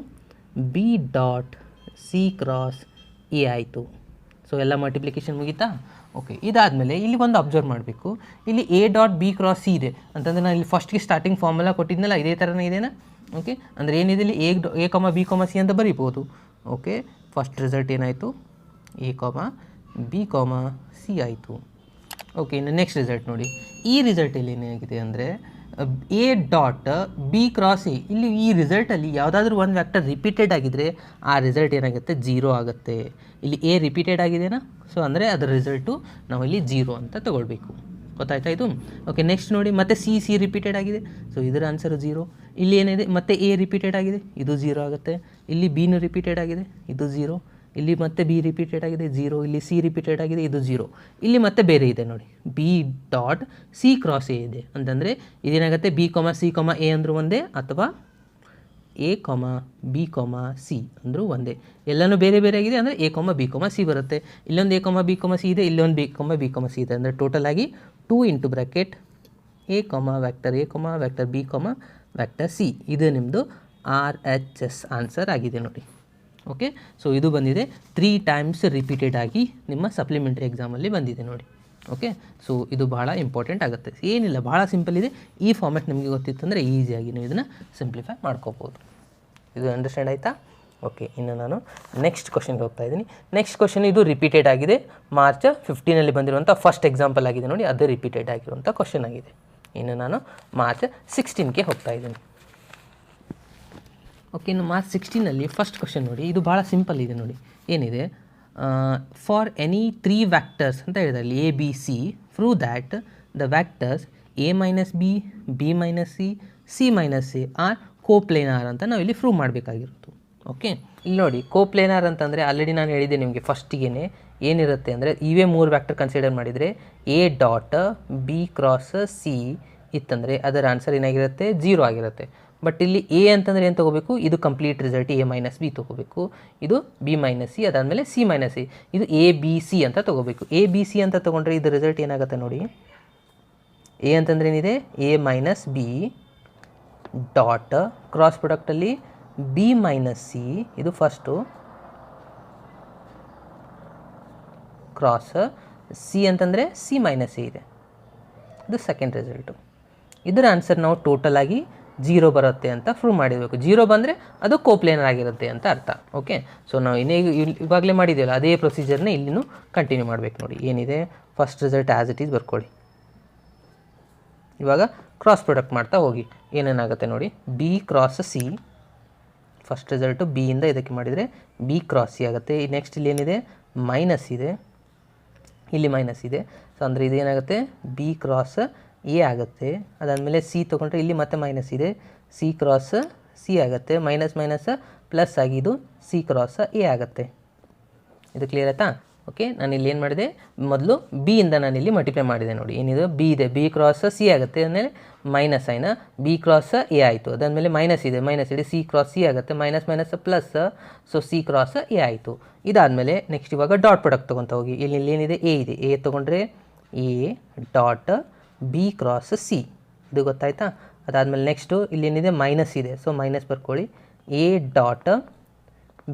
B dot C cross A ಆಯಿತು. ಸೊ ಎಲ್ಲ ಮಲ್ಟಿಪ್ಲಿಕೇಶನ್ ಮುಗೀತಾ? ಓಕೆ, ಇದಾದಮೇಲೆ ಇಲ್ಲಿ ಒಂದು ಅಬ್ಸರ್ವ್ ಮಾಡಬೇಕು. ಇಲ್ಲಿ A dot B cross C ಇದೆ ಅಂತಂದರೆ ನಾನು ಇಲ್ಲಿ ಫಸ್ಟ್ಗೆ ಸ್ಟಾರ್ಟಿಂಗ್ ಫಾರ್ಮುಲಾ ಕೊಟ್ಟಿದ್ನಲ್ಲ, ಇದೇ ಥರನೇ ಇದೆನಾ? ಓಕೆ, ಅಂದರೆ ಏನಿದೆ ಇಲ್ಲಿ ಎ ಕಾಮ ಬಿ ಕಾಮ ಸಿ ಅಂತ ಬರೀಬೋದು. ಓಕೆ, ಫಸ್ಟ್ ರಿಸಲ್ಟ್ ಏನಾಯಿತು, ಎ ಕಾಮ ಬಿ ಕಾಮ ಸಿ ಆಯಿತು. ಓಕೆ, ಇನ್ನು ನೆಕ್ಸ್ಟ್ ರಿಸಲ್ಟ್ ನೋಡಿ. ಈ ರಿಸಲ್ಟಲ್ಲಿ ಏನಾಗಿದೆ ಅಂದರೆ A dot B cross A. ಇಲ್ಲಿ ಈ ರಿಸಲ್ಟಲ್ಲಿ ಯಾವುದಾದ್ರೂ ಒಂದು ವ್ಯಾಕ್ಟರ್ ರಿಪೀಟೆಡ್ ಆಗಿದ್ದರೆ ಆ ರಿಸಲ್ಟ್ ಏನಾಗುತ್ತೆ, 0 ಆಗುತ್ತೆ. ಇಲ್ಲಿ ಎ ರಿಪೀಟೆಡ್ ಆಗಿದೆನಾ, ಸೊ ಅಂದರೆ ಅದರ ರಿಸಲ್ಟು ನಾವು ಇಲ್ಲಿ 0 ಅಂತ ತೊಗೊಳ್ಬೇಕು. ಗೊತ್ತಾಯ್ತಾ ಇದು? ಓಕೆ, ನೆಕ್ಸ್ಟ್ ನೋಡಿ ಮತ್ತೆ ಸಿ ರಿಪೀಟೆಡ್ ಆಗಿದೆ. ಸೊ ಇದರ ಆನ್ಸರು 0. ಇಲ್ಲಿ ಏನಿದೆ, ಮತ್ತೆ ಎ ರಿಪೀಟೆಡ್ ಆಗಿದೆ, ಇದು 0 ಆಗುತ್ತೆ. ಇಲ್ಲಿ ಬಿನೂ ರಿಪೀಟೆಡ್ ಆಗಿದೆ, ಇದು 0. ಇಲ್ಲಿ ಮತ್ತೆ ಬಿ ರಿಪೀಟೆಡ್ ಆಗಿದೆ, 0. ಇಲ್ಲಿ ಸಿ ರಿಪೀಟೆಡ್ ಆಗಿದೆ, ಇದು 0. ಇಲ್ಲಿ ಮತ್ತೆ ಬೇರೆ ಇದೆ ನೋಡಿ, B dot C cross A ಇದೆ. ಅಂತಂದರೆ ಇದೇನಾಗುತ್ತೆ, ಬಿ ಕಾಮ ಸಿ ಕಾಮ ಎ ಅಂದರೂ ಒಂದೇ, ಅಥವಾ ಎ ಕಾಮ ಬಿ ಕಾಮ ಸಿ ಅಂದರೂ ಒಂದೇ. ಎಲ್ಲನೂ ಬೇರೆ ಬೇರೆ ಆಗಿದೆ ಅಂದರೆ ಎ ಕಾಮ ಬಿ ಕಾಮ ಸಿ ಬರುತ್ತೆ. ಇಲ್ಲೊಂದು ಎ ಕಾಮ ಬಿ ಕಾಮ ಸಿ ಇದೆ, ಇಲ್ಲೊಂದು B com B com C ಇದೆ. ಅಂದರೆ ಟೋಟಲ್ ಆಗಿ 2 ಇಂಟು ಬ್ರ್ಯಾಕೆಟ್ ಎ ಕಾಮ vector B com vector C. ಇದು ನಿಮ್ಮದು RHS ಆನ್ಸರ್ ಆಗಿದೆ ನೋಡಿ. ಓಕೆ, ಸೊ ಇದು ಬಂದಿದೆ 3 ಟೈಮ್ಸ್ ರಿಪೀಟೆಡ್ ಆಗಿ ನಿಮ್ಮ ಸಪ್ಲಿಮೆಂಟ್ರಿ ಎಕ್ಸಾಮಲ್ಲಿ ಬಂದಿದೆ ನೋಡಿ. ಓಕೆ, ಸೊ ಇದು ಭಾಳ ಇಂಪಾರ್ಟೆಂಟ್ ಆಗುತ್ತೆ. ಏನಿಲ್ಲ, ಭಾಳ ಸಿಂಪಲ್ ಇದೆ. ಈ ಫಾರ್ಮೆಟ್ ನಿಮಗೆ ಗೊತ್ತಿತ್ತು ಅಂದರೆ ಈಸಿಯಾಗಿ ನೀವು ಇದನ್ನು ಸಿಂಪ್ಲಿಫೈ ಮಾಡ್ಕೋಬೋದು. ಇದು ಅಂಡರ್ಸ್ಟ್ಯಾಂಡ್ ಆಯಿತಾ? ಓಕೆ, ಇನ್ನು ನಾನು ನೆಕ್ಸ್ಟ್ ಕ್ವಶನ್ಗೆ ಹೋಗ್ತಾ ಇದ್ದೀನಿ. ನೆಕ್ಸ್ಟ್ ಕ್ವಶನ್ ಇದು ರಿಪೀಟೆಡ್ ಆಗಿದೆ. ಮಾರ್ಚ್ 15 ಬಂದಿರುವಂಥ ಫಸ್ಟ್ ಎಕ್ಸಾಂಪಲ್ ಆಗಿದೆ ನೋಡಿ, ಅದು ರಿಪೀಟೆಡ್ ಆಗಿರುವಂಥ ಕ್ವಶನ್ ಆಗಿದೆ. ಇನ್ನು ನಾನು ಮಾರ್ಚ್ 16ಗೆ ಹೋಗ್ತಾ ಇದ್ದೀನಿ. ಓಕೆ, ಇನ್ನು ಮಾರ್ಚ್ 16 ಫಸ್ಟ್ ಕ್ವಶನ್ ನೋಡಿ, ಇದು ಭಾಳ ಸಿಂಪಲ್ ಇದೆ ನೋಡಿ. ಏನಿದೆ, ಫಾರ್ ಎನಿ 3 ವ್ಯಾಕ್ಟರ್ಸ್ ಅಂತ ಹೇಳಿದ್ದಾರೆ A B C, prove that the vectors A minus B, B minus C, C minus A are coplanar ಅಂತ ನಾವು ಇಲ್ಲಿ ಪ್ರೂವ್ ಮಾಡಬೇಕಾಗಿರುತ್ತೆ. ಓಕೆ, ಇಲ್ಲಿ ನೋಡಿ ಕೋಪ್ಲೇನಾರ್ ಅಂತಂದರೆ ಆಲ್ರೆಡಿ ನಾನು ಹೇಳಿದ್ದೆ ನಿಮಗೆ ಫಸ್ಟಿಗೆ ಏನಿರುತ್ತೆ ಅಂದರೆ ಇವೇ 3 ವ್ಯಾಕ್ಟರ್ ಕನ್ಸಿಡರ್ ಮಾಡಿದರೆ A dot B cross C ಇತ್ತಂದರೆ ಅದರ ಆನ್ಸರ್ ಏನಾಗಿರುತ್ತೆ, 0 ಆಗಿರುತ್ತೆ. ಬಟ್ ಇಲ್ಲಿ ಎ ಅಂತಂದರೆ ಏನು ತೊಗೋಬೇಕು, ಇದು complete result A minus B ತೊಗೋಬೇಕು. ಇದು ಬಿ ಮೈನಸ್ ಸಿ, ಅದಾದಮೇಲೆ ಸಿ ಮೈನಸ್ ಸಿ, ಇದು ಎ ಬಿ ಸಿ ಅಂತ ತೊಗೋಬೇಕು. ಎ ಬಿ ಸಿ ಅಂತ ತೊಗೊಂಡ್ರೆ ಇದು ರಿಸಲ್ಟ್ ಏನಾಗುತ್ತೆ ನೋಡಿ. ಎ ಅಂತಂದ್ರೆ ಏನಿದೆ, A minus B dot cross ಪ್ರಾಡಕ್ಟಲ್ಲಿ ಬಿ ಮೈನಸ್ ಸಿ, ಇದು ಫಸ್ಟು ಕ್ರಾಸ್ ಸಿ ಅಂತಂದರೆ ಸಿ ಮೈನಸ್ ಸಿ ಇದೆ, ಇದು ಸೆಕೆಂಡ್ ರಿಸಲ್ಟು. ಇದರ ಆನ್ಸರ್ ನಾವು ಟೋಟಲ್ ಆಗಿ 0 ಬರುತ್ತೆ ಅಂತ ಪ್ರೂವ್ ಮಾಡಿರಬೇಕು. 0 ಬಂದರೆ ಅದು ಕೋಪ್ಲೇನರ್ ಆಗಿರುತ್ತೆ ಅಂತ ಅರ್ಥ. ಓಕೆ, ಸೊ ನಾವು ಇವಾಗಲೇ ಮಾಡಿದ್ದೀವಲ್ಲ ಅದೇ ಪ್ರೊಸೀಜರ್ನೇ ಇಲ್ಲಿನೂ ಕಂಟಿನ್ಯೂ ಮಾಡಬೇಕು ನೋಡಿ. ಏನಿದೆ, first result as it is ಬರ್ಕೊಳ್ಳಿ. ಇವಾಗ ಕ್ರಾಸ್ ಪ್ರಾಡಕ್ಟ್ ಮಾಡ್ತಾ ಹೋಗಿ ಏನೇನಾಗುತ್ತೆ ನೋಡಿ. B cross C, first result ಬಿಯಿಂದ ಇದಕ್ಕೆ ಮಾಡಿದರೆ ಬಿ ಕ್ರಾಸ್ ಸಿ ಆಗುತ್ತೆ. ನೆಕ್ಸ್ಟ್ ಇಲ್ಲಿ ಏನಿದೆ, ಮೈನಸ್ ಇದೆ, ಇಲ್ಲಿ ಮೈನಸ್ ಇದೆ. ಸೊ ಅಂದರೆ ಇದೇನಾಗುತ್ತೆ, ಬಿ ಕ್ರಾಸ್ ಎ ಆಗುತ್ತೆ. ಅದಾದಮೇಲೆ ಸಿ ತೊಗೊಂಡ್ರೆ ಇಲ್ಲಿ ಮತ್ತೆ ಮೈನಸ್ ಇದೆ, ಸಿ ಕ್ರಾಸ್ ಸಿ ಆಗುತ್ತೆ. ಮೈನಸ್ ಮೈನಸ್ ಪ್ಲಸ್ ಆಗಿದ್ದು ಸಿ ಕ್ರಾಸ್ ಎ ಆಗುತ್ತೆ. ಇದು ಕ್ಲಿಯರ್ ಆಯಿತಾ? ಓಕೆ, ನಾನು ಇಲ್ಲಿ ಏನು ಮಾಡಿದೆ, ಮೊದಲು ಬಿ ಇಂದ ನಾನಿಲ್ಲಿ ಮಲ್ಟಿಪ್ಲೈ ಮಾಡಿದೆ ನೋಡಿ. ಏನಿದೆ, ಬಿ ಇದೆ, ಬಿ ಕ್ರಾಸ್ ಸಿ ಆಗುತ್ತೆ. ಆಮೇಲೆ ಮೈನಸ್ ಐನ ಬಿ ಕ್ರಾಸ್ ಎ ಆಯಿತು. ಅದಾದಮೇಲೆ ಮೈನಸ್ ಇದೆ, ಸಿ ಕ್ರಾಸ್ ಸಿ ಆಗುತ್ತೆ. Minus minus plus, so C cross A ಆಯಿತು. ಇದಾದಮೇಲೆ ನೆಕ್ಸ್ಟ್ ಇವಾಗ ಡಾಟ್ ಪ್ರಾಡಕ್ಟ್ ತೊಗೊತ ಹೋಗಿ. ಇಲ್ಲಿ ಏನಿದೆ, ಎ ಇದೆ, ಎ ತೊಗೊಂಡ್ರೆ A dot B cross C, ಇದು ಗೊತ್ತಾಯ್ತಾ? ಅದಾದಮೇಲೆ ನೆಕ್ಸ್ಟು ಇಲ್ಲೇನಿದೆ, ಮೈನಸ್ ಇದೆ, ಸೊ ಮೈನಸ್ ಬರ್ಕೊಳ್ಳಿ. A dot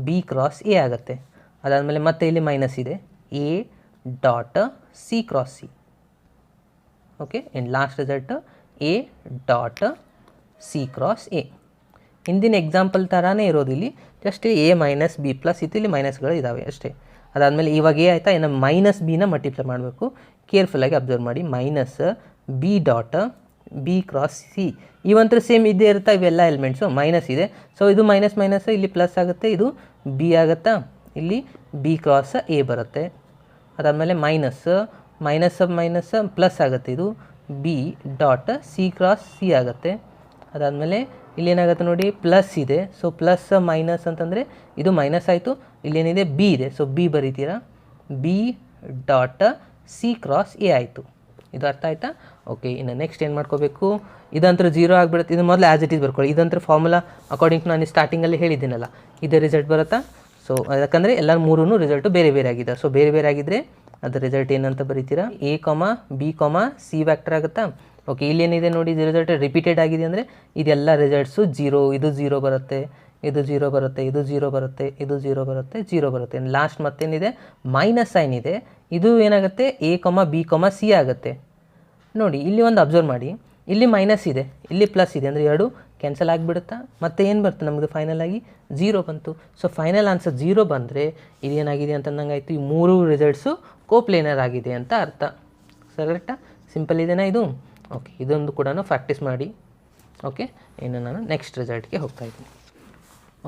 B cross A ಆಗುತ್ತೆ. ಅದಾದಮೇಲೆ ಮತ್ತೆ ಇಲ್ಲಿ ಮೈನಸ್ ಇದೆ, A dot C cross C. Okay, and last result A dot C cross A. ಹಿಂದಿನ ಎಕ್ಸಾಂಪಲ್ ಥರನೇ ಇರೋದು ಇಲ್ಲಿ, just A minus B plus ಇತ್ತು, ಇಲ್ಲಿ ಮೈನಸ್ಗಳು ಇದ್ದಾವೆ ಅಷ್ಟೇ. ಅದಾದಮೇಲೆ ಇವಾಗ ಎ ಆಯಿತಾ, ಇನ್ನು ಮೈನಸ್ ಬಿನ ಮಲ್ಟಿಪ್ಲೈ ಮಾಡಬೇಕು. ಕೇರ್ಫುಲ್ಲಾಗಿ ಅಬ್ಸರ್ವ್ ಮಾಡಿ. Minus B dot B cross C, ಇವಂತರ ಸೇಮ್ ಇದ್ದೇ ಇರುತ್ತಾ, ಇವೆಲ್ಲ ಎಲಿಮೆಂಟ್ಸು ಮೈನಸ್ ಇದೆ. ಸೊ ಇದು ಮೈನಸ್ ಮೈನಸ್ ಇಲ್ಲಿ ಪ್ಲಸ್ ಆಗುತ್ತೆ, ಇದು ಬಿ ಆಗುತ್ತಾ, ಇಲ್ಲಿ ಬಿ ಕ್ರಾಸ್ ಎ ಬರುತ್ತೆ. ಅದಾದಮೇಲೆ ಮೈನಸ್ ಮೈನಸ್ ಪ್ಲಸ್ ಆಗುತ್ತೆ, ಇದು B dot C cross C ಆಗುತ್ತೆ. ಅದಾದಮೇಲೆ ಇಲ್ಲೇನಾಗುತ್ತೆ ನೋಡಿ, ಪ್ಲಸ್ ಇದೆ, ಸೊ ಪ್ಲಸ್ ಮೈನಸ್ ಅಂತಂದರೆ ಇದು ಮೈನಸ್ ಆಯಿತು. ಇಲ್ಲೇನಿದೆ, ಬಿ ಇದೆ, ಸೊ ಬಿ ಬರೀತೀರಾ, B dot C cross A ಆಯಿತು. ಇದು ಅರ್ಥ ಆಯಿತಾ? ಓಕೆ, ಇನ್ನು ನೆಕ್ಸ್ಟ್ ಏನು ಮಾಡ್ಕೋಬೇಕು, ಇದಂತರ 0 ಆಗಿಬಿಡುತ್ತೆ. ಇದು ಮೊದಲು ಆ್ಯಸ್ ಇಟ್ ಈಸ್ ಬರ್ಕೊಳ್ಳಿ. ಇದಂತರ ಫಾರ್ಮುಲಾ ಅಕಾರ್ಡಿಂಗ್ ಟು ನಾನು ಸ್ಟಾರ್ಟಿಂಗಲ್ಲಿ ಹೇಳಿದ್ದೀನಲ್ಲ, ಇದೇ ರಿಸಲ್ಟ್ ಬರುತ್ತಾ. ಸೊ ಯಾಕಂದರೆ ಎಲ್ಲ 3 ರಿಸಲ್ಟು ಬೇರೆ ಬೇರೆ ಆಗಿದೆ. ಸೊ ಬೇರೆ ಬೇರೆ ಆಗಿದ್ದರೆ ಅದರ ರಿಸಲ್ಟ್ ಏನಂತ ಬರೀತೀರಾ, ಎ ಕಾಮ ಬಿ ಕಾಮ ಸಿ ವ್ಯಾಕ್ಟರ್ ಆಗುತ್ತಾ. ಓಕೆ, ಇಲ್ಲೇನಿದೆ ನೋಡಿ, ಇದು ರಿಸಲ್ಟ್ ರಿಪೀಟೆಡ್ ಆಗಿದೆ ಅಂದರೆ ಇದೆಲ್ಲ ರಿಸಲ್ಟ್ಸು 0, ಇದು 0 ಬರುತ್ತೆ, ಇದು 0 ಬರುತ್ತೆ, ಇದು 0 ಬರುತ್ತೆ, ಇದು 0 ಬರುತ್ತೆ, 0 ಬರುತ್ತೆ. ಲಾಸ್ಟ್ ಮತ್ತೇನಿದೆ, ಮೈನಸ್ ಸೈನ್ ಇದೆ, ಇದು ಏನಾಗುತ್ತೆ, ಎ ಕಾಮ ಬಿ ಕಾಮ ಸಿ ಆಗುತ್ತೆ. ನೋಡಿ ಇಲ್ಲಿ ಒಂದು ಅಬ್ಸರ್ವ್ ಮಾಡಿ, ಇಲ್ಲಿ ಮೈನಸ್ ಇದೆ, ಇಲ್ಲಿ ಪ್ಲಸ್ ಇದೆ, ಅಂದರೆ ಎರಡು ಕ್ಯಾನ್ಸಲ್ ಆಗಿಬಿಡುತ್ತಾ. ಮತ್ತು ಏನು ಬರುತ್ತೆ ನಮ್ಮದು ಫೈನಲ್ ಆಗಿ 0 ಬಂತು. ಸೊ ಫೈನಲ್ ಆನ್ಸರ್ 0 ಬಂದರೆ ಇದೇನಾಗಿದೆ ಅಂತಂದಂಗೆ ಆಯಿತು, ಈ 3 ರಿಸಲ್ಟ್ಸು ಕೋಪ್ಲೇನರ್ ಆಗಿದೆ ಅಂತ ಅರ್ಥ. ಕರೆಕ್ಟಾ? ಸಿಂಪಲ್ ಇದೆನಾ ಇದು? ಓಕೆ, ಇದೊಂದು ಕೂಡ ಪ್ರಾಕ್ಟೀಸ್ ಮಾಡಿ. ಓಕೆ, ಇನ್ನು ನಾನು ನೆಕ್ಸ್ಟ್ ರಿಸಲ್ಟ್ಗೆ ಹೋಗ್ತಾ ಇದ್ದೀನಿ.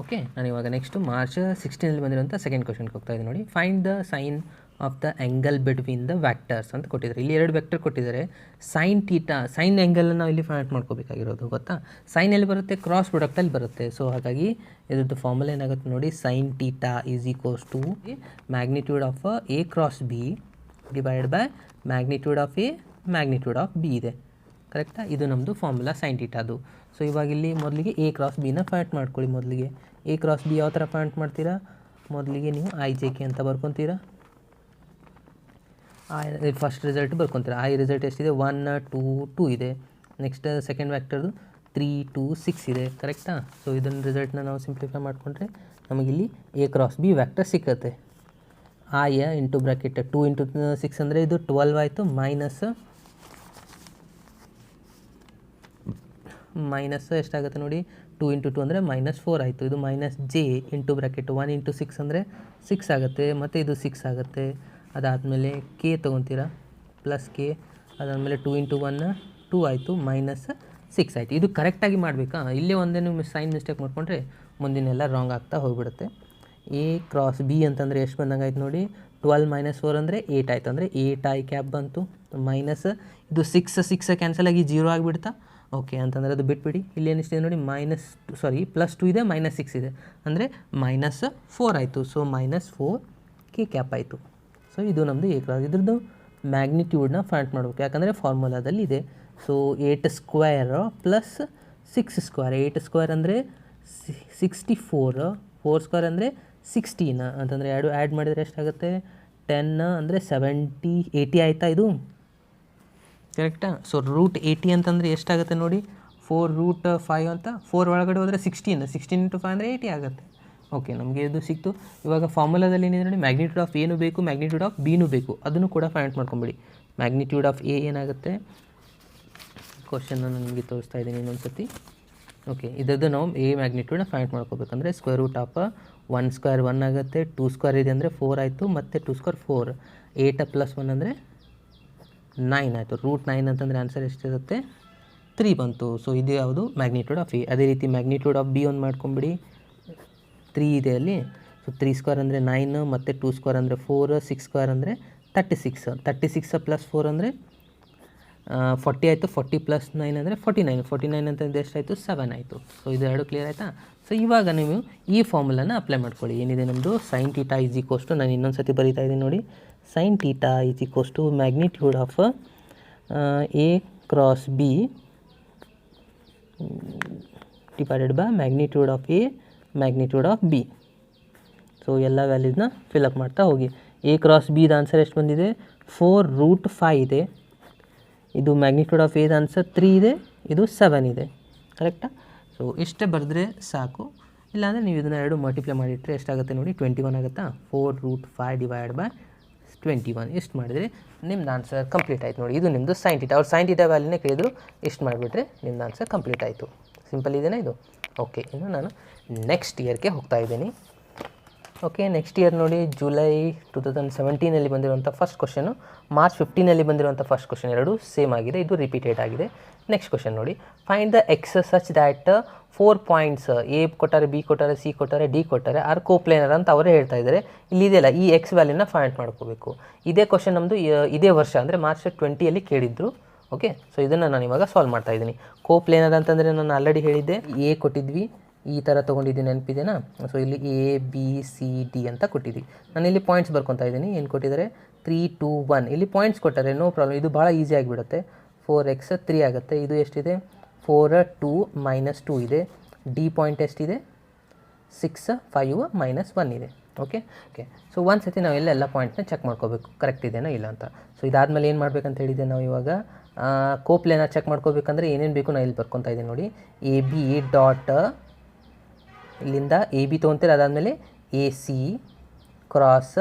ಓಕೆ, ನಾನು ಇವಾಗ ನೆಕ್ಸ್ಟು ಮಾರ್ಚ್ 16 ಬಂದಿರುವಂಥ ಸೆಕೆಂಡ್ ಕ್ವಶನ್ಗೆ ಹೋಗ್ತಾ ಇದ್ದೀನಿ ನೋಡಿ. Find the sine of the angle between the vectors ಅಂತ ಕೊಟ್ಟಿದ್ದಾರೆ. ಇಲ್ಲಿ 2 ವೆಕ್ಟರ್ ಕೊಟ್ಟಿದ್ದಾರೆ. ಸೈನ್ ಟೀಟಾ, ಸೈನ್ ಆ್ಯಂಗಲನ್ನು ನಾವು ಇಲ್ಲಿ ಫೈಂಡ್ ಮಾಡ್ಕೋಬೇಕಾಗಿರೋದು ಗೊತ್ತಾ. ಸೈನ್ ಎಲ್ಲಿ ಬರುತ್ತೆ, ಕ್ರಾಸ್ ಪ್ರಾಡಕ್ಟಲ್ಲಿ ಬರುತ್ತೆ. ಸೊ ಹಾಗಾಗಿ ಇದ್ರದ್ದು ಫಾರ್ಮುಲಾ ಏನಾಗುತ್ತೆ ನೋಡಿ, sine theta is equals to magnitude of A cross B divide by magnitude of A magnitude of B ಇದೆ. ಕರೆಕ್ಟಾ? ಇದು ನಮ್ಮದು ಫಾರ್ಮುಲಾ ಸೈನ್ ಟೀಟಾದು. ಸೊ ಇವಾಗ ಇಲ್ಲಿ ಮೊದಲಿಗೆ ಎ ಕ್ರಾಸ್ ಬಿನ ಫೈಂಡ್ ಮಾಡ್ಕೊಳ್ಳಿ. ಮೊದಲಿಗೆ ಎ ಕ್ರಾಸ್ ಬಿ ಯಾವ ಥರ ಫೈಂಡ್ ಮಾಡ್ತೀರಾ, ಮೊದಲಿಗೆ ನೀವು ಐ ಜೆ ಕೆ ಅಂತ ಬರ್ಕೊತೀರಾ. ಫಸ್ಟ್ ರಿಸಲ್ಟ್ ಬರ್ಕೊತೀರಾ. ಐ ರಿಸಲ್ಟ್ ಎಷ್ಟಿದೆ, 1 2 2 ಇದೆ. ನೆಕ್ಸ್ಟ್ ಸೆಕೆಂಡ್ ವ್ಯಾಕ್ಟರ್ದು 3 2 6 ಇದೆ ಕರೆಕ್ಟಾ. ಸೊ ಇದನ್ನು ರಿಸಲ್ಟ್ನ ನಾವು ಸಿಂಪ್ಲಿಫೈ ಮಾಡಿಕೊಂಡ್ರೆ ನಮಗಿಲ್ಲಿ A ಕ್ರಾಸ್ B ವ್ಯಾಕ್ಟರ್ ಸಿಕ್ಕತ್ತೆ. ಆಯ ಇಂಟು ಬ್ರಾಕೆಟ್ 2 ಇಂಟು 6 ಅಂದರೆ ಇದು 12 ಆಯಿತು, ಮೈನಸ್ ಎಷ್ಟಾಗುತ್ತೆ ನೋಡಿ, 2 ಇಂಟು 2 ಅಂದರೆ -4 ಆಯಿತು. ಇದು -j ಇಂಟು ಬ್ರಾಕೆಟ್ 1 ಇಂಟು 6 ಅಂದರೆ 6 ಆಗುತ್ತೆ, ಮತ್ತು ಇದು 6 ಆಗುತ್ತೆ. ಅದಾದಮೇಲೆ ಕೆ ತೊಗೊತೀರಾ, ಪ್ಲಸ್ ಕೆ, ಅದಾದಮೇಲೆ 2 ಇಂಟು 1 2 ಆಯಿತು, -6 ಆಯಿತು. ಇದು ಕರೆಕ್ಟಾಗಿ ಮಾಡಬೇಕಾ, ಇಲ್ಲೇ ಒಂದೇ ನೀವು ಸೈನ್ ಮಿಸ್ಟೇಕ್ ಮಾಡಿಕೊಂಡ್ರೆ ಮುಂದಿನೆಲ್ಲ ರಾಂಗ್ ಆಗ್ತಾ ಹೋಗಿಬಿಡುತ್ತೆ. A ಕ್ರಾಸ್ B ಅಂತಂದರೆ ಎಷ್ಟು ಬಂದಂಗೆ ಆಯ್ತು ನೋಡಿ, 12 - 4 ಅಂದರೆ 8 ಆಯಿತು, ಅಂದರೆ 8 I ಕ್ಯಾಪ್ ಬಂತು, ಮೈನಸ್ ಇದು 6 ಕ್ಯಾನ್ಸಲ್ ಆಗಿ 0 ಆಗಿಬಿಡ್ತಾ. ಓಕೆ ಅಂತಂದರೆ ಅದು ಬಿಟ್ಬಿಡಿ. ಇಲ್ಲಿ ಏನಿಷ್ಟಿದೆ ನೋಡಿ, +2 ಇದೆ, -6 ಇದೆ, ಅಂದರೆ -4 ಆಯಿತು. ಸೊ -4 ಕೆ ಕ್ಯಾಪ್ ಆಯಿತು. ಸೊ ಇದು ನಮ್ಮದು A ಕ್ರಾಸ್. ಇದ್ರದ್ದು ಮ್ಯಾಗ್ನಿಟ್ಯೂಡ್ನ ಫೈಂಡ್ ಮಾಡಬೇಕು, ಯಾಕಂದರೆ ಫಾರ್ಮುಲಾದಲ್ಲಿ ಇದೆ. So 8 square plus 6 square, 8 square ಅಂದರೆ 64, 4 ಸ್ಕ್ವೇರ್ ಅಂದರೆ 16 ಅಂತಂದರೆ ಎರಡು ಆ್ಯಡ್ ಮಾಡಿದರೆ ಎಷ್ಟಾಗುತ್ತೆ, 10 ಅಂದರೆ 80 ಆಯಿತಾ ಇದು ಕರೆಕ್ಟಾ. ಸೊ √80 ಅಂತಂದರೆ ಎಷ್ಟಾಗುತ್ತೆ ನೋಡಿ, 4√5 ಅಂತ, 4 ಒಳಗಡೆ ಹೋದರೆ 16 ಇಂಟು 5 ಅಂದರೆ 80 ಆಗುತ್ತೆ. ಓಕೆ, ನಮಗೆ ಇದು ಸಿಕ್ತು. ಇವಾಗ ಫಾರ್ಮುಲಾದಲ್ಲಿ ಏನಿದೆ ನೋಡಿ, ಮ್ಯಾಗ್ನಿಟ್ಯೂಡ್ ಆಫ್ ಎನೂ ಬೇಕು, ಮ್ಯಾಗ್ನಿಟ್ಯೂಡ್ ಆಫ್ ಬಿನೂ ಬೇಕು, ಅದನ್ನು ಕೂಡ ಫೈಂಡ್ ಮಾಡ್ಕೊಂಬಿಡಿ. ಮ್ಯಾಗ್ನಿಟ್ಯೂಡ್ ಆಫ್ ಎ ಏನಾಗುತ್ತೆ, ಕ್ವಶನ್ನ ನಿಮಗೆ ತೋರಿಸ್ತಾ ಇದ್ದೀನಿ ಇನ್ನೊಂದು ಸತಿ. ಓಕೆ, ಇದರದ್ದು ನಾವು ಎ ಮ್ಯಾಗ್ನಿಟ್ಯೂಡ್ನ ಫೈಂಡ್ ಮಾಡ್ಕೋಬೇಕಂದ್ರೆ √1 ಸ್ಕ್ವೇರ್ 1 ಆಗುತ್ತೆ, 2 ಸ್ಕ್ವೇರ್ ಇದೆ ಅಂದರೆ 4 ಆಯಿತು, ಮತ್ತು 2 ಸ್ಕ್ವೇರ್ 4, 8 + 1 ಅಂದರೆ 9 ಆಯಿತು. √9 ಅಂತಂದರೆ ಆನ್ಸರ್ ಎಷ್ಟಿರುತ್ತೆ, 3 ಬಂತು. ಸೊ ಇದು ಯಾವುದು ಮ್ಯಾಗ್ನಿಟ್ಯೂಡ್ ಆಫ್ ಎ. ಅದೇ ರೀತಿ ಮ್ಯಾಗ್ನಿಟ್ಯೂಡ್ ಆಫ್ ಬಿ ಒಂದು ಮಾಡ್ಕೊಂಬಿಡಿ, 3 ಇದೆ ಅಲ್ಲಿ. ಸೊ 3 ಸ್ಕ್ವೇರ್ ಅಂದರೆ 9, ಮತ್ತು 2 ಸ್ಕ್ವೇರ್ ಅಂದರೆ 4, 6 ಸ್ಕ್ವೇರ್ ಅಂದರೆ 36, 36 + 4 ಅಂದರೆ 40 ಆಯಿತು, 40 + 9 ಅಂದರೆ 49 ಅಂತಂದರೆ ಎಷ್ಟಾಯಿತು, 7 ಆಯಿತು. ಸೊ ಇದು ಎರಡು ಕ್ಲಿಯರ್ ಆಯಿತಾ. ಸೊ ಇವಾಗ ನೀವು ಈ ಫಾರ್ಮುಲಾನ ಅಪ್ಲೈ ಮಾಡ್ಕೊಳ್ಳಿ. ಏನಿದೆ ನಮ್ಮದು sin θ = ನಾನು ಇನ್ನೊಂದು ಸತಿ ಬರೀತಾ ಇದ್ದೀನಿ ನೋಡಿ, sin θ = magnitude of A cross B divided by magnitude of A magnitude of B. So ಎಲ್ಲ ವ್ಯಾಲ್ಯೂಸ್ನ ಫಿಲಪ್ ಮಾಡ್ತಾ ಹೋಗಿ. A cross B the answer ಎಷ್ಟು ಬಂದಿದೆ, 4√5 ಇದೆ. ಇದು ಮ್ಯಾಗ್ನಿಟ್ಯೂಡ್ ಆಫ್ ಎದ ಆನ್ಸರ್ 3 ಇದೆ, ಇದು 7 ಇದೆ ಕರೆಕ್ಟಾ. ಸೊ ಇಷ್ಟೇ ಬರೆದ್ರೆ ಸಾಕು. ಇಲ್ಲಾಂದರೆ ನೀವು ಇದನ್ನು ಎರಡು ಮಲ್ಟಿಪ್ಲೈ ಮಾಡಿಟ್ರೆ ಎಷ್ಟಾಗುತ್ತೆ ನೋಡಿ, 21 ಆಗುತ್ತಾ. 4√5 ಡಿವೈಡ್ ಬೈ 21 ಎಷ್ಟು ಮಾಡಿದರೆ ನಿಮ್ದು ಆನ್ಸರ್ ಕಂಪ್ಲೀಟ್ ಆಯಿತು ನೋಡಿ. ಇದು ನಿಮ್ಮದು sin θ. ಅವ್ರು sin θ ವ್ಯಾಲ್ಯೂನೇ ಕೇಳಿದ್ರು, ಇಷ್ಟು ಮಾಡಿಬಿಟ್ರೆ ನಿಮ್ದು ಆನ್ಸರ್ ಕಂಪ್ಲೀಟ್ ಆಯಿತು. ಸಿಂಪಲ್ ಇದೆಯಾ ಇದು. ಓಕೆ, ಇನ್ನು ನಾನು ನೆಕ್ಸ್ಟ್ ಇಯರ್ಗೆ ಹೋಗ್ತಾ ಇದ್ದೀನಿ. ಓಕೆ, ನೆಕ್ಸ್ಟ್ ಇಯರ್ ನೋಡಿ, ಜುಲೈ 2017 ಬಂದಿರುವಂಥ ಫಸ್ಟ್ ಕ್ವಶನು, ಮಾರ್ಚ್ 15 ಬಂದಿರುವಂಥ ಫಸ್ಟ್ ಕ್ವಶನ್, ಎರಡು ಸೇಮ್ ಆಗಿದೆ, ಇದು ರಿಪೀಟೆಡ್ ಆಗಿದೆ. ನೆಕ್ಸ್ಟ್ ಕ್ವಶನ್ ನೋಡಿ, find the X such that 4 points A ಕೊಟ್ಟಾರೆ, ಬಿ ಕೊಟ್ಟಾರೆ, ಸಿ ಕೊಟ್ಟಾರೆ, ಡಿ ಕೊಟ್ಟಾರೆ, ಆರ್ ಕೋಪ್ಲೇನರ್ ಅಂತ ಅವರೇ ಹೇಳ್ತಾ ಇದ್ದಾರೆ. ಇಲ್ಲಿ ಇದೆಯಲ್ಲ, ಈ ಎಕ್ಸ್ ವ್ಯಾಲ್ಯೂನ ಫೈಂಡ್ ಮಾಡ್ಕೋಬೇಕು. ಇದೇ ಕ್ವಶನ್ ನಮ್ಮದು ಇದೇ ವರ್ಷ ಅಂದರೆ ಮಾರ್ಚ್ 20 ಕೇಳಿದ್ರು. ಓಕೆ, ಸೊ ಇದನ್ನು ನಾನು ಇವಾಗ ಸಾಲ್ವ್ ಮಾಡ್ತಾ ಇದ್ದೀನಿ. ಕೋಪ್ಲೇನರ್ ಅಂತಂದರೆ ನಾನು ಆಲ್ರೆಡಿ ಹೇಳಿದ್ದೆ, ಎ ಕೊಟ್ಟಿದ್ವಿ, ಈ ಥರ ತೊಗೊಂಡಿದ್ದೀನಿ ನೆನಪಿದೆನಾ. ಸೊ ಇಲ್ಲಿ ABCD ಅಂತ ಕೊಟ್ಟಿದ್ವಿ. ನಾನು ಇಲ್ಲಿ ಪಾಯಿಂಟ್ಸ್ ಬರ್ಕೊತಾ ಇದ್ದೀನಿ. ಏನು ಕೊಟ್ಟಿದ್ದಾರೆ, 3 2 1 ಇಲ್ಲಿ ಪಾಯಿಂಟ್ಸ್ ಕೊಟ್ಟಾರೆ, ನೋ ಪ್ರಾಬ್ಲಮ್. ಇದು ಭಾಳ ಈಸಿ ಆಗಿಬಿಡುತ್ತೆ. 4x 3 ಆಗುತ್ತೆ. ಇದು ಎಷ್ಟಿದೆ, 4 2 -2 ಇದೆ. ಡಿ ಪಾಯಿಂಟ್ ಎಷ್ಟಿದೆ, 6 5 -1 ಇದೆ. ಓಕೆ. ಸೊ ಒಂದು ಸತಿ ನಾವು ಎಲ್ಲ ಪಾಯಿಂಟ್ನ ಚೆಕ್ ಮಾಡ್ಕೋಬೇಕು, ಕರೆಕ್ಟ್ ಇದೆಯಾ ಇಲ್ಲ ಅಂತ. ಸೊ ಇದಾದಮೇಲೆ ಏನು ಮಾಡಬೇಕಂತ ಹೇಳಿದ್ದೆ ನಾವು ಇವಾಗ, ಕೋಪ್ಲೇನ ಚೆಕ್ ಮಾಡ್ಕೋಬೇಕಂದ್ರೆ ಏನೇನು ಬೇಕು ನಾನು ಇಲ್ಲಿ ಬರ್ಕೊತಾ ಇದ್ದೀನಿ ನೋಡಿ. AB ಡಾಟ್ ಇಲ್ಲಿಂದ AB ತೊಗೊತೀರಿ, ಅದಾದಮೇಲೆ AC ಕ್ರಾಸ್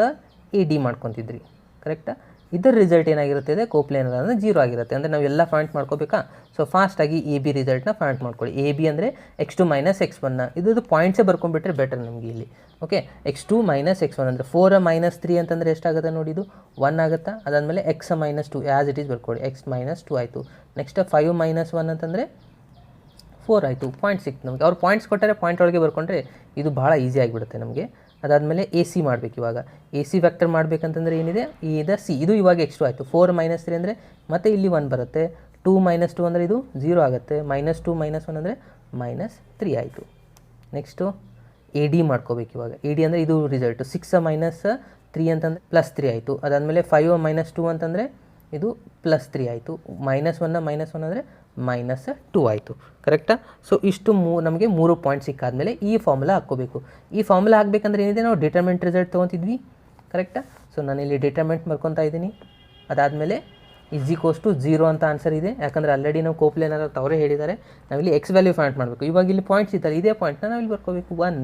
AD ಮಾಡ್ಕೊತಿದ್ರಿ ಕರೆಕ್ಟಾ. ಇದರ ರಿಸಲ್ಟ್ ಏನಾಗಿರುತ್ತೆ, ಕೋಪ್ಲೇನರ್ ಅಂದರೆ 0 ಆಗಿರುತ್ತೆ. ಅಂದರೆ ನಾವು ಎಲ್ಲ ಫೈಂಡ್ ಮಾಡ್ಕೋಬೇಕಾ. ಸೊ ಫಾಸ್ಟಾಗಿ AB ರಿಸಲ್ಟ್ನ ಫೈಂಡ್ ಮಾಡ್ಕೊಳ್ಳಿ. AB ಅಂದರೆ x2 - x1. ಇದ್ರದ್ದು ಪಾಯಿಂಟ್ಸೇ ಬರ್ಕೊಂಡ್ಬಿಟ್ರೆ ಬೆಟರ್ ನಮಗೆ ಇಲ್ಲಿ. ಓಕೆ, x2 - x1 ಅಂದರೆ 4 - 3 ಅಂತಂದರೆ ಎಷ್ಟಾಗುತ್ತೆ ನೋಡಿ, ಇದು 1 ಆಗುತ್ತಾ. ಅದಾದಮೇಲೆ x -2 ಆ್ಯಸ್ ಇಟ್ ಈಸ್ ಬರ್ಕೊಳ್ಳಿ, x -2 ಆಯಿತು. ನೆಕ್ಸ್ಟ್ 5 - 1 ಅಂತಂದರೆ 4 ಆಯಿತು. ಪಾಯಿಂಟ್ ಸಿಕ್ತು ನಮಗೆ. ಅವ್ರು ಪಾಯಿಂಟ್ಸ್ ಕೊಟ್ಟರೆ ಪಾಯಿಂಟ್ ಒಳಗೆ ಬರ್ಕೊಂಡ್ರೆ ಇದು ಭಾಳ ಈಸಿ ಆಗಿಬಿಡುತ್ತೆ ನಮಗೆ. ಅದಾದಮೇಲೆ AC ಮಾಡಬೇಕು. ಇವಾಗ AC ವ್ಯಾಕ್ಟರ್ ಮಾಡಬೇಕಂತಂದರೆ ಏನಿದೆ, ಇದು C, ಇದು ಇವಾಗ x2 ಆಯಿತು. 4 - 3 ಅಂದರೆ ಮತ್ತೆ ಇಲ್ಲಿ 1 ಬರುತ್ತೆ. 2 - 2 ಅಂದರೆ ಇದು 0 ಆಗುತ್ತೆ. -2 - 1 ಅಂದರೆ -3 ಆಯಿತು. ನೆಕ್ಸ್ಟು AD ಮಾಡ್ಕೋಬೇಕು. ಇವಾಗ AD ಅಂದರೆ ಇದು ರಿಸಲ್ಟು. 6 - 3 ಅಂತಂದರೆ +3 ಆಯಿತು. ಅದಾದಮೇಲೆ 5 - 2 ಅಂತಂದರೆ ಇದು +3 ಆಯಿತು. -1 -1 ಅಂದರೆ -2 ಆಯಿತು ಕರೆಕ್ಟಾ. ಸೊ ಇಷ್ಟು ನಮಗೆ 3 ಪಾಯಿಂಟ್ ಸಿಕ್ಕಾದಮೇಲೆ ಈ ಫಾರ್ಮುಲಾ ಹಾಕ್ಕೋಬೇಕು. ಈ ಫಾರ್ಮುಲಾ ಹಾಕಬೇಕಂದ್ರೆ ಏನಿದೆ, ನಾವು ಡಿಟರ್ಮೆಂಟ್ ರಿಸಲ್ಟ್ ತೊಗೊತಿದ್ವಿ ಕರೆಕ್ಟಾ. ಸೊ ನಾನಿಲ್ಲಿ ಡಿಟರ್ಮೆಂಟ್ ಮಾಡ್ಕೊತಾ ಇದ್ದೀನಿ. ಅದಾದಮೇಲೆ ಈಸ್ ಈಕ್ವಲ್ಸ್ ಟು 0 ಅಂತ ಆನ್ಸರ್ ಇದೆ. ಯಾಕಂದರೆ ಆಲ್ರೆಡಿ ನಾವು ಕೋಪ್ಲೇನರ್ ಅಂತ ಅವರೇ ಹೇಳಿದ್ದಾರೆ. ನಾವಿಲ್ಲಿ ಎಕ್ಸ್ ವ್ಯಾಲ್ಯೂ ಫೈಂಡ್ ಮಾಡಬೇಕು. ಇವಾಗ ಇಲ್ಲಿ ಪಾಯಿಂಟ್ಸ್ ಇದ್ದಾರೆ, ಇದೇ ಪಾಯಿಂಟ್ನ ನಾವಿಲ್ಲಿ ಬರ್ಕೋಬೇಕು. 1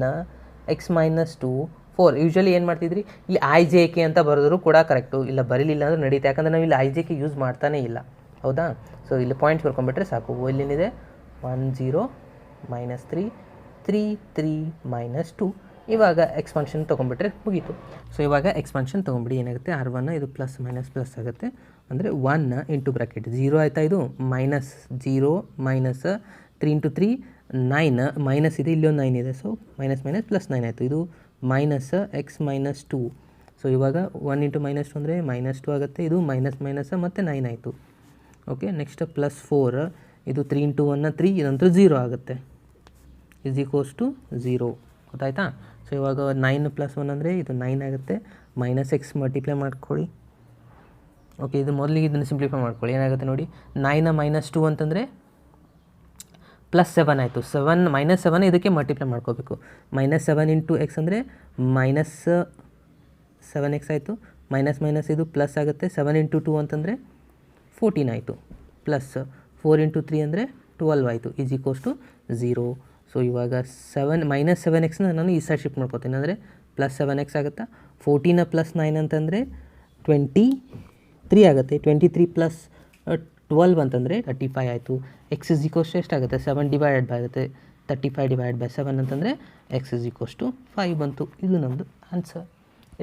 x - 2 4. ಯೂಶ್ವಲಿ ಏನು ಮಾಡ್ತಿದ್ರಿ, ಇಲ್ಲಿ IJK ಅಂತ ಬರೆದ್ರು ಕೂಡ ಕರೆಕ್ಟು, ಇಲ್ಲ ಬರೀಲಿಲ್ಲ ಅಂದ್ರೆ ನಡೀತೆ. ಯಾಕಂದರೆ ನಾವು ಇಲ್ಲಿ IJK ಯೂಸ್ ಮಾಡ್ತಾನೇ ಇಲ್ಲ, ಹೌದಾ. ಸೊ ಇಲ್ಲಿ ಪಾಯಿಂಟ್ಸ್ ಬರ್ಕೊಂಡ್ಬಿಟ್ರೆ ಸಾಕು. ಇಲ್ಲೇನಿದೆ 1 0 -3 3 3 -2. ಇವಾಗ ಎಕ್ಸ್ಪಾನ್ಷನ್ ತೊಗೊಂಡ್ಬಿಟ್ರೆ ಮುಗೀತು. ಸೊ ಇವಾಗ ಎಕ್ಸ್ಪಾನ್ಷನ್ ತೊಗೊಂಬಿಡಿ. ಏನಾಗುತ್ತೆ, R1 ಇದು ಪ್ಲಸ್ ಮೈನಸ್ ಪ್ಲಸ್ ಆಗುತ್ತೆ. ಅಂದರೆ 1 ಇಂಟು ಬ್ರಾಕೆಟ್ 0 ಆಯಿತಾ, ಇದು -0 -3 × 3 9 ಮೈನಸ್ ಇದೆ, ಇಲ್ಲೊಂದು 9 ಇದೆ. ಸೊ ಮೈನಸ್ ಮೈನಸ್ ಪ್ಲಸ್ 9 ಆಯಿತು. ಇದು -x - 2. ಸೊ ಇವಾಗ 1 × -2 ಅಂದರೆ -2 ಆಗುತ್ತೆ. ಇದು ಮೈನಸ್ ಮೈನಸ್ ಮತ್ತು 9 ಆಯಿತು. Okay, next +4. ಇದು 3 × 1 3, ಇದಂತೂ 0 ಆಗುತ್ತೆ. Is equals to 0. ಗೊತ್ತಾಯ್ತಾ. ಸೊ ಇವಾಗ 9 + 1 ಅಂದರೆ ಇದು 9 ಆಗುತ್ತೆ. -x ಮಲ್ಟಿಪ್ಲೈ ಮಾಡ್ಕೊಳ್ಳಿ. ಓಕೆ, ಇದು ಮೊದಲಿಗೆ ಇದನ್ನು ಸಿಂಪ್ಲಿಫೈ ಮಾಡ್ಕೊಳ್ಳಿ. ಏನಾಗುತ್ತೆ ನೋಡಿ, 9 - 2 ಅಂತಂದರೆ +7 ಆಯಿತು. -7 ಇದಕ್ಕೆ ಮಲ್ಟಿಪ್ಲೈ ಮಾಡ್ಕೋಬೇಕು. -7 × x ಅಂದರೆ -7x ಆಯಿತು. ಮೈನಸ್ ಇದು ಪ್ಲಸ್ ಆಗುತ್ತೆ. 7 × 2 ಅಂತಂದರೆ 14 ಆಯಿತು. ಪ್ಲಸ್ 4 × 3 ಅಂದರೆ 12 ಆಯಿತು. Is equals to 0. ಸೊ ಇವಾಗ -7x ನಾನು ಈ ಸೈಡ್ ಶಿಫ್ಟ್ ಮಾಡ್ಕೋತೀನಿ. ಅಂದರೆ +7x ಆಗುತ್ತಾ. 14 + 9 ಅಂತಂದರೆ 23 ಆಗುತ್ತೆ. 23 + 12 ಅಂತಂದರೆ 35 ಆಯಿತು. x ಇಸ್ ಈಕ್ವಲ್ಸ್ ಟು ಎಷ್ಟಾಗುತ್ತೆ, 7 ಡಿವೈಡೆಡ್ ಬೈ ಆಗುತ್ತೆ. 35 ಡಿವೈಡೆಡ್ ಬೈ 7 ಅಂತಂದರೆ x ಇಸ್ ಈಕ್ವಲ್ಸ್ ಟು 5 ಬಂತು. ಇದು ನಮ್ಮದು ಆನ್ಸರ್.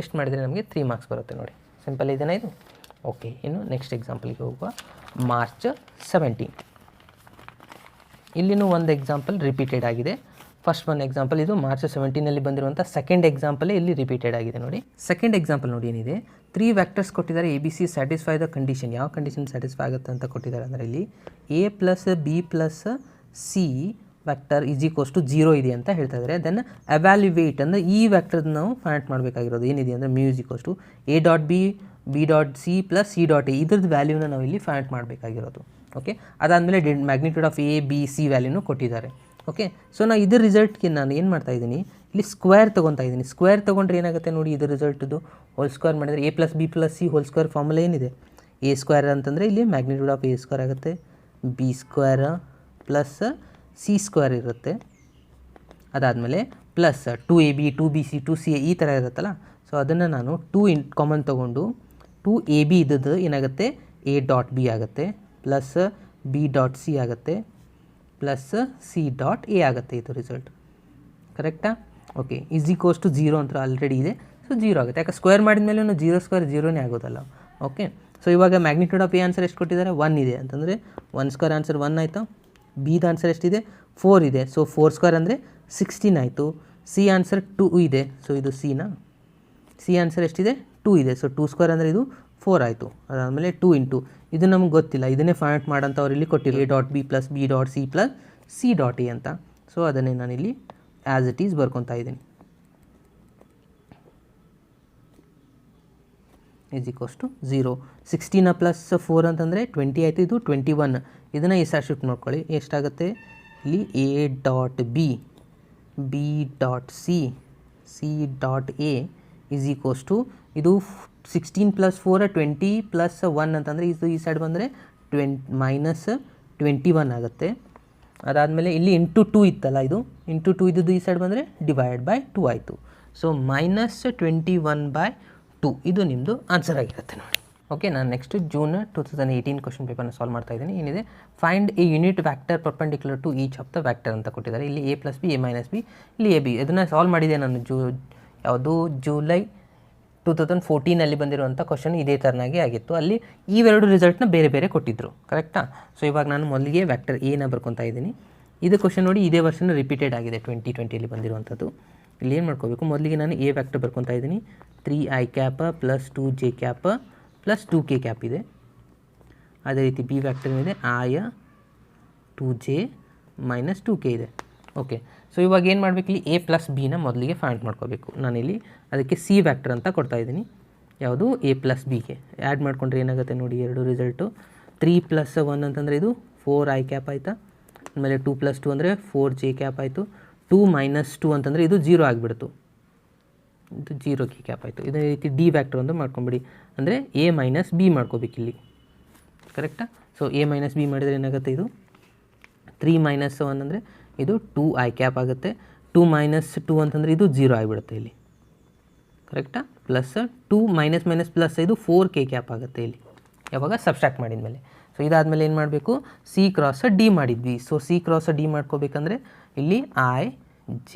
ಎಷ್ಟು ಮಾಡಿದರೆ ನಮಗೆ 3 ಮಾರ್ಕ್ಸ್ ಬರುತ್ತೆ ನೋಡಿ. ಸಿಂಪಲ್ ಇದೆಯಾ ಇದು. ಓಕೆ, ಇನ್ನು ನೆಕ್ಸ್ಟ್ ಎಕ್ಸಾಂಪಲ್ಗೆ ಹೋಗುವ. ಮಾರ್ಚ್ 17. ಇಲ್ಲಿನೂ ಒಂದು ಎಕ್ಸಾಂಪಲ್ ರಿಪೀಟೆಡ್ ಆಗಿದೆ. ಫಸ್ಟ್ ಒಂದು ಎಕ್ಸಾಂಪಲ್ ಇದು ಮಾರ್ಚ್ 17ನಲ್ಲಿ ಬಂದಿರುವಂಥ ಸೆಕೆಂಡ್ ಎಕ್ಸಾಂಪಲೇ ಇಲ್ಲಿ ರಿಪೀಟೆಡ್ ಆಗಿದೆ ನೋಡಿ. ಸೆಕೆಂಡ್ ಎಕ್ಸಾಂಪಲ್ ನೋಡಿ ಏನಿದೆ, 3 ವ್ಯಾಕ್ಟರ್ಸ್ ಕೊಟ್ಟಿದ್ದಾರೆ. ABC satisfy the condition. ಯಾವ ಕಂಡೀಷನ್ ಸ್ಯಾಟಿಸ್ಫೈ ಆಗುತ್ತೆ ಅಂತ ಕೊಟ್ಟಿದ್ದಾರೆ ಅಂದರೆ ಇಲ್ಲಿ A + B + C vector is equals to 0 ಇದೆ ಅಂತ ಹೇಳ್ತಾ ಇದ್ದಾರೆ. ದೆನ್ ಎವ್ಯಾಲ್ಯುವೇಟ್ ಅಂದರೆ ಈ ವ್ಯಾಕ್ಟರ್ನ ನಾವು ಫೈಂಡ್ ಮಾಡಬೇಕಾಗಿರೋದು ಏನಿದೆ ಅಂದರೆ μ is equals to A.B B.C + C.A. ಇದ್ರದ್ದು ವ್ಯಾಲ್ಯೂನ ನಾವು ಇಲ್ಲಿ ಫೈಂಡ್ ಮಾಡಬೇಕಾಗಿರೋದು. ಓಕೆ, ಅದಾದಮೇಲೆ magnitude of A B C ವ್ಯಾಲ್ಯೂನು ಕೊಟ್ಟಿದ್ದಾರೆ. ಓಕೆ, ಸೊ ನಾನು ಇದ್ರ ರಿಸಲ್ಟ್ಗೆ ನಾನು ಏನು ಮಾಡ್ತಾ ಇದ್ದೀನಿ, ಇಲ್ಲಿ ಸ್ಕ್ವೇರ್ ತೊಗೊತಾ ಇದ್ದೀನಿ. ಸ್ಕ್ವೇರ್ ತೊಗೊಂಡ್ರೆ ಏನಾಗುತ್ತೆ ನೋಡಿ, ಇದ್ರ ರಿಸಲ್ಟ್ದು ಹೋಲ್ ಸ್ಕ್ವೇರ್ ಮಾಡಿದರೆ A + B + C whole square formula ಏನಿದೆ, A² ಅಂತಂದರೆ ಇಲ್ಲಿ ಮ್ಯಾಗ್ನಿಟ್ಯೂಡ್ ಆಫ್ A² ಆಗುತ್ತೆ. B² + C² ಇರುತ್ತೆ. ಅದಾದಮೇಲೆ ಪ್ಲಸ್ 2AB 2BC 2CA ಈ ಥರ ಇರುತ್ತಲ್ಲ. ಸೊ ಅದನ್ನು ನಾನು 2 ಕಾಮನ್ ತೊಗೊಂಡು 2AB ಇದ್ದದ್ದು ಏನಾಗುತ್ತೆ A.B ಆಗುತ್ತೆ, ಪ್ಲಸ್ B.C ಆಗುತ್ತೆ, ಪ್ಲಸ್ C.A ಆಗುತ್ತೆ. ಇದು ರಿಸಲ್ಟ್ ಕರೆಕ್ಟಾ. ಓಕೆ, ಈಸ್ ಈಕ್ವಲ್ಸ್ ಟು 0 ಅಂತ ಆಲ್ರೆಡಿ ಇದೆ. ಸೊ 0 ಆಗುತ್ತೆ. ಯಾಕೆ ಸ್ಕ್ವೇರ್ ಮಾಡಿದ ಮೇಲೆ 0² 0ನೇ ಆಗೋದಲ್ಲ. ಓಕೆ, ಸೊ ಇವಾಗ ಮ್ಯಾಗ್ನಿಟ್ಯೂಡ್ ಆಫ್ A ಆನ್ಸರ್ ಎಷ್ಟು ಕೊಟ್ಟಿದ್ದಾರೆ, 1 ಇದೆ ಅಂತಂದರೆ 1² ಆನ್ಸರ್ 1 ಆಯಿತು. ಬಿದ ಆನ್ಸರ್ ಎಷ್ಟಿದೆ, 4 ಇದೆ. ಸೊ 4² ಅಂದರೆ 16 ಆಯಿತು. ಸಿ ಆನ್ಸರ್ 2 ಇದೆ. ಸೊ ಇದು ಸಿ ಆನ್ಸರ್ ಎಷ್ಟಿದೆ, 2 ಇದೆ. ಸೊ 2² ಅಂದರೆ ಇದು 4 ಆಯಿತು. ಅದಾದಮೇಲೆ 2 × ಇದು ನಮ್ಗೆ ಗೊತ್ತಿಲ್ಲ, ಇದನ್ನೇ ಫೈಂಡ್ ಮಾಡಂತ ಅವ್ರು ಇಲ್ಲಿ ಕೊಟ್ಟಿರೋ A.B + B.C + C.A ಅಂತ. ಸೊ ಅದನ್ನೇ ನಾನಿಲ್ಲಿ ಆ್ಯಸ್ ಇಟ್ ಈಸ್ ಬರ್ಕೊತಾ ಇದ್ದೀನಿ. Is equals to 0. 16 + 4 ಅಂತಂದರೆ 20 ಆಯಿತು. ಇದು 21. ಇದನ್ನು ಈ ಸೈಡ್ ಶಿಫ್ಟ್ ಮಾಡ್ಕೊಳ್ಳಿ. ಎಷ್ಟಾಗುತ್ತೆ ಇಲ್ಲಿ A.B B.C C.A is equals to ಇದು 16 + 4 20 + 1 ಅಂತಂದರೆ ಇದು ಈ ಸೈಡ್ ಬಂದರೆ -21 ಆಗುತ್ತೆ. ಅದಾದಮೇಲೆ ಇಲ್ಲಿ ಇಂಟು 2 ಇತ್ತಲ್ಲ, ಇದು ಇಂಟು 2 ಇದ್ದದ್ದು ಈ ಸೈಡ್ ಬಂದರೆ ಡಿವೈಡ್ ಬೈ 2 ಆಯಿತು. ಸೊ -21/2 ಇದು ನಿಮ್ಮದು ಆನ್ಸರ್ ಆಗಿರುತ್ತೆ ನೋಡಿ. ಓಕೆ, ನಾನು ನೆಕ್ಸ್ಟ್ ಜೂನ್ 2018 ಕ್ವಶನ್ ಪೇಪರ್ನ ಸಾಲ್ವ್ ಮಾಡ್ತಾ ಇದ್ದೀನಿ. ಏನಿದೆ, find a unit vector perpendicular to each of the vector ಅಂತ ಕೊಟ್ಟಿದ್ದಾರೆ. ಇಲ್ಲಿ A + B A - B ಇಲ್ಲಿ AB. ಇದನ್ನು ಸಾಲ್ವ್ ಮಾಡಿದೆ ನಾನು ಜುಲೈ 2014ನಲ್ಲಿ ಬಂದಿರುವಂಥ ಕ್ವಶನ್ ಇದೇ ಥರನಾಗಿ ಆಗಿತ್ತು. ಅಲ್ಲಿ ಇವೆರಡು ರಿಸಲ್ಟ್ನ ಬೇರೆ ಬೇರೆ ಕೊಟ್ಟಿದ್ದರು, ಕರೆಕ್ಟಾ. ಸೊ ಇವಾಗ ನಾನು ಮೊದಲಿಗೆ ವ್ಯಾಕ್ಟರ್ ಎನ ಬರ್ಕೊತಾ ಇದ್ದೀನಿ. ಇದು ಕ್ವಶನ್ ನೋಡಿ ಇದೇ ವರ್ಷನ ರಿಪೀಟೆಡ್ ಆಗಿದೆ 2020ಯಲ್ಲಿ ಬಂದಿರುವಂಥದ್ದು. ಇಲ್ಲಿ ಏನು ಮಾಡ್ಕೋಬೇಕು, ಮೊದಲಿಗೆ ನಾನು A ವ್ಯಾಕ್ಟರ್ ಬರ್ಕೊತಾ ಇದ್ದೀನಿ. 3i + 2j + 2k ಇದೆ. ಅದೇ ರೀತಿ B ವ್ಯಾಕ್ಟರ್ ಏನಿದೆ I 2j - 2k ಇದೆ. ಓಕೆ, ಸೊ ಇವಾಗ ಏನು ಮಾಡಬೇಕು, ಇಲ್ಲಿ A + B ಮೊದಲಿಗೆ ಫೈಂಡ್ ಮಾಡ್ಕೋಬೇಕು. ನಾನಿಲ್ಲಿ ಅದಕ್ಕೆ C ವ್ಯಾಕ್ಟರ್ ಅಂತ ಕೊಡ್ತಾ ಇದ್ದೀನಿ. ಯಾವುದು A + Bಗೆ ಆ್ಯಡ್ ಮಾಡಿಕೊಂಡ್ರೆ ಏನಾಗುತ್ತೆ ನೋಡಿ, ಎರಡು ರಿಸಲ್ಟು. 3 + 1 ಅಂತಂದರೆ ಇದು 4i ಆಯಿತಾ. ಆಮೇಲೆ 2 + 2 ಅಂದರೆ 4j ಆಯಿತು. 2 - 2 ಅಂತಂದರೆ ಇದು 0 ಆಗಿಬಿಡ್ತು. ಇದು 0k ಆಯಿತು. ಇದೇ ರೀತಿ D ವ್ಯಾಕ್ಟರ್ ಒಂದು ಮಾಡ್ಕೊಂಬಿಡಿ. ಅಂದರೆ A - B ಮಾಡ್ಕೋಬೇಕು ಇಲ್ಲಿ. ಕರೆಕ್ಟಾ? ಸೊ ಎ ಮೈನಸ್ ಬಿ ಮಾಡಿದರೆ ಏನಾಗುತ್ತೆ, ಇದು 3 - 1 ಅಂದರೆ ಇದು 2i ಕ್ಯಾಪ್ ಆಗುತ್ತೆ. 2 - 2 ಅಂತಂದರೆ ಇದು 0 ಆಗಿಬಿಡುತ್ತೆ ಇಲ್ಲಿ, ಕರೆಕ್ಟಾ? ಪ್ಲಸ್ 2 - ಪ್ಲಸ್ ಇದು 4k ಕ್ಯಾಪ್ ಆಗುತ್ತೆ ಇಲ್ಲಿ ಯಾವಾಗ ಸಬ್ಸ್ಟ್ರಾಕ್ಟ್ ಮಾಡಿದ ಮೇಲೆ. ಸೊ ಇದಾದಮೇಲೆ ಏನು ಮಾಡಬೇಕು, ಸಿ ಕ್ರಾಸ್ ಡಿ ಮಾಡಿದ್ವಿ. ಸೊ ಸಿ ಕ್ರಾಸ್ ಡಿ ಮಾಡ್ಕೋಬೇಕಂದ್ರೆ ಇಲ್ಲಿ i j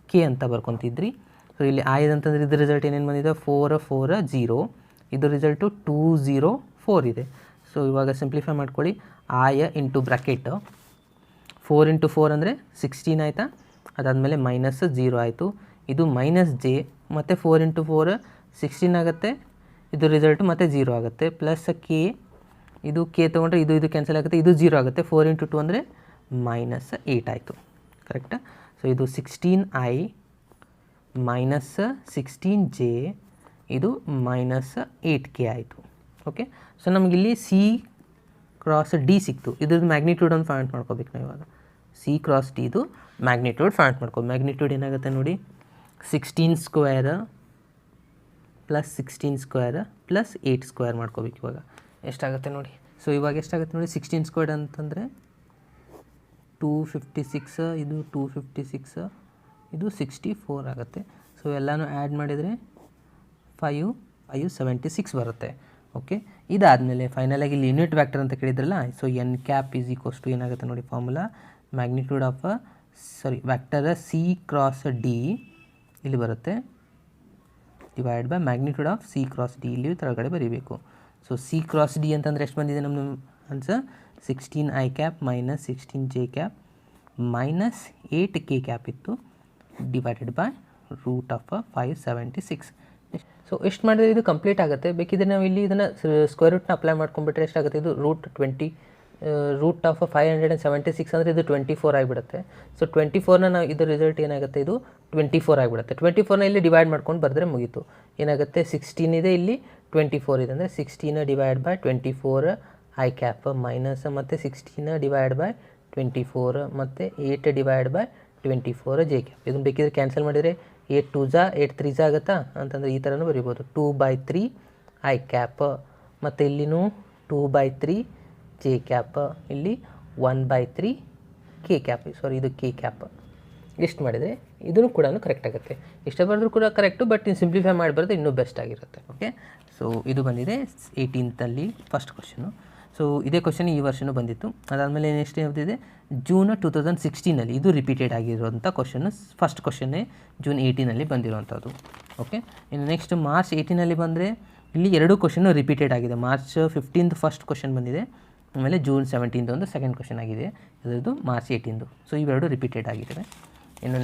k ಅಂತ ಬರ್ಕೊತಿದ್ರಿ. ಸೊ ಇಲ್ಲಿ i ಅಂತಂದರೆ ಇದ್ರ ರಿಸಲ್ಟ್ ಏನೇನು ಬಂದಿದೆ, 4 4 0, ಇದು ರಿಸಲ್ಟು 2 0 4 ಇದೆ. ಸೊ ಇವಾಗ ಸಿಂಪ್ಲಿಫೈ ಮಾಡ್ಕೊಳ್ಳಿ. i ಇಂಟು ಬ್ರ್ಯಾಕೆಟ್ 4 × 4 ಅಂದರೆ 16 ಆಯಿತಾ, ಅದಾದಮೇಲೆ -0 ಆಯಿತು. ಇದು -j ಮತ್ತು 4 × 4 16 ಆಗುತ್ತೆ, ಇದು ರಿಸಲ್ಟು ಮತ್ತು 0 ಆಗುತ್ತೆ. ಪ್ಲಸ್ ಕೆ, ಇದು ಕೆ ತೊಗೊಂಡ್ರೆ ಇದು ಕ್ಯಾನ್ಸಲ್ ಆಗುತ್ತೆ, ಇದು 0 ಆಗುತ್ತೆ. 4 × 2 ಅಂದರೆ -8 ಆಯಿತು, ಕರೆಕ್ಟಾ? ಸೊ ಇದು 16i -16j, ಇದು -8k ಆಯಿತು. ಓಕೆ, ಸೊ ನಮಗಿಲ್ಲಿ ಸಿ ಕ್ರಾಸ್ ಡಿ ಸಿಕ್ತು. ಇದ್ರದ್ದು ಮ್ಯಾಗ್ನಿಟ್ಯೂಡನ್ನು ಫೈಂಡ್ ಮಾಡ್ಕೋಬೇಕು ನಾವು ಇವಾಗ. ಸಿ ಕ್ರಾಸ್ ಡಿ ಇದು ಮ್ಯಾಗ್ನಿಟ್ಯೂಡ್ ಫೈಂಡ್ ಮಾಡ್ಕೋ. ಮ್ಯಾಗ್ನಿಟ್ಯೂಡ್ ಏನಾಗುತ್ತೆ ನೋಡಿ, 16² + 16² + 8² ಮಾಡ್ಕೋಬೇಕು. ಇವಾಗ ಎಷ್ಟಾಗುತ್ತೆ ನೋಡಿ. ಸೊ ಇವಾಗ ಎಷ್ಟಾಗುತ್ತೆ ನೋಡಿ, 16² ಅಂತಂದರೆ 256, ಇದು 256, ಇದು 64 ಆಗುತ್ತೆ. ಸೊ ಎಲ್ಲನೂ ಆ್ಯಡ್ ಮಾಡಿದರೆ 576 ಬರುತ್ತೆ. ಓಕೆ, ಇದಾದಮೇಲೆ ಫೈನಲಾಗಿ ಇಲ್ಲಿ ಯೂನಿಟ್ ವ್ಯಾಕ್ಟರ್ ಅಂತ ಕೇಳಿದ್ರಲ್ಲ. So n cap is equals to ಏನಾಗುತ್ತೆ ನೋಡಿ formula, magnitude of vector C cross D ಇಲ್ಲಿ ಬರುತ್ತೆ, divide by magnitude of C cross D ಇಲ್ಲಿ ಕೆಳಗಡೆ ಬರೀಬೇಕು. ಸೊ ಸಿ ಕ್ರಾಸ್ ಡಿ ಅಂತಂದರೆ ಎಷ್ಟು ಬಂದಿದೆ ನಮ್ಮ answer, 16i cap -16j cap -8k cap ಇತ್ತು, ಡಿವೈಡೆಡ್ ಬೈ √576. ಸೊ ಎಷ್ಟು ಮಾಡಿದ್ರೆ ಇದು ಕಂಪ್ಲೀಟ್ ಆಗುತ್ತೆ. ಬೇಕಿದ್ರೆ ನಾವು ಇಲ್ಲಿ ಇದನ್ನು ಸ್ಕ್ವೇರ್ ರೂಟ್ನ ಅಪ್ಲೈ ಮಾಡ್ಕೊಂಡ್ಬಿಟ್ರೆ ಎಷ್ಟಾಗುತ್ತೆ, ಇದು √576 ಅಂದರೆ ಇದು 24 ಆಗಿಬಿಡುತ್ತೆ. ಸೊ 24ನ ನಾವು ಇದು ರಿಸಲ್ಟ್ ಏನಾಗುತ್ತೆ, ಇದು 24 ಆಗಿಬಿಡುತ್ತೆ. 24ನ ಇಲ್ಲಿ ಡಿವೈಡ್ ಮಾಡ್ಕೊಂಡು ಬರೆದ್ರೆ ಮುಗೀತು. ಏನಾಗುತ್ತೆ, 16 ಇದೆ, ಇಲ್ಲಿ 24 ಇದೆ, ಅಂದರೆ 16 divide by 24 i cap minus ಮತ್ತು 16 ಡಿವೈಡ್ ಬೈ 24 ಮತ್ತು 8 ಡಿವೈಡ್ ಬೈ 24 j ಕ್ಯಾಪ್. ಇದನ್ನು ಬೇಕಿದ್ರೆ ಕ್ಯಾನ್ಸಲ್ ಮಾಡಿದರೆ 8 2 8 3 ಆಗುತ್ತಾ ಅಂತಂದರೆ ಈ ಥರನೂ ಬರಿಬೋದು. 2/3 i ಕ್ಯಾಪ್ ಮತ್ತು ಇಲ್ಲಿನೂ 2/3 j ಕ್ಯಾಪ್, ಇಲ್ಲಿ 1/3 k ಕ್ಯಾಪ್, ಇದು k ಕ್ಯಾಪ್. ಇಷ್ಟು ಮಾಡಿದರೆ ಇದನ್ನು ಕೂಡ ಕರೆಕ್ಟ್ ಆಗುತ್ತೆ. ಇಷ್ಟ ಬರೆದ್ರೂ ಕೂಡ ಕರೆಕ್ಟು, ಬಟ್ ಇನ್ನು ಸಿಂಪ್ಲಿಫೈ ಮಾಡಿ ಬರೆದು ಇನ್ನೂ ಬೆಸ್ಟ್ ಆಗಿರುತ್ತೆ. ಓಕೆ, ಸೊ ಇದು ಬಂದಿದೆ 18th ಫಸ್ಟ್ ಕ್ವಶನು. ಸೊ ಇದೇ ಕ್ವಶನ್ ಈ ವರ್ಷನೂ ಬಂದಿತ್ತು. ಅದಾದಮೇಲೆ ನೆಕ್ಸ್ಟ್ ಯಾವುದಿದೆ, ಜೂನ್ 2016 ಇದು ರಿಪೀಟೆಡ್ ಆಗಿರುವಂಥ ಕ್ವಶನ್ನು. ಫಸ್ಟ್ ಕ್ವಶನ್ನೇ ಜೂನ್ 18 ಬಂದಿರುವಂಥದ್ದು. ಓಕೆ, ಇನ್ನು ನೆಕ್ಸ್ಟ್ ಮಾರ್ಚ್ 18 ಬಂದರೆ ಇಲ್ಲಿ 2 ಕ್ವಶನ್ನು ರಿಪೀಟೆಡ್ ಆಗಿದೆ. ಮಾರ್ಚ್ 15 ಫಸ್ಟ್ ಕ್ವಶನ್ ಬಂದಿದೆ, ಆಮೇಲೆ ಜೂನ್ 17 ಒಂದು ಸೆಕೆಂಡ್ ಕ್ವಶನ್ ಆಗಿದೆ, ಅದರದ್ದು ಮಾರ್ಚ್ 18. ಸೊ ಇವೆರಡು ರಿಪೀಟೆಡ್ ಆಗಿದ್ದಾವೆ. ಇನ್ನು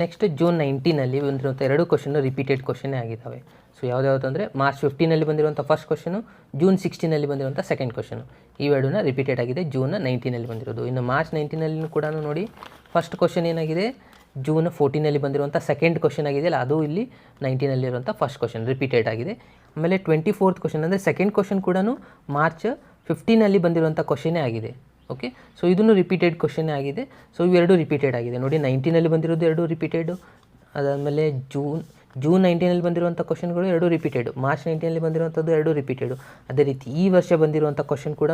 ನೆಕ್ಸ್ಟು ಜೂನ್ 19 ಬಂದಿರುವಂಥ 2 ಕ್ವಶನ್ನು ರಿಪೀಟೆಡ್ ಕ್ವಶನ್ನೇ ಆಗಿದ್ದಾವೆ. ಸೊ ಯಾವ್ದು ಅಂದರೆ ಮಾರ್ಚ್ 15 ಬಂದಿರುವಂಥ ಫಸ್ಟ್ ಕ್ವಶನು, ಜೂನ್ 16 ಬಂದಿರುವಂಥ ಸೆಕೆಂಡ್ ಕ್ವಶನು. ಇವೆರಡನ್ನ ರಿಪೀಟೆಡ್ ಆಗಿದೆ ಜೂನ್ 19 ಬಂದಿರೋದು. ಇನ್ನು ಮಾರ್ಚ್ 19 ಕೂಡ ನೋಡಿ, ಫಸ್ಟ್ ಕ್ವಶನ್ ಏನಾಗಿದೆ, ಜೂನ್ 14 ಬಂದಿರುವಂಥ ಸೆಕೆಂಡ್ ಕ್ವಶನ್ ಆಗಿದೆಯಲ್ಲ, ಅದು ಇಲ್ಲಿ 19 ಇರುವಂಥ ಫಸ್ಟ್ ಕ್ವಶನ್ ರಿಪೀಟೆಡ್ ಆಗಿದೆ. ಆಮೇಲೆ 24th ಕ್ವಶನ್ ಅಂದರೆ ಸೆಕೆಂಡ್ ಕ್ವಶನ್ ಕೂಡ ಮಾರ್ಚ್ 15 ಬಂದಿರುವಂಥ ಕ್ವಶನೇ ಆಗಿದೆ. ಓಕೆ, ಸೊ ಇದನ್ನು ರಿಪೀಟೆಡ್ ಕ್ವಶನ್ನೇ ಆಗಿದೆ. ಸೊ ಇವೆರಡು ರಿಪೀಟೆಡ್ ಆಗಿದೆ ನೋಡಿ. 19 ಬಂದಿರೋದು 2 ರಿಪೀಟೆಡು, ಅದಾದಮೇಲೆ ಜೂನ್ 19 ಬಂದಿರುವಂಥ ಕ್ವಶನ್ಗಳು 2 ರಿಪೀಟೆಡು, ಮಾರ್ಚ್ 19 ಬಂದಿರುವಂಥದ್ದು 2 ರಿಪೀಟೆಡು. ಅದೇ ರೀತಿ ಈ ವರ್ಷ ಬಂದಿರುವಂಥ ಕ್ವಶನ್ ಕೂಡ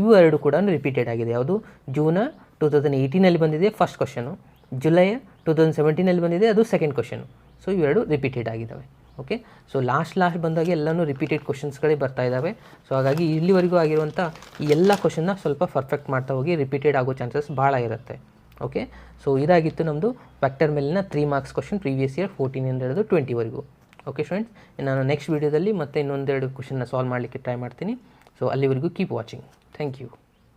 ಇವು 2 ಕೂಡ ರಿಪೀಟೆಡ್ ಆಗಿದೆ. ಯಾವುದು, ಜೂನ್ 2018 ಬಂದಿದೆ ಫಸ್ಟ್ ಕ್ವಶನು, ಜುಲೈ 2017 ಬಂದಿದೆ ಅದು ಸೆಕೆಂಡ್ ಕ್ವಶನು. ಸೊ ಇವೆರಡು ರಿಪೀಟೆಡ್ ಆಗಿದ್ದಾವೆ. ಓಕೆ, ಸೊ ಲಾಸ್ಟ್ ಬಂದಾಗ ಎಲ್ಲನೂ ರಿಪೀಟೆಡ್ ಕ್ವಶನ್ಸ್ಗಳೇ ಬರ್ತಾ ಇದ್ದಾವೆ. ಸೊ ಹಾಗಾಗಿ ಇಲ್ಲಿವರೆಗೂ ಆಗಿರುವಂಥ ಈ ಎಲ್ಲ ಕ್ವಶನ್ನ ಸ್ವಲ್ಪ ಪರ್ಫೆಕ್ಟ್ ಮಾಡ್ತಾ ಹೋಗಿ, ರಿಪೀಟೆಡ್ ಆಗೋ ಚಾನ್ಸಸ್ ಭಾಳ ಇರುತ್ತೆ. ಓಕೆ, ಸೊ ಇದಾಗಿತ್ತು ನಮ್ಮದು ವ್ಯಾಕ್ಟರ್ ಮೇಲಿನ 3 ಮಾರ್ಕ್ಸ್ ಕ್ವಶನ್, ಪ್ರೀವಿಯಸ್ ಇಯರ್ 14 20ವರೆಗೂ. ಓಕೆ ಫ್ರೆಂಡ್ಸ್, ನಾನು ನೆಕ್ಸ್ಟ್ ವೀಡಿಯೋದಲ್ಲಿ ಮತ್ತೆ ಇನ್ನೊಂದೆರಡು ಕ್ವಶನ್ನ ಸಾಲ್ವ್ ಮಾಡಲಿಕ್ಕೆ ಟ್ರೈ ಮಾಡ್ತೀನಿ. ಸೊ ಅಲ್ಲಿವರೆಗೂ ಕೀಪ್ ವಾಚಿಂಗ್. Thank you.